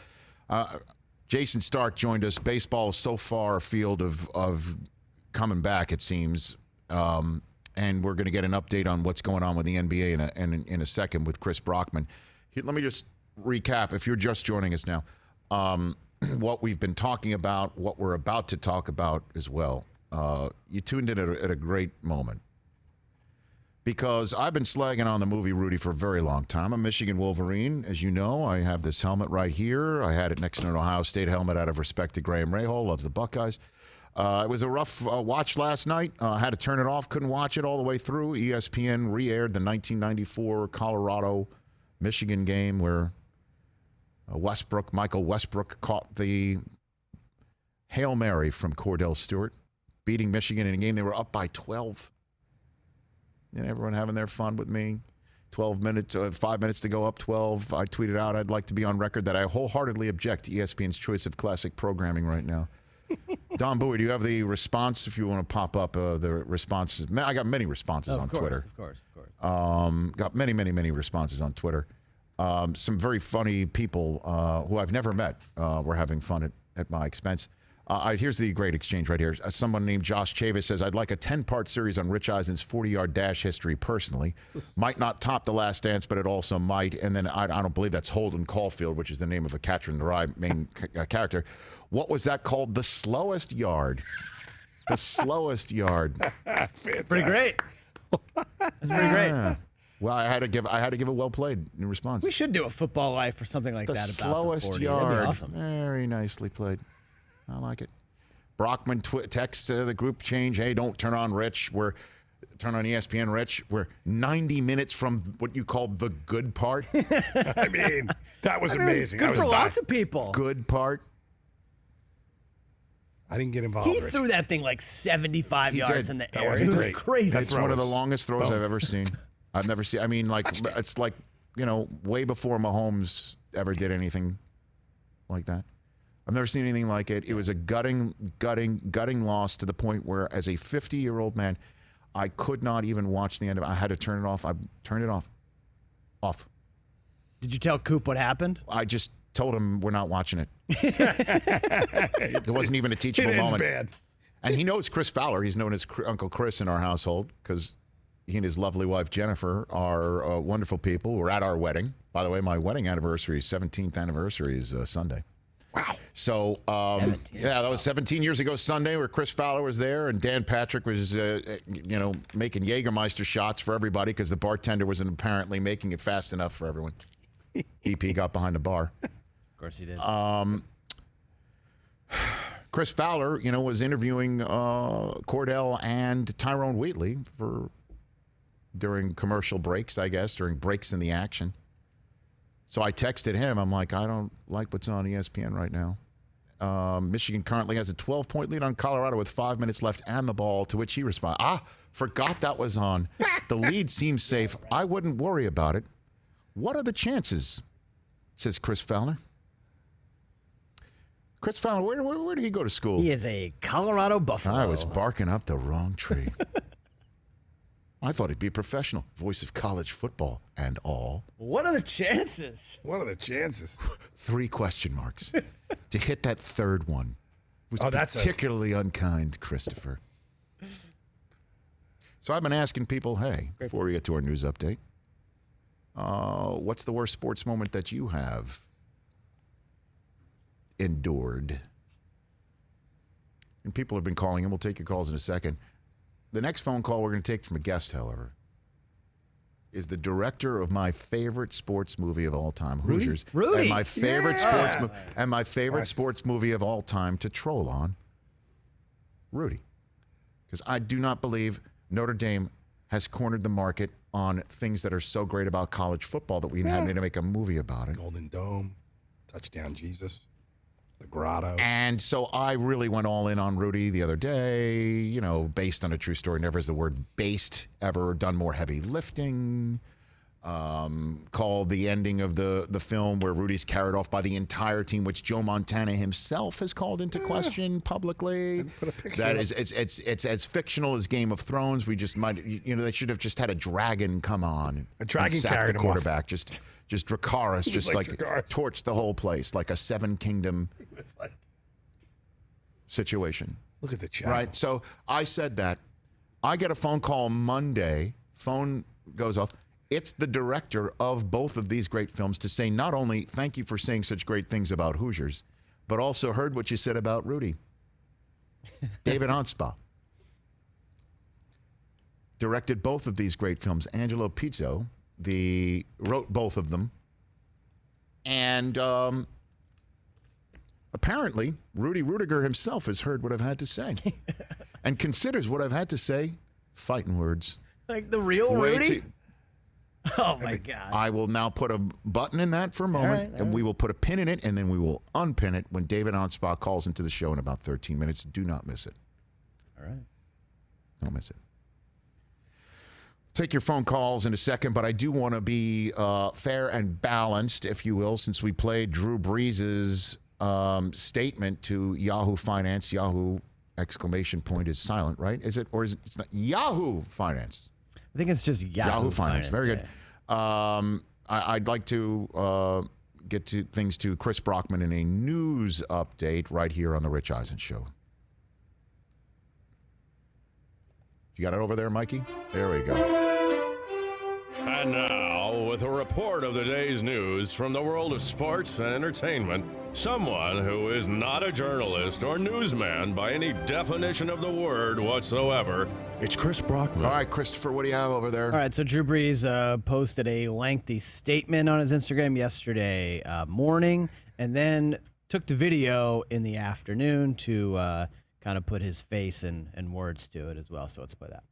Jayson Stark joined us. Baseball is so far afield of coming back, it seems. And we're going to get an update on what's going on with the NBA in a second with Chris Brockman. Let me just recap, if you're just joining us now, what we've been talking about, what we're about to talk about as well. You tuned in at a great moment, because I've been slagging on the movie Rudy for a very long time. I'm a Michigan Wolverine, as you know. I have this helmet right here. I had it next to an Ohio State helmet out of respect to Rahal, loves the Buckeyes. It was a rough watch last night. Had to turn it off, couldn't watch it all the way through. ESPN re-aired the 1994 Colorado-Michigan game where Michael Westbrook caught the Hail Mary from Cordell Stewart, beating Michigan in a game they were up by 12. And everyone having their fun with me. 5 minutes to go up 12. I tweeted out I'd like to be on record that I wholeheartedly object to ESPN's choice of classic programming right now. Don Bowie, do you have the response if you want to pop up the responses? I got many responses on Twitter. Of course. Got many responses on Twitter. Some very funny people who I've never met were having fun at my expense. Here's the great exchange right here. Someone named Josh Chavis says, I'd like a 10-part series on Rich Eisen's 40-yard dash history personally. Might not top The Last Dance, but it also might. And then I don't believe that's Holden Caulfield, which is the name of a Catcher in the Rye main character. What was that called? The slowest yard. The slowest yard. Pretty great. That's pretty great. Well, I had to give a well played in response. We should do a football life or something like that. The about slowest the 40. yard. That'd be awesome. Very nicely played. I like it. Brockman texts the group change. Hey, don't turn on Rich. Turn on ESPN Rich. We're 90 minutes from what you call the good part. I mean, that was amazing. Good for lots of people. Good part. I didn't get involved. He threw that thing like 75 yards in the air. Wasn't It was great. crazy. It's one of the longest throws I've ever seen. I've never seen. I mean, it's like, way before Mahomes ever did anything like that. I've never seen anything like it. It was a gutting loss to the point where, as a 50-year-old man, I could not even watch the end of it. I had to turn it off. I turned it off. Did you tell Coop what happened? I just told him we're not watching it. There wasn't even a teachable moment. Bad. And he knows Chris Fowler. He's known as Uncle Chris in our household because he and his lovely wife Jennifer are wonderful people. We're at our wedding. By the way, my wedding anniversary, 17th anniversary, is Sunday. Wow. So, that was 17 years ago Sunday, where Chris Fowler was there and Dan Patrick was, making Jägermeister shots for everybody because the bartender wasn't apparently making it fast enough for everyone. EP got behind the bar. Of course he did. Chris Fowler, was interviewing Cordell and Tyrone Wheatley during commercial breaks, I guess, during breaks in the action. So I texted him. I'm like, I don't like what's on ESPN right now. Michigan currently has a 12-point lead on Colorado with 5 minutes left and the ball, to which he responded, forgot that was on. The lead seems safe. I wouldn't worry about it. What are the chances says Chris Fowler. Chris Fowler, where did he go to school? He is a Colorado Buffalo. I was barking up the wrong tree. I thought he'd be a professional, voice of college football and all. What are the chances? What are the chances? 3 question marks. To hit that third one was that's particularly unkind, Christopher. So I've been asking people, hey, before we get to our news update, what's the worst sports moment that you have endured? And people have been calling in. We'll take your calls in a second. The next phone call we're going to take from a guest, however, is the director of my favorite sports movie of all time, Hoosiers. Rudy. And my favorite sports movie of all time to troll on, Rudy. Because I do not believe Notre Dame has cornered the market on things that are so great about college football that we had to make a movie about it. Golden Dome, Touchdown Jesus, the Grotto. And so I really went all in on Rudy the other day, you know, based on a true story. Never has the word based ever done more heavy lifting. Called the ending of the film where Rudy's carried off by the entire team, which Joe Montana himself has called into question publicly. That is, it's as fictional as Game of Thrones. We just might, you know, they should have just had a dragon come on. A dragon and sack carried the him quarterback. Off. Just Dracarys, just like Dracarys. torched the whole place like a Seven Kingdom situation. Look at the chat. Right. So I said that. I get a phone call Monday. Phone goes off. It's the director of both of these great films to say not only thank you for saying such great things about Hoosiers, but also heard what you said about Rudy. David Anspaugh directed both of these great films. Angelo Pizzo wrote both of them. And apparently, Rudy Rudiger himself has heard what I've had to say and considers what I've had to say fighting words. Like the real Rudy? Oh, my God. I will now put a button in that for a moment, and we will put a pin in it, and then we will unpin it when David Anspach calls into the show in about 13 minutes. Do not miss it. All right. Don't miss it. Take your phone calls in a second, but I do want to be fair and balanced, if you will, since we played Drew Brees' statement to Yahoo Finance. Yahoo exclamation point is silent, right? Is it? Or is it? It's not Yahoo Finance. I think it's just Yahoo Finance. Very good. I'd like to get to things to Chris Brockman in a news update right here on the Rich Eisen Show. You got it over there, Mikey? There we go. And now, with a report of the day's news from the world of sports and entertainment, someone who is not a journalist or newsman by any definition of the word whatsoever, it's Chris Brockman. All right, Christopher, what do you have over there? All right, so Drew Brees posted a lengthy statement on his Instagram yesterday morning and then took to video in the afternoon to kind of put his face and words to it as well. So let's play that.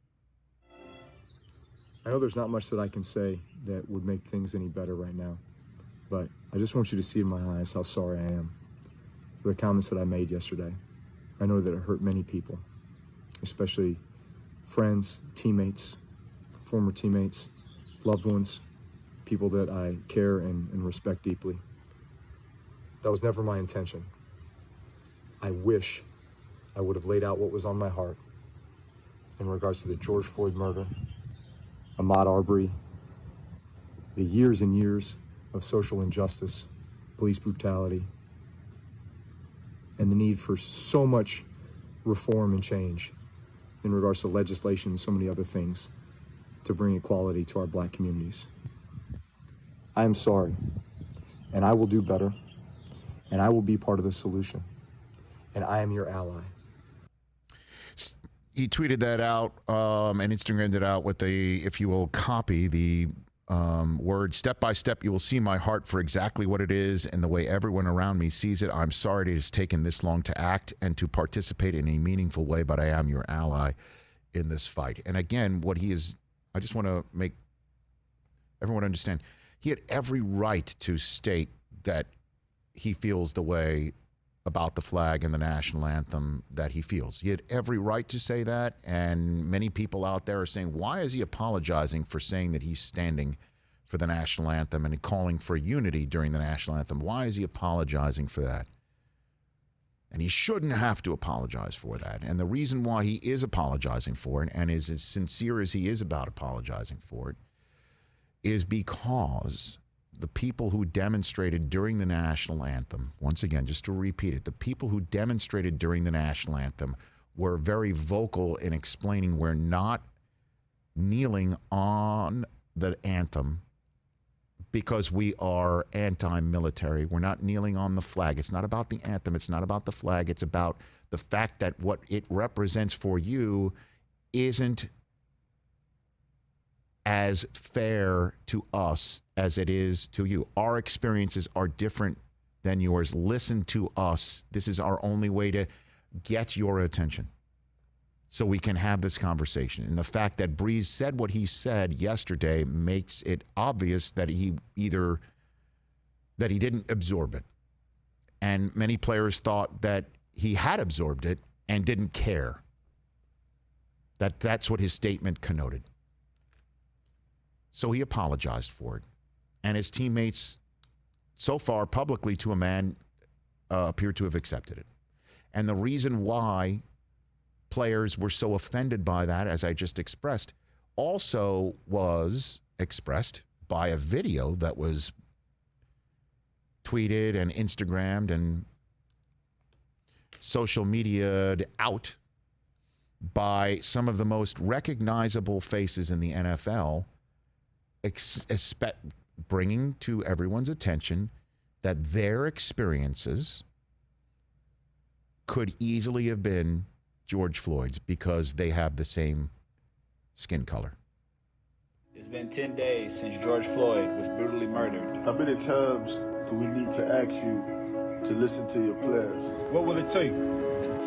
I know there's not much that I can say that would make things any better right now, but I just want you to see in my eyes how sorry I am for the comments that I made yesterday. I know that it hurt many people, especially friends, teammates, former teammates, loved ones, people that I care and respect deeply. That was never my intention. I wish I would have laid out what was on my heart in regards to the George Floyd murder, Ahmaud Arbery, the years and years of social injustice, police brutality, and the need for so much reform and change in regards to legislation and so many other things to bring equality to our black communities. I am sorry, and I will do better, and I will be part of the solution, and I am your ally. He tweeted that out and Instagrammed it out with if you will copy the word, step by step, you will see my heart for exactly what it is and the way everyone around me sees it. I'm sorry it has taken this long to act and to participate in a meaningful way, but I am your ally in this fight. And again, I just want to make everyone understand, he had every right to state that he feels the way about the flag and the national anthem that he feels. He had every right to say that, and many people out there are saying, why is he apologizing for saying that he's standing for the national anthem and calling for unity during the national anthem. Why is he apologizing for that? And he shouldn't have to apologize for that. And the reason why he is apologizing for it, and is as sincere as he is about apologizing for it, is because the people who demonstrated during the national anthem, once again, just to repeat it, the people who demonstrated during the national anthem were very vocal in explaining we're not kneeling on the anthem because we are anti-military. We're not kneeling on the flag. It's not about the anthem. It's not about the flag. It's about the fact that what it represents for you isn't as fair to us as it is to you. Our experiences are different than yours. Listen to us. This is our only way to get your attention so we can have this conversation. And the fact that Brees said what he said yesterday makes it obvious that he didn't absorb it. And many players thought that he had absorbed it and didn't care. That's what his statement connoted. So he apologized for it. And his teammates, so far publicly to a man, appear to have accepted it. And the reason why players were so offended by that, as I just expressed, also was expressed by a video that was tweeted and Instagrammed and social media'd out by some of the most recognizable faces in the NFL, bringing to everyone's attention that their experiences could easily have been George Floyd's because they have the same skin color. It's been 10 days since George Floyd was brutally murdered. How many times do we need to ask you to listen to your players? What will it take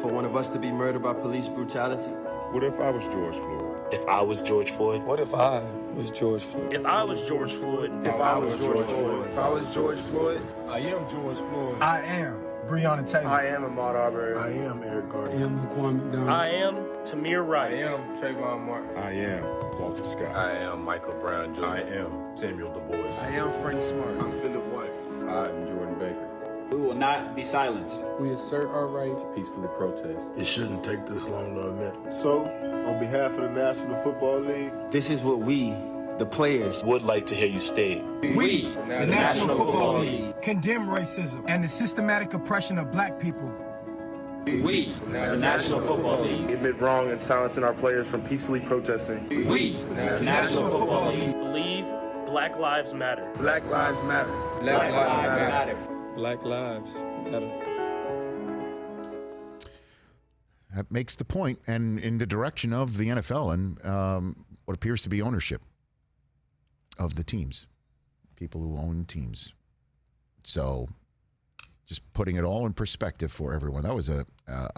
for one of us to be murdered by police brutality? What if I was George Floyd? If I was George Floyd? What if I was George Floyd? If I was George Floyd. If I was George Floyd. If I was George Floyd. I am George Floyd. I am Breonna Taylor. I am Ahmaud Arbery. I am Eric Garner. I am Laquan McDonald. I am Tamir Rice. I am Trayvon Martin. I am Walter Scott. I am Michael Brown Jr. I am Samuel Du Bois. I am Frank Smart. I'm Philip White. I'm Jordan Baker. We will not be silenced. We assert our right to peacefully protest. It shouldn't take this long to admit. So, on behalf of the National Football League, This is what we, the players, would like to hear you state. We, the National Football League, condemn racism and the systematic oppression of black people. we, the National Football League, admit wrong and silencing our players from peacefully protesting. we, the National Football League, Believe Black Lives Matter. Black Lives Matter. Black Lives Matter. Black Lives Matter. That makes the point, and in the direction of the NFL and what appears to be ownership of the teams, people who own teams. So just putting it all in perspective for everyone. That was an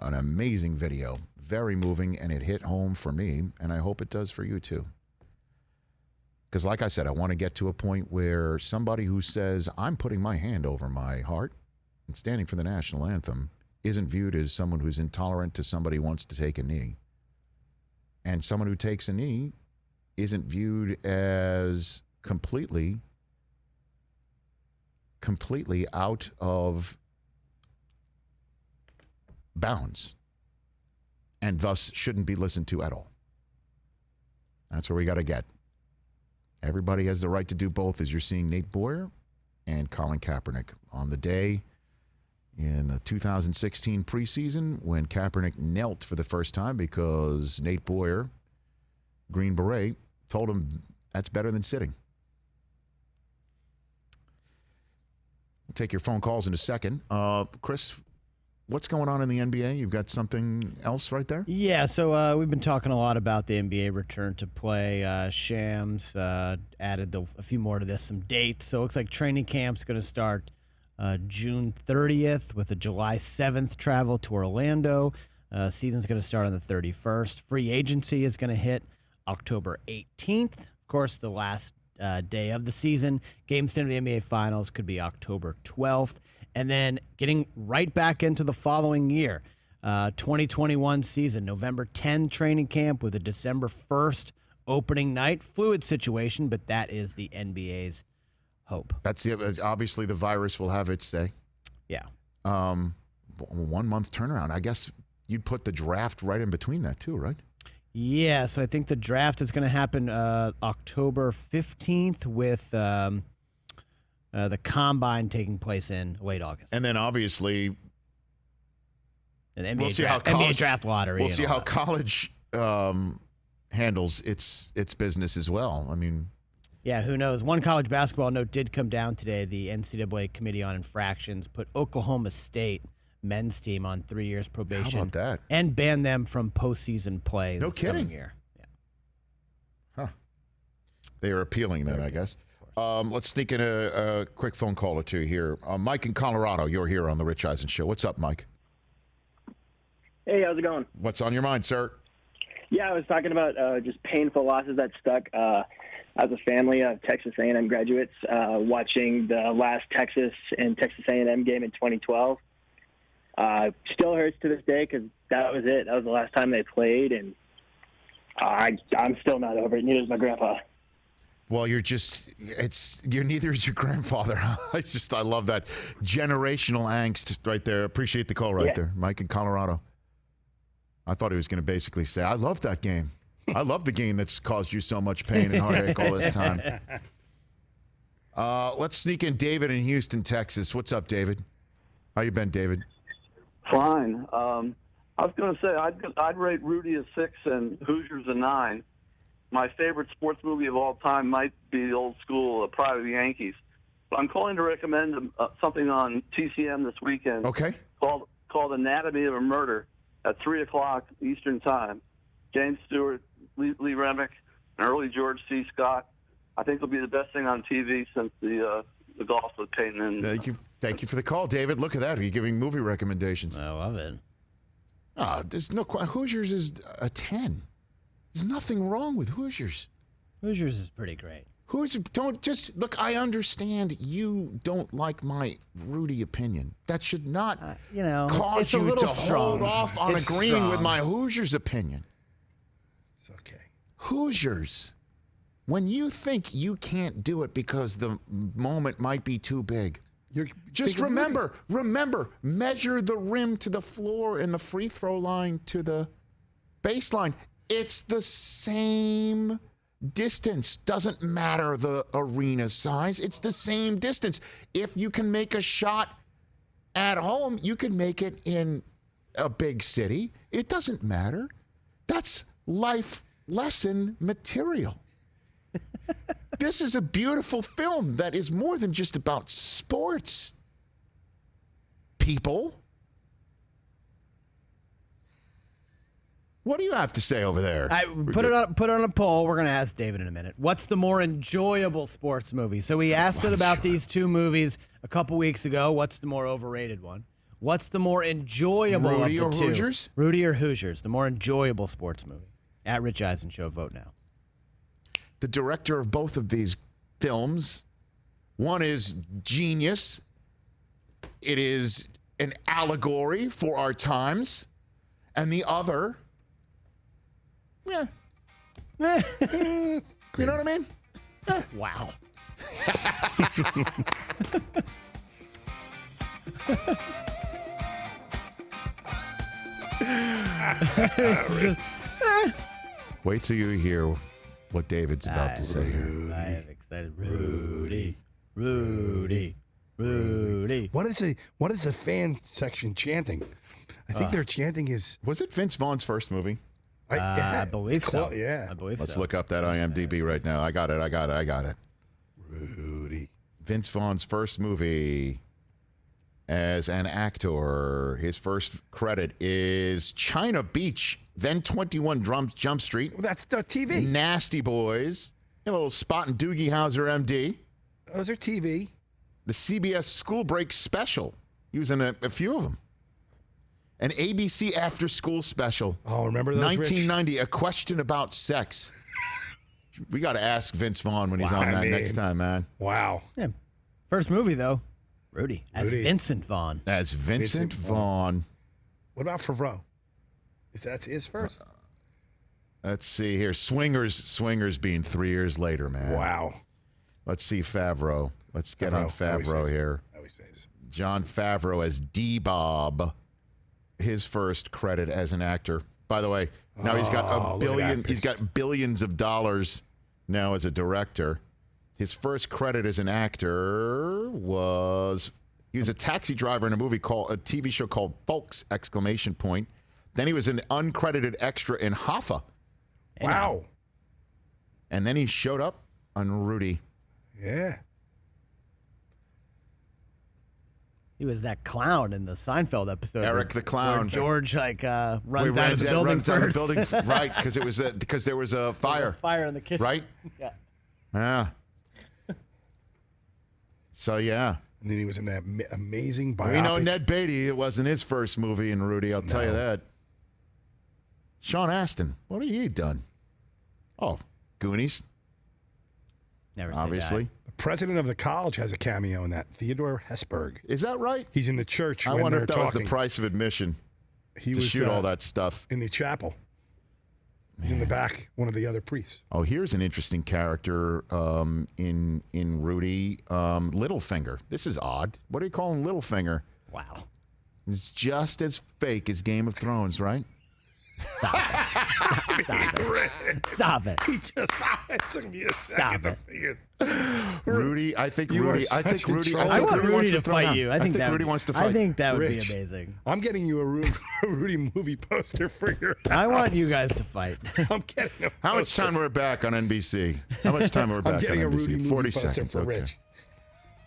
amazing video, very moving, and it hit home for me, and I hope it does for you too. Because like I said, I want to get to a point where somebody who says, I'm putting my hand over my heart and standing for the national anthem isn't viewed as someone who's intolerant to somebody who wants to take a knee. And someone who takes a knee isn't viewed as completely out of bounds and thus shouldn't be listened to at all. That's where we got to get. Everybody has the right to do both, as you're seeing Nate Boyer and Colin Kaepernick on the day in the 2016 preseason when Kaepernick knelt for the first time because Nate Boyer, Green Beret, told him that's better than sitting. We'll take your phone calls in a second. Chris, what's going on in the NBA? You've got something else right there? Yeah, so we've been talking a lot about the NBA return to play. Shams added a few more to this, some dates. So it looks like training camp's going to start June 30th with a July 7th travel to Orlando. Season's going to start on the 31st. Free agency is going to hit October 18th. Of course, the last day of the season. Game 7 of the NBA Finals could be October 12th. And then getting right back into the following year, 2021 season, November 10 training camp with a December 1st opening night. Fluid situation, but that is the NBA's hope. That's obviously the virus will have its say. Yeah. 1 month turnaround. I guess you'd put the draft right in between that too, right? Yeah, so I think the draft is going to happen October 15th with the combine taking place in late August. And then obviously and the NBA draft lottery. We'll see how college handles its business as well. I mean, yeah, who knows? One college basketball note did come down today. The NCAA Committee on Infractions put Oklahoma State men's team on 3 years probation. How about that? And banned them from postseason play. No this kidding. coming year. Yeah. Huh. They are appealing then, I guess. Let's sneak in a quick phone call or two here. Mike in Colorado, you're here on the Rich Eisen Show. What's up, Mike? Hey, how's it going? What's on your mind, sir? Yeah, I was talking about just painful losses that stuck. As a family of Texas A&M graduates, watching the last Texas and Texas A&M game in 2012. Still hurts to this day because that was it. That was the last time they played, and I'm still not over it. Neither is my grandpa. Well, you're neither is your grandfather. I love that generational angst right there. Appreciate the call right there, Mike in Colorado. I thought he was going to basically say, I love that game. I love the game that's caused you so much pain and heartache all this time. Let's sneak in David in Houston, Texas. What's up, David? How you been, David? Fine. I was going to say I'd rate Rudy a 6 and Hoosiers a 9. My favorite sports movie of all time might be the old school Pride of the Yankees. But I'm calling to recommend something on TCM this weekend. Okay. Called Anatomy of a Murder at 3 o'clock Eastern Time. James Stewart, Lee Remick, and early George C. Scott. I think it'll be the best thing on TV since the golf with Peyton. And Thank you for the call, David. Look at that. Are you giving movie recommendations? I love it. There's no Hoosiers is a 10. There's nothing wrong with Hoosiers. Hoosiers is pretty great. Hoosiers don't just look. I understand you don't like my Rudy opinion. That should not, cause it's a you little to strong. hold off on It's agreeing strong. with my Hoosiers opinion. It's okay. Hoosiers. When you think you can't do it because the moment might be too big, just remember, measure the rim to the floor and the free throw line to the baseline. It's the same distance. Doesn't matter the arena size. It's the same distance. If you can make a shot at home, you can make it in a big city. It doesn't matter. That's life lesson material. This is a beautiful film that is more than just about sports, people. What do you have to say over there? Put it on a poll. We're going to ask David in a minute. What's the more enjoyable sports movie? So we asked it about these two movies a couple weeks ago. What's the more overrated one? What's the more enjoyable Rudy of the two? Hoosiers? Rudy or Hoosiers? The more enjoyable sports movie. At Rich Eisen Show, vote now. The director of both of these films, one is genius. It is an allegory for our times. And the other, you know what I mean? Wow. Wait till you hear what David's about to say here. I am excited. Rudy. What is the fan section chanting? I think their chanting is. Was it Vince Vaughn's first movie? I believe so. Yeah. I believe Let's so. look up that IMDb right now. I got it. Rudy. Vince Vaughn's first movie as an actor. His first credit is China Beach, then 21 Jump Street. Well, that's the TV. Nasty Boys. A little Spot and Doogie Howser, MD. Those are TV. The CBS School Break Special. He was in a few of them. An ABC After School Special. Oh, remember those, 1990, A Question About Sex. We got to ask Vince Vaughn when he's on that next time, man. Wow. Yeah. First movie, though. Rudy. As Rudy. Vincent Vaughn. As Vincent Vaughn. What about Favreau? Is that his first? Let's see here. Swingers being 3 years later, man. Wow. Let's see Favreau. Let's get on Favreau here. Jon Favreau as D-Bob. His first credit as an actor. By the way, now he's got $1 billion. He's got billions of dollars now as a director. His first credit as an actor was he was a taxi driver in a TV show called Folks! ! Then he was an uncredited extra in Hoffa. Wow. And then he showed up on Rudy. Yeah. He was that clown in the Seinfeld episode. Eric the Clown. Where George runs out of the building first. Right, because there was a fire. Fire in the kitchen. Right? Yeah. Yeah. So, yeah. And then he was in that amazing biopic. We know Ned Beatty. It wasn't his first movie in Rudy, I'll tell you that. Sean Astin. What have he done? Oh, Goonies. Never obviously. The president of the college has a cameo in that. Theodore Hesburgh. Is that right? He's in the church. I wonder if that was the price of admission to shoot all that stuff. In the chapel. He's in the back, one of the other priests. Oh, here's an interesting character in Rudy. Littlefinger. This is odd. What are you calling Littlefinger? Wow. It's just as fake as Game of Thrones, right? Stop it. Stop it. It took me a second to figure. Rudy, I think Rudy. I want Rudy to fight you. I think Rudy wants to fight. I think that would Rich, be amazing. I'm getting you a Rudy movie poster for your house. I want you guys to fight. I'm getting a How much time we're back on NBC? How much time we're back on NBC? I'm getting a Rudy movie 40 poster seconds. for Okay. Rich.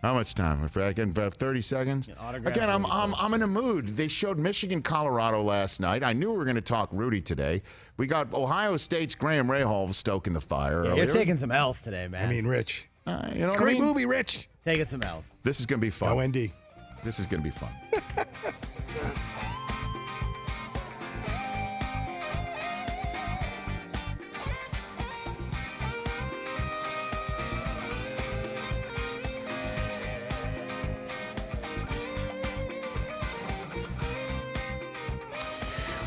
How much time? We're back in about 30 seconds. Again, I'm in a mood. They showed Michigan, Colorado last night. I knew we were going to talk Rudy today. We got Ohio State's Graham Rahal stoking the fire. Yeah, you're taking some L's today, man. I mean, Rich. You know It's what a great I mean? movie, Rich. Taking some L's. This is going to be fun. OND. This is going to be fun.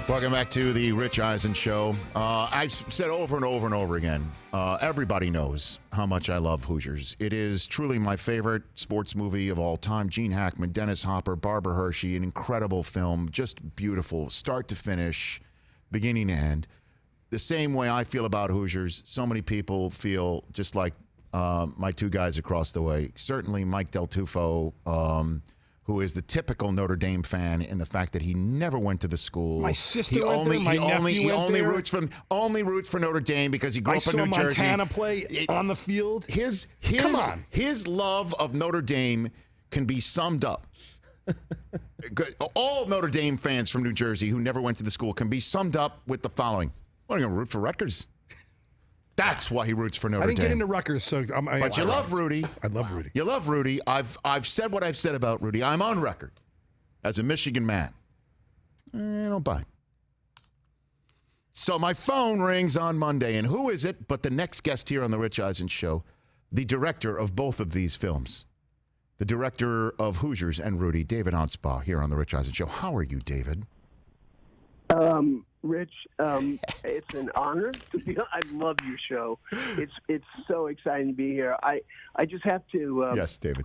Welcome back to the Rich Eisen Show. I've said over and over and over again, everybody knows how much I love Hoosiers. It is truly my favorite sports movie of all time. Gene Hackman, Dennis Hopper, Barbara Hershey, an incredible film, just beautiful, start to finish, beginning to end. The same way I feel about Hoosiers, so many people feel just like my two guys across the way. Certainly Mike Del Tufo, who is the typical Notre Dame fan in the fact that he never went to the school. My sister went there. My nephew went there. Only roots for Notre Dame because he grew up in New Jersey. Montana play on the field. Come on. His love of Notre Dame can be summed up. All Notre Dame fans from New Jersey who never went to the school can be summed up with the following. I'm going to root for Rutgers. That's why he roots for Notre Dame. I didn't get into Rutgers, so but you love Rudy. I love Rudy. You love Rudy. I've said what I've said about Rudy. I'm on record as a Michigan man. I don't buy. So my phone rings on Monday, and who is it but the next guest here on the Rich Eisen Show, the director of both of these films, the director of Hoosiers and Rudy, David Anspaugh, here on the Rich Eisen Show. How are you, David? Rich, it's an honor to be. I love your show. It's so exciting to be here. I just have to. Yes, David.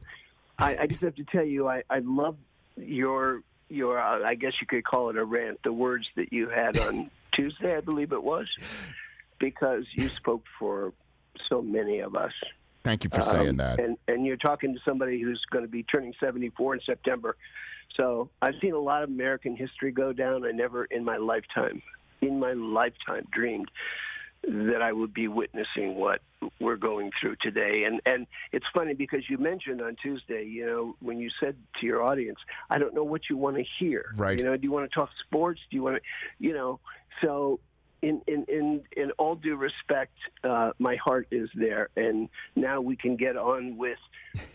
I just have to tell you, I love your I guess you could call it a rant. The words that you had on Tuesday, I believe it was, because you spoke for so many of us. Thank you for saying that. And you're talking to somebody who's going to be turning 74 in September. So I've seen a lot of American history go down. I never in my lifetime dreamed that I would be witnessing what we're going through today. And it's funny because you mentioned on Tuesday, when you said to your audience, I don't know what you want to hear. Right. Do you want to talk sports? Do you want to, so in all due respect, my heart is there. And now we can get on with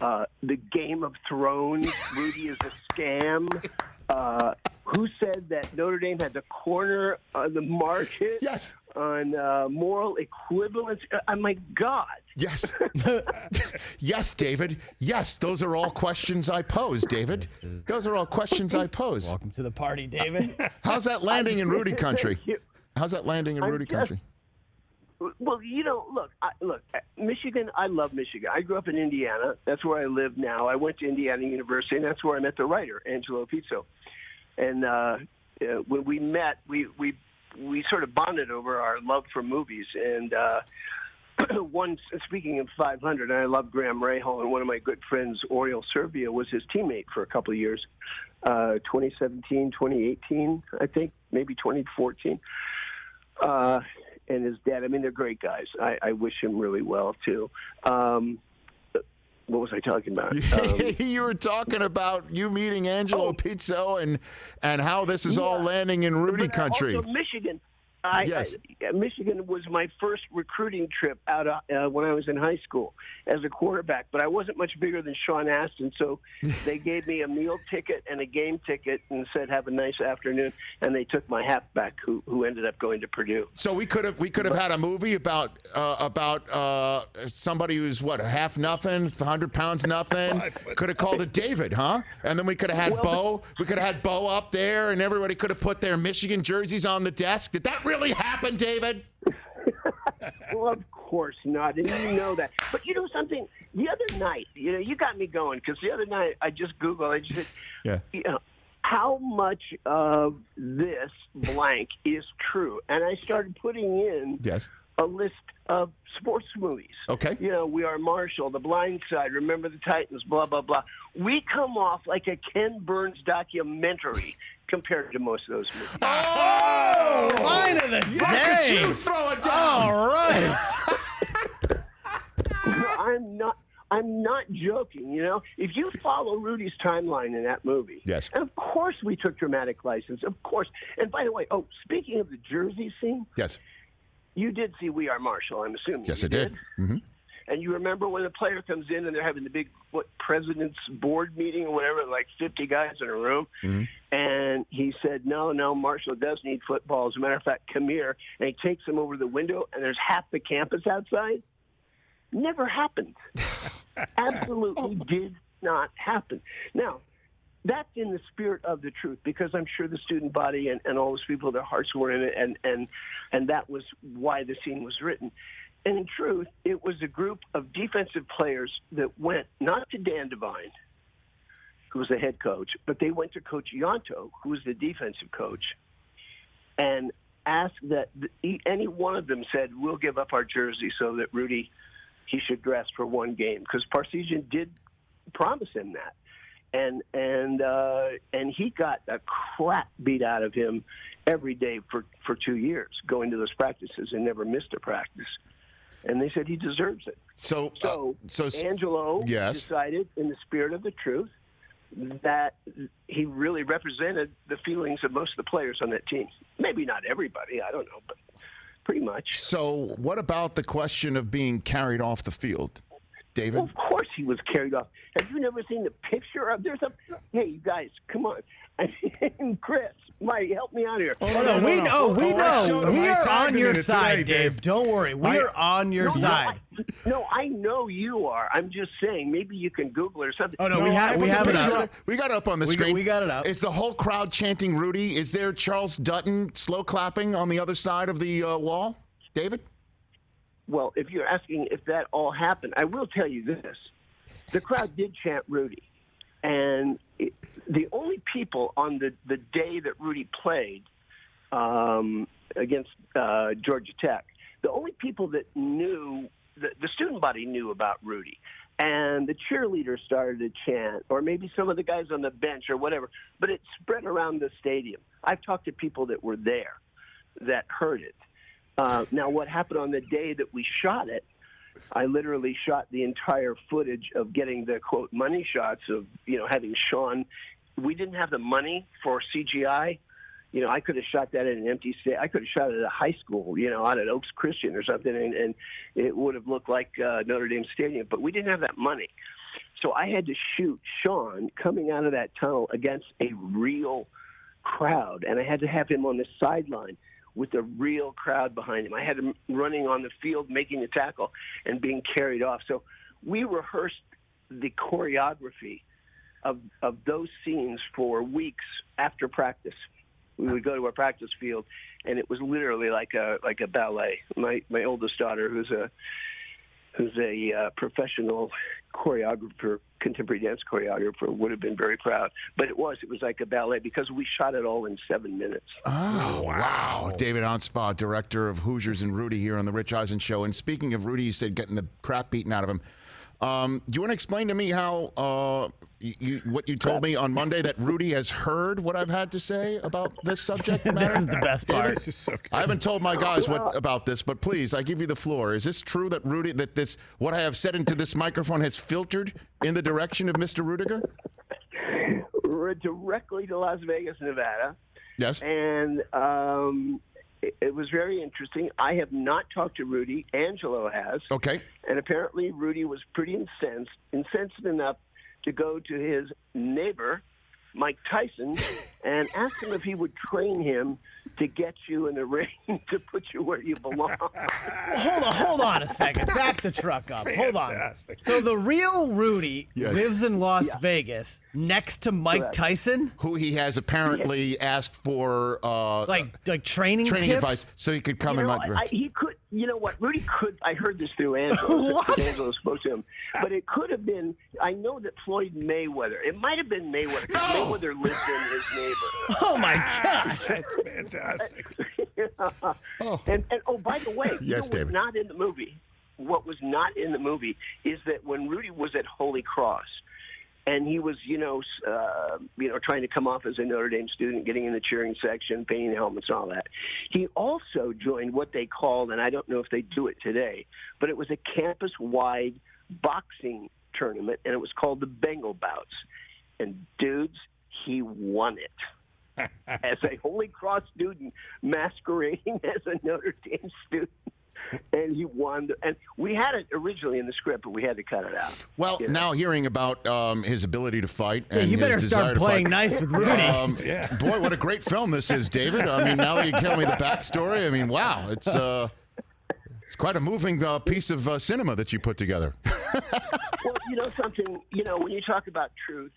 the Game of Thrones. Rudy is a scam. Who said that Notre Dame had the corner on the market? Yes. On moral equivalence? My God. Yes. Yes, David. Yes, those are all questions I pose, David. Those are all questions I pose. Welcome to the party, David. How's that landing in Rudy country? How's that landing in Rudy country? Well, look, Michigan, I love Michigan. I grew up in Indiana. That's where I live now. I went to Indiana University, and that's where I met the writer, Angelo Pizzo. And when we met, we sort of bonded over our love for movies. And speaking of 500, I love Graham Rahal, and one of my good friends, Oriol Servia, was his teammate for a couple of years, 2017, 2018, I think, maybe 2014. And his dad, I mean, they're great guys. I wish him really well, too. What was I talking about? You were talking about you meeting Angelo Pizzo and how this is all landing in Rudy country. Also, Michigan. Yes. Michigan was my first recruiting trip out when I was in high school as a quarterback, but I wasn't much bigger than Sean Astin, so they gave me a meal ticket and a game ticket and said, "Have a nice afternoon," and they took my halfback, who ended up going to Purdue. So we could have had a movie about somebody who's half nothing, 100 pounds nothing. Could have called it David, huh? And then we could have had Bo. We could have had Bo up there, and everybody could have put their Michigan jerseys on the desk. Did that really happen, David? Well, of course not, and you know that. But you know something? The other night, you got me going, because the other night I just Googled. I just said, how much of this blank is true? And I started putting in a list of sports movies. Okay. We Are Marshall, The Blind Side, Remember the Titans, blah, blah, blah. We come off like a Ken Burns documentary compared to most of those movies. Oh, line of the day. You throw it down. All right. No, I'm not joking. If you follow Rudy's timeline in that movie, yes, and of course we took dramatic license, of course. And by the way, speaking of the jersey scene, yes, you did see We Are Marshall, I'm assuming. Yes, you I did. Mm-hmm. And you remember when the player comes in and they're having the big president's board meeting or whatever, like 50 guys in a room, and he said, no, Marshall does need football. As a matter of fact, come here. And he takes them over the window, and there's half the campus outside. Never happened. Absolutely did not happen. Now, that's in the spirit of the truth, because I'm sure the student body and all those people, their hearts were in it, and that was why the scene was written. And in truth, it was a group of defensive players that went not to Dan Devine, who was the head coach, but they went to Coach Ianto, who was the defensive coach, and asked that any one of them said, we'll give up our jersey so that Rudy, he should dress for one game, because Parseghian did promise him that. And he got a crap beat out of him every day for 2 years, going to those practices and never missed a practice. And they said he deserves it. So Angelo decided, in the spirit of the truth, that he really represented the feelings of most of the players on that team. Maybe not everybody, I don't know, but pretty much. So what about the question of being carried off the field, David? Well, of course he was carried off. Have you never seen the picture of? Hey, you guys, come on. Chris, Mike, help me out here. We know. We are on your side, Dave. Don't worry. We are on your side. I know you are. I'm just saying, maybe you can Google it or something. Oh, no, we have it up. We got it up on the screen. We got it up. Is the whole crowd chanting Rudy? Is there Charles Dutton slow clapping on the other side of the wall, David? Well, if you're asking if that all happened, I will tell you this. The crowd did chant Rudy. And the only people on the day that Rudy played against Georgia Tech, the only people that knew, the student body knew about Rudy. And the cheerleaders started to chant, or maybe some of the guys on the bench or whatever. But it spread around the stadium. I've talked to people that were there that heard it. Now, what happened on the day that we shot it, I literally shot the entire footage of getting the, quote, money shots of, having Sean. We didn't have the money for CGI. I could have shot that in an empty state. I could have shot it at a high school, out at Oaks Christian or something, and it would have looked like Notre Dame Stadium. But we didn't have that money. So I had to shoot Sean coming out of that tunnel against a real crowd, and I had to have him on the sideline with a real crowd behind him. I had him running on the field, making a tackle, and being carried off. So we rehearsed the choreography of those scenes for weeks after practice. We would go to our practice field, and it was literally like a ballet. My oldest daughter, who's a professional choreographer, contemporary dance choreographer, would have been very proud. But it was like a ballet because we shot it all in 7 minutes. Oh, wow. David Anspaugh, director of Hoosiers and Rudy here on the Rich Eisen Show. And speaking of Rudy, you said getting the crap beaten out of him. Do you want to explain to me how what you told me on Monday, that Rudy has heard what I've had to say about this subject matter? This is the best part. This is so good. I haven't told my guys about this, but please, I give you the floor. Is this true that Rudy, what I have said into this microphone has filtered in the direction of Mr. Rudiger? Directly to Las Vegas, Nevada. Yes. And it was very interesting. I have not talked to Rudy. Angelo has. Okay. And apparently Rudy was pretty incensed enough to go to his neighbor, Mike Tyson, and ask him if he would train him to get you in the ring to put you where you belong. Hold on a second. Back the truck up. Hold on. So the real Rudy lives in Las Vegas next to Mike Tyson, who he has apparently asked for like training tips? advice so he could come He could. You know what? Rudy could. I heard this through Angelo. What? Angelo spoke to him, but it could have been. I know that Floyd Mayweather. It might have been Mayweather. No! Mayweather lived in his neighborhood. Oh my gosh, that's fantastic. And by the way, yes, David. Not in the movie. What was not in the movie is that when Rudy was at Holy Cross, and he was, trying to come off as a Notre Dame student, getting in the cheering section, painting helmets and all that. He also joined what they called, and I don't know if they do it today, but it was a campus-wide boxing tournament, and it was called the Bengal Bouts. And dudes, he won it as a Holy Cross student masquerading as a Notre Dame student. And he won. And we had it originally in the script, but we had to cut it out. Well, now hearing about his ability to fight. And you better his start desire playing to fight, nice with Rudy. Boy, what a great film this is, David. I mean, now that you tell me the backstory, I mean, wow, it's quite a moving piece of cinema that you put together. Well, you know something, when you talk about truth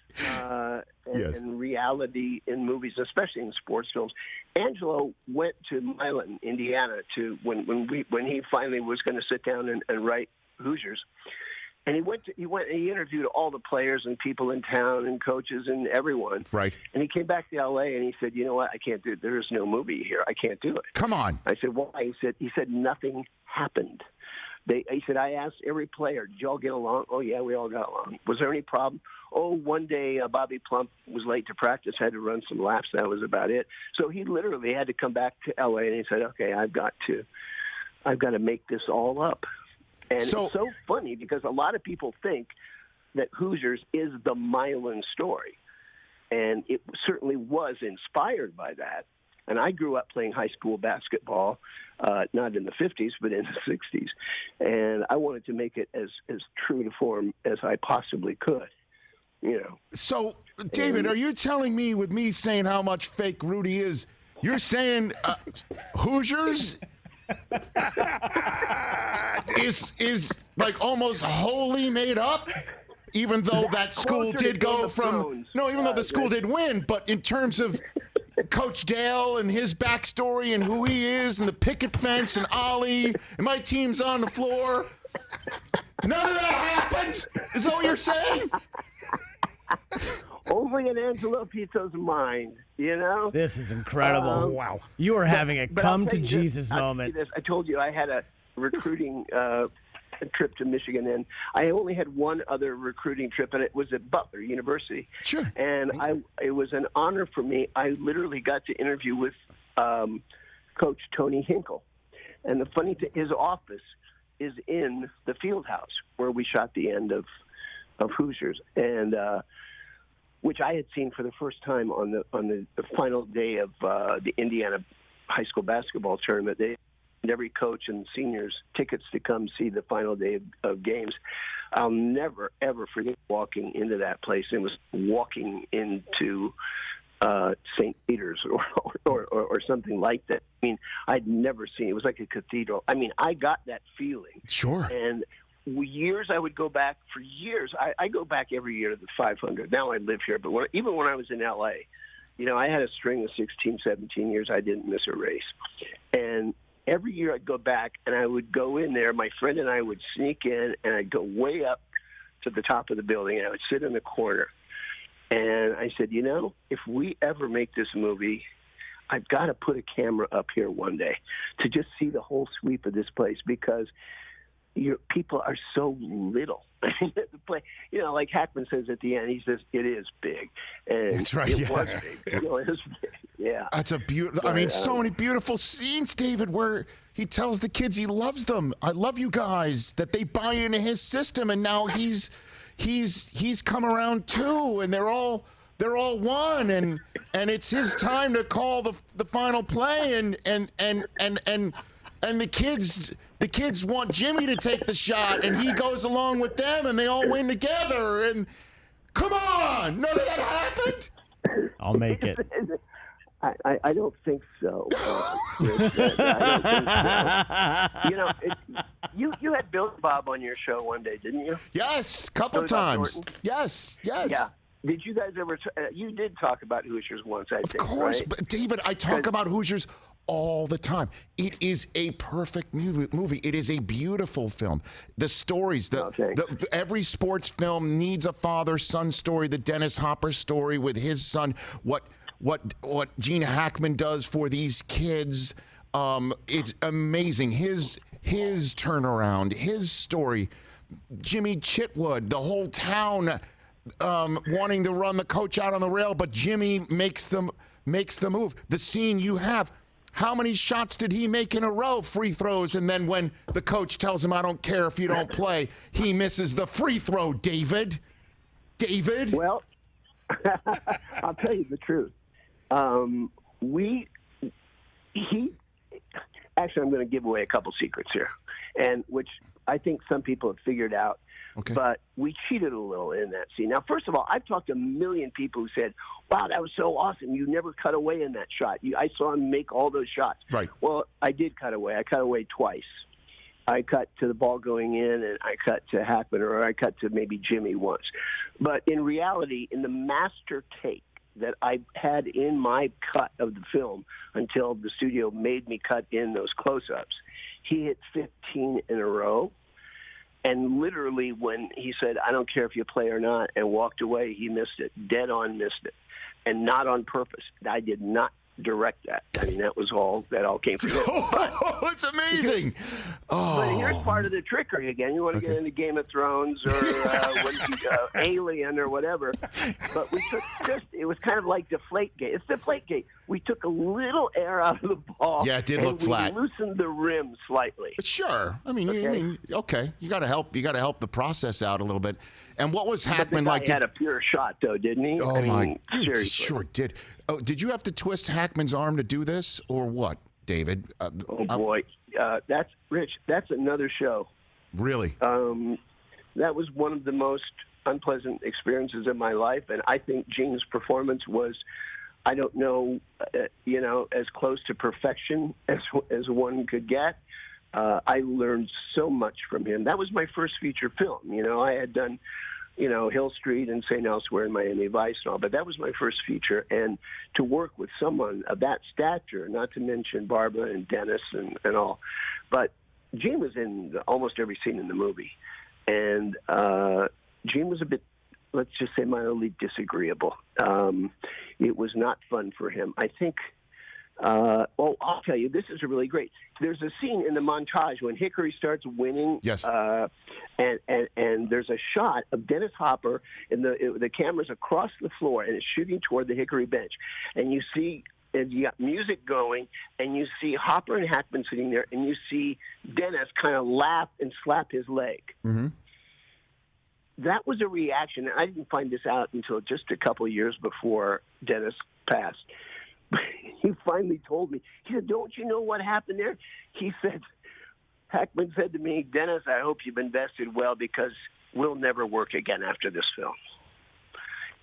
and reality in movies, especially in sports films, Angelo went to Milan, Indiana, when he finally was going to sit down and write Hoosiers. And he interviewed all the players and people in town and coaches and everyone. Right. And he came back to L.A. and he said, you know what, I can't do it. There is no movie here. I can't do it. Come on. I said, why? He said nothing happened. He said, I asked every player, did you all get along? Oh, yeah, we all got along. Was there any problem? Oh, one day Bobby Plump was late to practice, had to run some laps. That was about it. So he literally had to come back to L.A. and he said, okay, I've got to make this all up. And it's so funny because a lot of people think that Hoosiers is the Milan story. And it certainly was inspired by that. And I grew up playing high school basketball, not in the 50s, but in the 60s. And I wanted to make it as true to form as I possibly could, So, David, are you telling me, with me saying how much fake Rudy is, you're saying Hoosiers is like almost wholly made up? Even though that school did go from... No, even though the school did win, but in terms of... Coach Dale and his backstory and who he is and the picket fence and Ollie and my team's on the floor. None of that happened? Is that what you're saying? Only in Angelo Pizzo's mind, This is incredible. Wow. You are having a come-to-Jesus moment. I told you I had a recruiting trip to Michigan, and I only had one other recruiting trip, and it was at Butler University. Sure. And it was an honor for me. I literally got to interview with Coach Tony Hinkle. And the funny thing, his office is in the field house where we shot the end of Hoosiers, and which I had seen for the first time on the final day of the Indiana high school basketball tournament. They and every coach and seniors tickets to come see the final day of games. I'll never, ever forget walking into that place. It was walking into St. Peter's or something like that. I mean, I'd never seen it. It was like a cathedral. I mean, I got that feeling. Sure. And I would go back for years. I go back every year to the 500. Now I live here, but even when I was in L.A., I had a string of 16, 17 years I didn't miss a race. And every year I'd go back and I would go in there. My friend and I would sneak in and I'd go way up to the top of the building and I would sit in the corner. And I said, if we ever make this movie, I've got to put a camera up here one day to just see the whole sweep of this place because people are so little. I mean, like Hackman says at the end, he says, it is big. And that's right. It was big. It was big. Yeah. That's a beautiful, I mean, so many beautiful scenes, David, where he tells the kids he loves them. I love you guys, that they buy into his system. And now he's come around too. And they're all one. And it's his time to call the final play. And the kids want Jimmy to take the shot, and he goes along with them, and they all win together. And come on, none of that happened. I'll make it. I don't think so. I don't think so. You had Bill and Bob on your show one day, didn't you? Yes, couple times. Yes. Yeah. Did you guys ever? You did talk about Hoosiers once, I think. Of course, right? but David, I talk about Hoosiers all the time. It is a perfect movie. It is a beautiful film. The stories, every sports film needs a father-son story. The Dennis Hopper story with his son. What Gene Hackman does for these kids, it's amazing. His turnaround, his story. Jimmy Chitwood, the whole town wanting to run the coach out on the rail, but Jimmy makes the move. The scene you have. How many shots did he make in a row, free throws, and then when the coach tells him, I don't care if you don't play, he misses the free throw, David? Well, I'll tell you the truth. Actually, I'm going to give away a couple secrets here, and which I think some people have figured out. Okay. But we cheated a little in that scene. Now, first of all, I've talked to a million people who said, wow, that was so awesome. You never cut away in that shot. I saw him make all those shots. Right. Well, I did cut away. I cut away twice. I cut to the ball going in, and I cut to Hackman, or I cut to maybe Jimmy once. But in reality, in the master take that I had in my cut of the film until the studio made me cut in those close-ups, he hit 15 in a row. And literally when he said, I don't care if you play or not, and walked away, he missed it. Dead on missed it. And not on purpose. I did not direct that. I mean, that all came from him. Oh, it's amazing. But here's part of the trickery again. You want to get into Game of Thrones or Alien or whatever. But we took it was kind of like Deflategate. It's Deflategate. We took a little air out of the ball. Yeah, it did look flat. We loosened the rim slightly. Sure. I mean, okay. You got to help the process out a little bit. And what was Hackman like? He had a pure shot, though, didn't he? Oh, seriously. Sure did. Oh, did you have to twist Hackman's arm to do this, or what, David? Boy, that's Rich. That's another show. Really? That was one of the most unpleasant experiences of my life, and I think Gene's performance was, I don't know, as close to perfection as one could get. I learned so much from him. That was my first feature film. I had done, Hill Street and St. Elsewhere and Miami Vice and all, but that was my first feature. And to work with someone of that stature, not to mention Barbara and Dennis and all, but Gene was in almost every scene in the movie. And Gene was a bit, let's just say, mildly disagreeable. It was not fun for him. I think, I'll tell you, this is really great. There's a scene in the montage when Hickory starts winning. Yes. And there's a shot of Dennis Hopper, and the camera's across the floor, and it's shooting toward the Hickory bench. And you see, and you got music going, and you see Hopper and Hackman sitting there, and you see Dennis kind of laugh and slap his leg. Mm-hmm. That was a reaction. And I didn't find this out until just a couple of years before Dennis passed. He finally told me. He said, don't you know what happened there? He said, Hackman said to me, Dennis, I hope you've invested well because we'll never work again after this film.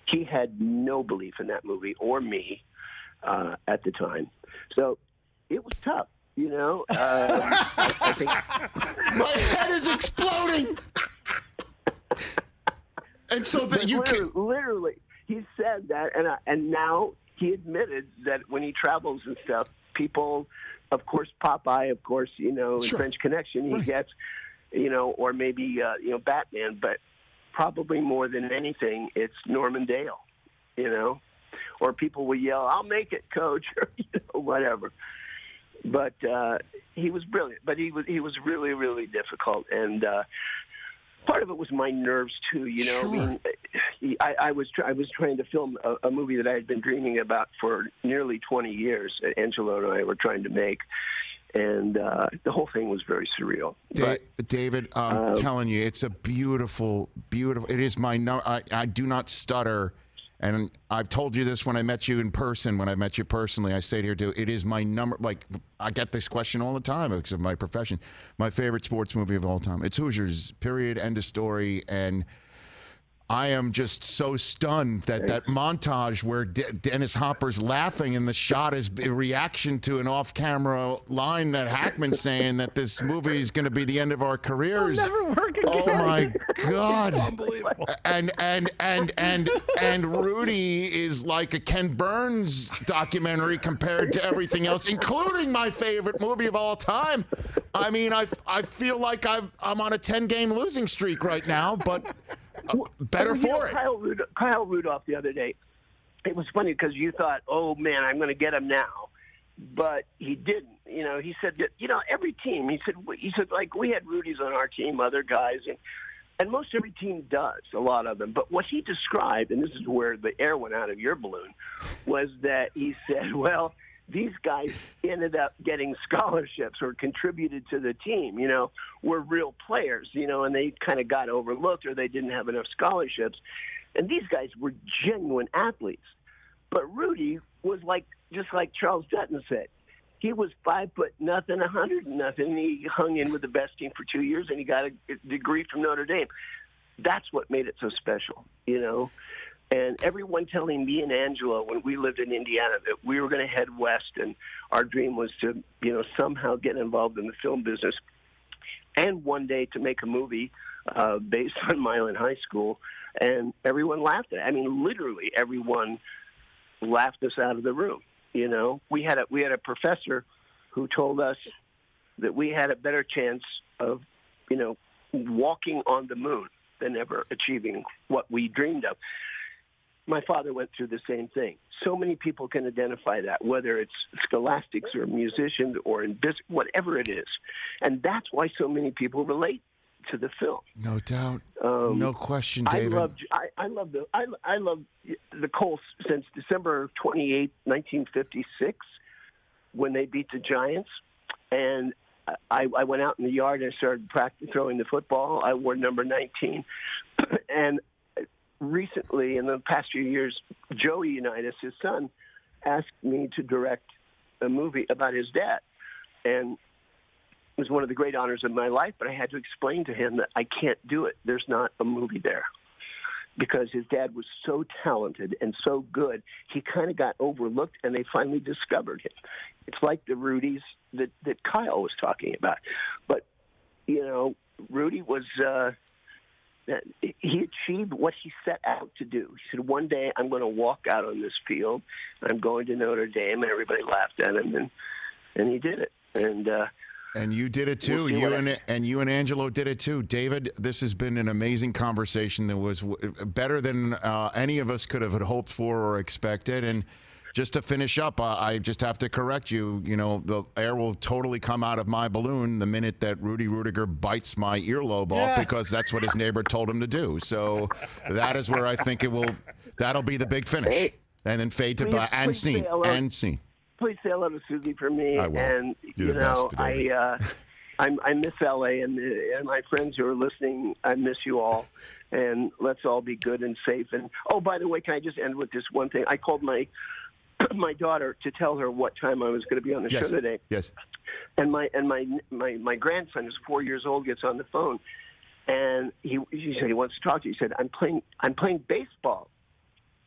He had no belief in that movie or me at the time. So it was tough, I think my head is exploding. And so that literally, he said that, and now he admitted that when he travels and stuff, people, of course, Popeye, of course, you know, Sure. French Connection, he gets, you know, or maybe, you know, Batman, but probably more than anything, it's Norman Dale, you know, or people will yell, "I'll make it, coach," or, you know, whatever. But he was brilliant, but he was really, really difficult. And part of it was my nerves too, you know. Sure. I mean, I was trying to film a movie that I had been dreaming about for nearly 20 years. Angelo and I were trying to make, and the whole thing was very surreal. David, I'm telling you, it's a beautiful, beautiful. It is my number. I do not stutter, and I've told you this when I met you in person. When I met you personally, I say to you, it is my number. Like, I get this question all the time because of my profession. My favorite sports movie of all time. It's Hoosiers. Period. End of story. And I am just so stunned that that montage where Dennis Hopper's laughing and the shot is a reaction to an off-camera line that Hackman's saying that this movie is going to be the end of our careers. It'll never work again. Oh my God! Unbelievable. And Rudy is like a Ken Burns documentary compared to everything else, including my favorite movie of all time. I mean, I feel like I'm on a 10-game losing streak right now, but. Better for it. Kyle Rudolph the other day, it was funny because you thought, oh, man, I'm going to get him now. But he didn't. You know, he said that, you know, every team, he said, like, we had Rudy's on our team, other guys, and most every team does, a lot of them. But what he described, and this is where the air went out of your balloon, was that he said, well, these guys ended up getting scholarships or contributed to the team, you know, were real players, you know, and they kind of got overlooked or they didn't have enough scholarships. And these guys were genuine athletes. But Rudy was just like Charles Dutton said, he was 5'0", 100 nothing. He hung in with the best team for 2 years and he got a degree from Notre Dame. That's what made it so special, you know. And everyone telling me and Angelo when we lived in Indiana that we were going to head west and our dream was to, you know, somehow get involved in the film business and one day to make a movie based on Milan High School. And everyone laughed at it. I mean, literally everyone laughed us out of the room. You know, we had a professor who told us that we had a better chance of, you know, walking on the moon than ever achieving what we dreamed of. My father went through the same thing. So many people can identify that, whether it's scholastics or musicians or in business, whatever it is. And that's why so many people relate to the film. No doubt. No question, David. I love the Colts since December 28, 1956, when they beat the Giants. And I went out in the yard and started throwing the football. I wore number 19. And recently, in the past few years, Joey Unitas, his son, asked me to direct a movie about his dad. And it was one of the great honors of my life, but I had to explain to him that I can't do it. There's not a movie there. Because his dad was so talented and so good, he kind of got overlooked, and they finally discovered him. It's like the Rudys that Kyle was talking about. But, you know, Rudy was... he achieved what he set out to do. He said, one day I'm going to walk out on this field. I'm going to Notre Dame, and everybody laughed at him, and he did it. And you did it too. You and Angelo did it too. David, this has been an amazing conversation that was better than any of us could have hoped for or expected. And just to finish up, I just have to correct you. You know, the air will totally come out of my balloon the minute that Rudy Rudiger bites my earlobe off, because that's what his neighbor told him to do. So that is where I think that'll be the big finish. And then fade to black and scene. Please say hello to Susie for me. I will. And You're the best, I miss LA, and my friends who are listening, I miss you all. And let's all be good and safe. And oh, by the way, can I just end with this one thing? I called my daughter to tell her what time I was going to be on the show today. Yes. And my grandson, who's 4 years old, gets on the phone, and he said he wants to talk to you. He said, I'm playing baseball,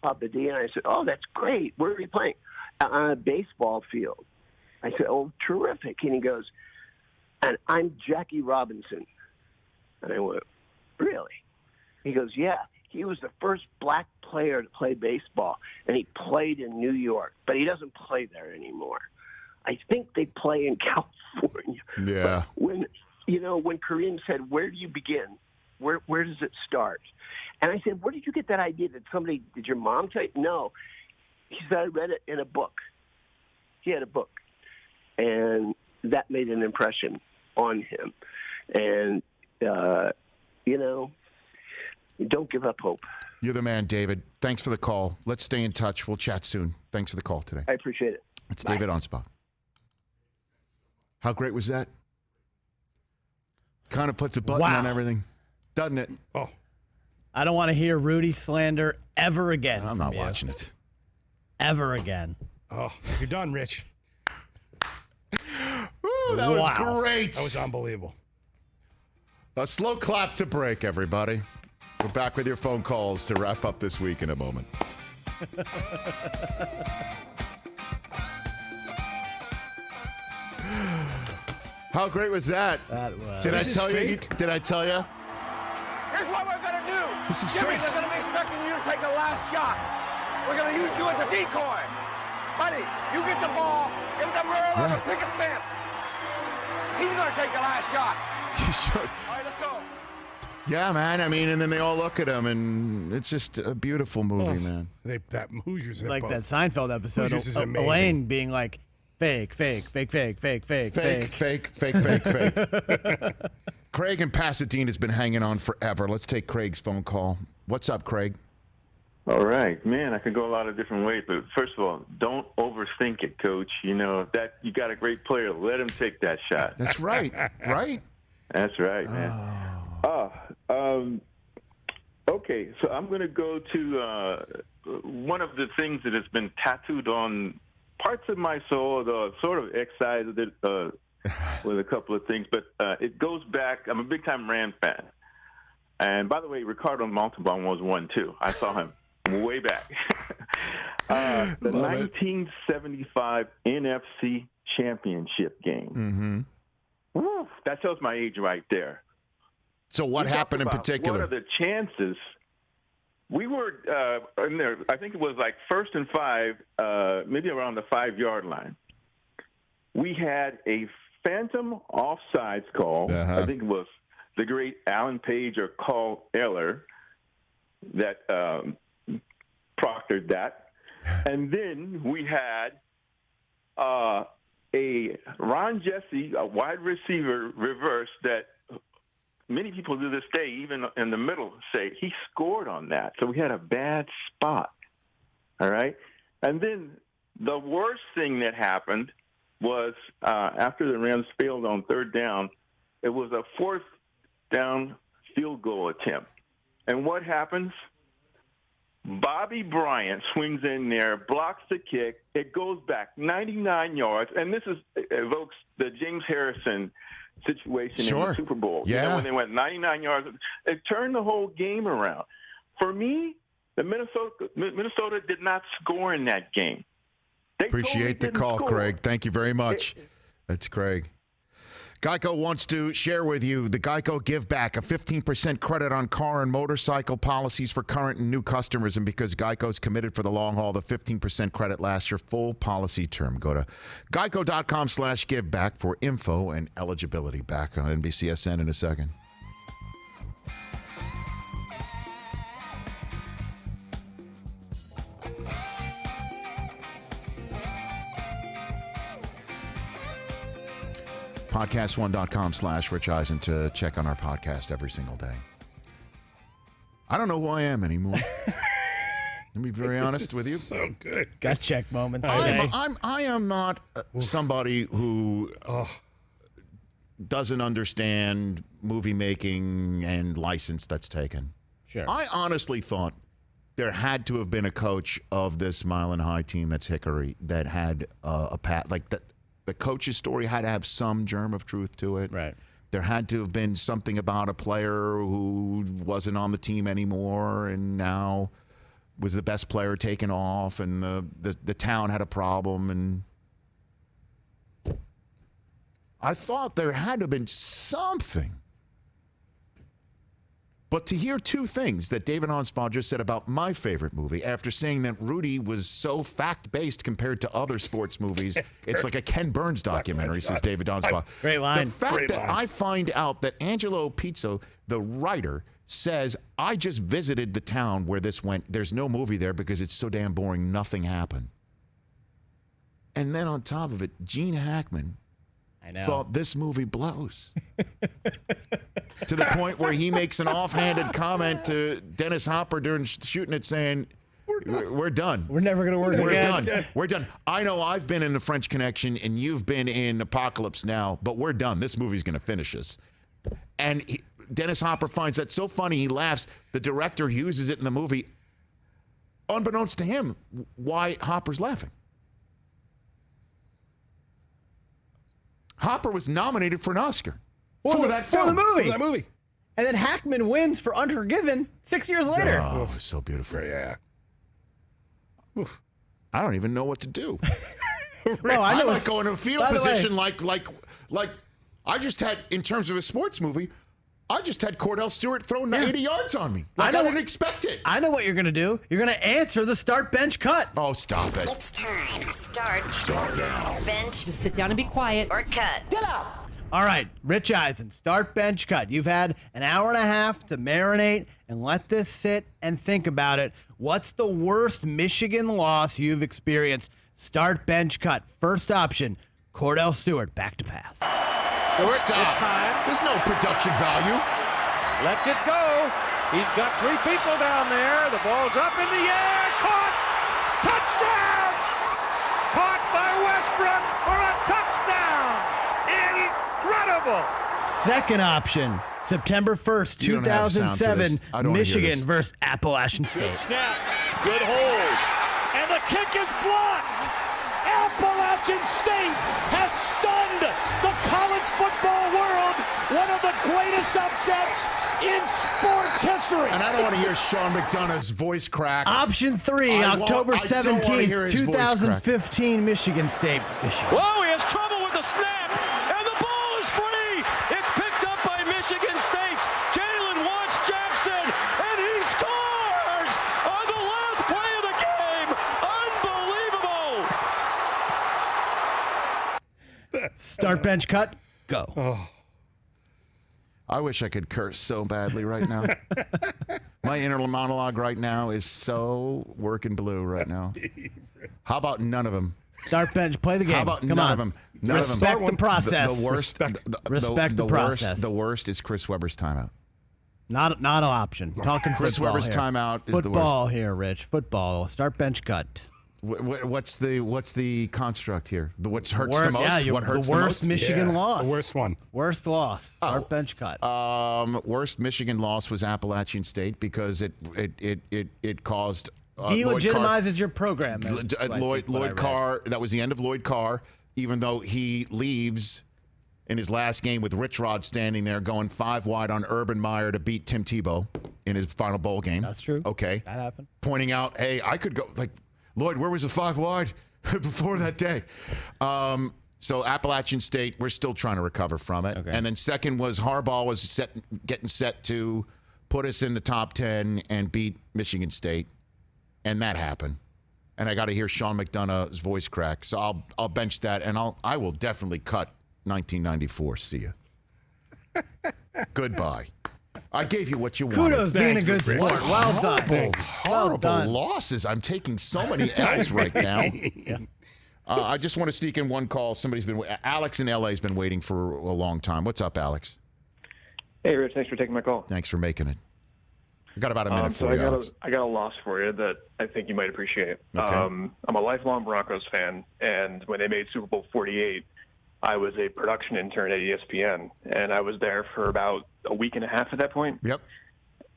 Papa D. And I said, oh, that's great. Where are you playing? On a baseball field. I said, oh, terrific. And he goes, and I'm Jackie Robinson. And I went, really? He goes, yeah. He was the first black player to play baseball, and he played in New York, but he doesn't play there anymore. I think they play in California. Yeah. But when Kareem said, "Where do you begin? Where does it start?" And I said, "Where did you get that idea? Did your mom tell you?" No. He said, "I read it in a book." He had a book, and that made an impression on him. And don't give up hope. You're the man, David. Thanks for the call. Let's stay in touch. We'll chat soon. Thanks for the call today. I appreciate it. It's Bye. David Anspaugh. How great was that? Kind of puts a button on everything, doesn't it? Oh. I don't want to hear Rudy slander ever again. I'm not watching it. Ever again. Oh, you're done, Rich. Ooh, that was great. That was unbelievable. A slow clap to break, everybody. We're back with your phone calls to wrap up this week in a moment. How great was that? That was. Did I tell you? Did I tell you? Here's what we're going to do. This is Jimmy, fake. they're going to be expecting you to take the last shot. We're going to use you as a decoy. Buddy, you get the ball, give them Rahal on the picket fence. He's going to take the last shot. All right, let's go. Yeah, man. I mean, and then they all look at him, and it's just a beautiful movie, man. That Hoosiers. It's like that Seinfeld episode. Hoosiers is amazing. Elaine being like, fake. Craig in Pasadena has been hanging on forever. Let's take Craig's phone call. What's up, Craig? All right, man, I could go a lot of different ways, but first of all, don't overthink it, Coach. You know, that you got a great player. Let him take that shot. That's right, right? That's right, man. Okay, so I'm going to go to one of the things that has been tattooed on parts of my soul, though sort of excised it with a couple of things, but it goes back. I'm a big-time Rams fan. And by the way, Ricardo Montalban was one, too. I saw him way back. The 1975 NFC Championship game. Woo, that tells my age right there. So what happened in particular? What are the chances? We were in there, I think it was like 1st and 5, maybe around the 5-yard line. We had a phantom offsides call. I think it was the great Alan Page or Carl Eller that proctored that. And then we had a Ron Jesse, a wide receiver reverse that many people to this day, even in the middle, say he scored on that. So we had a bad spot. All right? And then the worst thing that happened was after the Rams failed on 3rd down, it was a 4th down field goal attempt. And what happens? Bobby Bryant swings in there, blocks the kick. It goes back 99 yards. And this evokes the James Harrison situation in the Super Bowl. Yeah. You know, when they went 99 yards. It turned the whole game around. For me, the Minnesota did not score in that game. Appreciate the call, score. Craig. Thank you very much. That's Craig. Geico wants to share with you the Geico Give Back, a 15% credit on car and motorcycle policies for current and new customers. And because Geico's committed for the long haul, the 15% credit lasts your full policy term. Go to geico.com/giveback for info and eligibility. Back on NBCSN in a second. Podcast1.com/Rich Eisen to check on our podcast every single day. I don't know who I am anymore. Let me be very honest with you. So good. Gut check moments. I am not somebody who doesn't understand movie making and license that's taken. Sure. I honestly thought there had to have been a coach of this Mile and High team that's Hickory that had a path like that. The coach's story had to have some germ of truth to it. Right. There had to have been something about a player who wasn't on the team anymore and now was the best player taken off, and the town had a problem. And I thought there had to have been something. But to hear two things that David Anspaugh just said about my favorite movie, after saying that Rudy was so fact-based compared to other sports movies, it's like a Ken Burns documentary, says David Anspaugh. Great line. The fact that I find out that Angelo Pizzo, the writer, says, I just visited the town where this went. There's no movie there because it's so damn boring. Nothing happened. And then on top of it, Gene Hackman thought this movie blows. To the point where he makes an offhanded comment to Dennis Hopper during shooting it saying, we're done. We're never going to work again. Done. We're done. I know I've been in The French Connection and you've been in Apocalypse Now, but we're done. This movie's going to finish us. And Dennis Hopper finds that so funny, he laughs. The director uses it in the movie, unbeknownst to him, why Hopper's laughing. Hopper was nominated for an Oscar for the movie. And then Hackman wins for Unforgiven 6 years later. Oh, so beautiful. Yeah. I don't even know what to do. I like going to a field position like I just had, in terms of a sports movie, I just had Cordell Stewart throwing 80 yards on me. I didn't expect it. I know what you're going to do. You're going to answer the start, bench, cut. Oh, stop it. It's time. Start now. Bench. Just sit down and be quiet. Or cut. Get out. All right, Rich Eisen, start, bench, cut. You've had an hour and a half to marinate and let this sit and think about it. What's the worst Michigan loss you've experienced? Start, bench, cut. First option, Cordell Stewart, back to pass. Stewart, Stop. time. There's no production value. Lets it go. He's got three people down there. The ball's up in the air. Caught. Touchdown. Caught by Westbrook for a touchdown. Incredible. Second option, September 1st, 2007, Michigan versus Appalachian State. Good snap. Good hold. And the kick is blocked. Appalachian State has stunned the college football world. One of the greatest upsets in sports history. And I don't want to hear Sean McDonough's voice crack. Option 3, October 17th, 2015, Michigan State. Whoa, he has trouble with the snap. And the ball is free. It's picked up by Michigan State's Jalen Watts-Jackson. And he scores on the last play of the game. Unbelievable. Start, bench, cut, go. Oh. I wish I could curse so badly right now. My inner monologue right now is so working blue right now. How about none of them? Start, bench, play the game. How about Come none on. of them? Respect the process. The worst. Respect the process. The worst is Chris Webber's timeout. Not an option. Talking Chris football Webber's here. timeout is the Football worst. here, Rich. Football. Start, bench, cut. What's the construct here? What hurts the most? Yeah, what hurts the worst the most? Michigan loss. The worst one. Worst loss. Start, bench, cut. Worst Michigan loss was Appalachian State because it caused delegitimizes your program. Lloyd Carr. That was the end of Lloyd Carr. Even though he leaves in his last game with Rich Rod standing there going 5 wide on Urban Meyer to beat Tim Tebow in his final bowl game. That's true. Okay. That happened. Pointing out, hey, I could go, like, Lloyd, where was the 5 wide before that day? So Appalachian State, we're still trying to recover from it. Okay. And then second was Harbaugh was getting set to put us in the top 10 and beat Michigan State. And that happened. And I got to hear Sean McDonough's voice crack. So I'll bench that, and I will definitely cut 1994. See ya. Goodbye. I gave you what you wanted. Kudos being a good sport. Well done. Horrible losses. I'm taking so many L's right now. Yeah. I just want to sneak in one call. Alex in LA has been waiting for a long time. What's up, Alex? Hey, Rich. Thanks for taking my call. Thanks for making it. I got about a minute for you, Alex. I got a loss for you that I think you might appreciate. Okay. I'm a lifelong Broncos fan, and when they made Super Bowl 48, I was a production intern at ESPN, and I was there for about a week and a half at that point. Yep.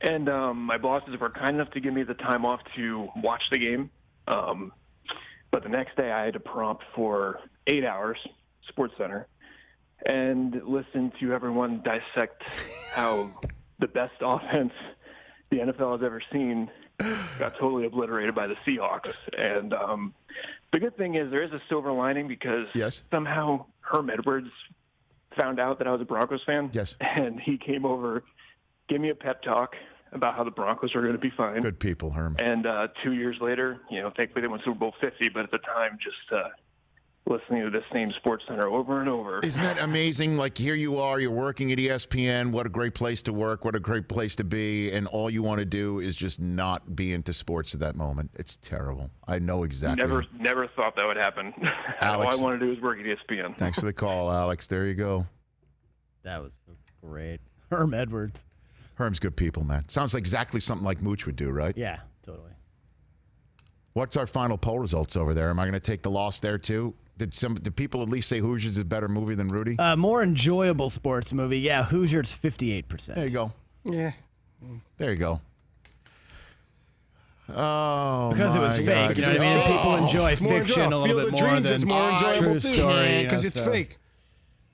And my bosses were kind enough to give me the time off to watch the game. But the next day I had to prompt for 8 hours, SportsCenter, and listen to everyone dissect how the best offense the NFL has ever seen got totally obliterated by the Seahawks. And the good thing is there is a silver lining because somehow Herm Edwards found out that I was a Broncos fan. Yes. And he came over gave me a pep talk about how the Broncos are going to be fine. Good people, Herm. And 2 years later, thankfully they won Super Bowl 50, but at the time, just listening to this same Sports Center over and over. Isn't that amazing? Like, here you are, you're working at ESPN. What a great place to work. What a great place to be. And all you want to do is just not be into sports at that moment. It's terrible. I know exactly. Never thought that would happen. Alex, all I want to do is work at ESPN. Thanks for the call, Alex. There you go. That was great. Herm Edwards. Herm's good people, man. Sounds like exactly something like Mooch would do, right? Yeah, totally. What's our final poll results over there? Am I going to take the loss there, too? Did people at least say Hoosiers is a better movie than Rudy? More enjoyable sports movie. Yeah, Hoosiers 58%. There you go. Yeah. There you go. Oh, because it was fake. You know what I mean? People enjoy fiction a little bit more than true story. Because it's fake.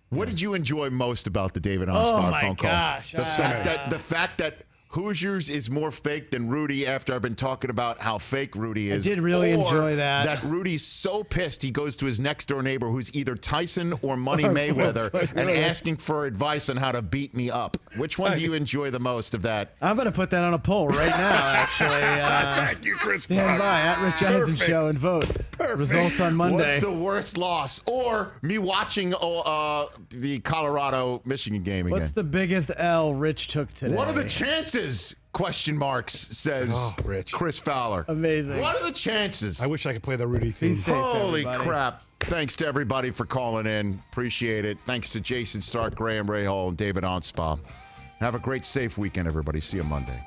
What did you enjoy most about the David Anspaugh phone call? Gosh. The fact that Hoosiers is more fake than Rudy after I've been talking about how fake Rudy is. I did really enjoy that. That Rudy's so pissed he goes to his next door neighbor who's either Tyson or Money Mayweather and asking for advice on how to beat me up. Which one do you enjoy the most of that? I'm going to put that on a poll right now, actually. Thank you, Chris. Stand by at Rich Eisen Show and vote. Perfect. Results on Monday. What's the worst loss? Or me watching the Colorado-Michigan game again? What's the biggest L Rich took today? What are the chances? Question marks, says Chris Fowler. Amazing. What are the chances? I wish I could play the Rudy theme. Holy crap. Thanks to everybody for calling in. Appreciate it. Thanks to Jayson Stark, Graham Rahal, and David Anspaugh. Have a great, safe weekend, everybody. See you Monday.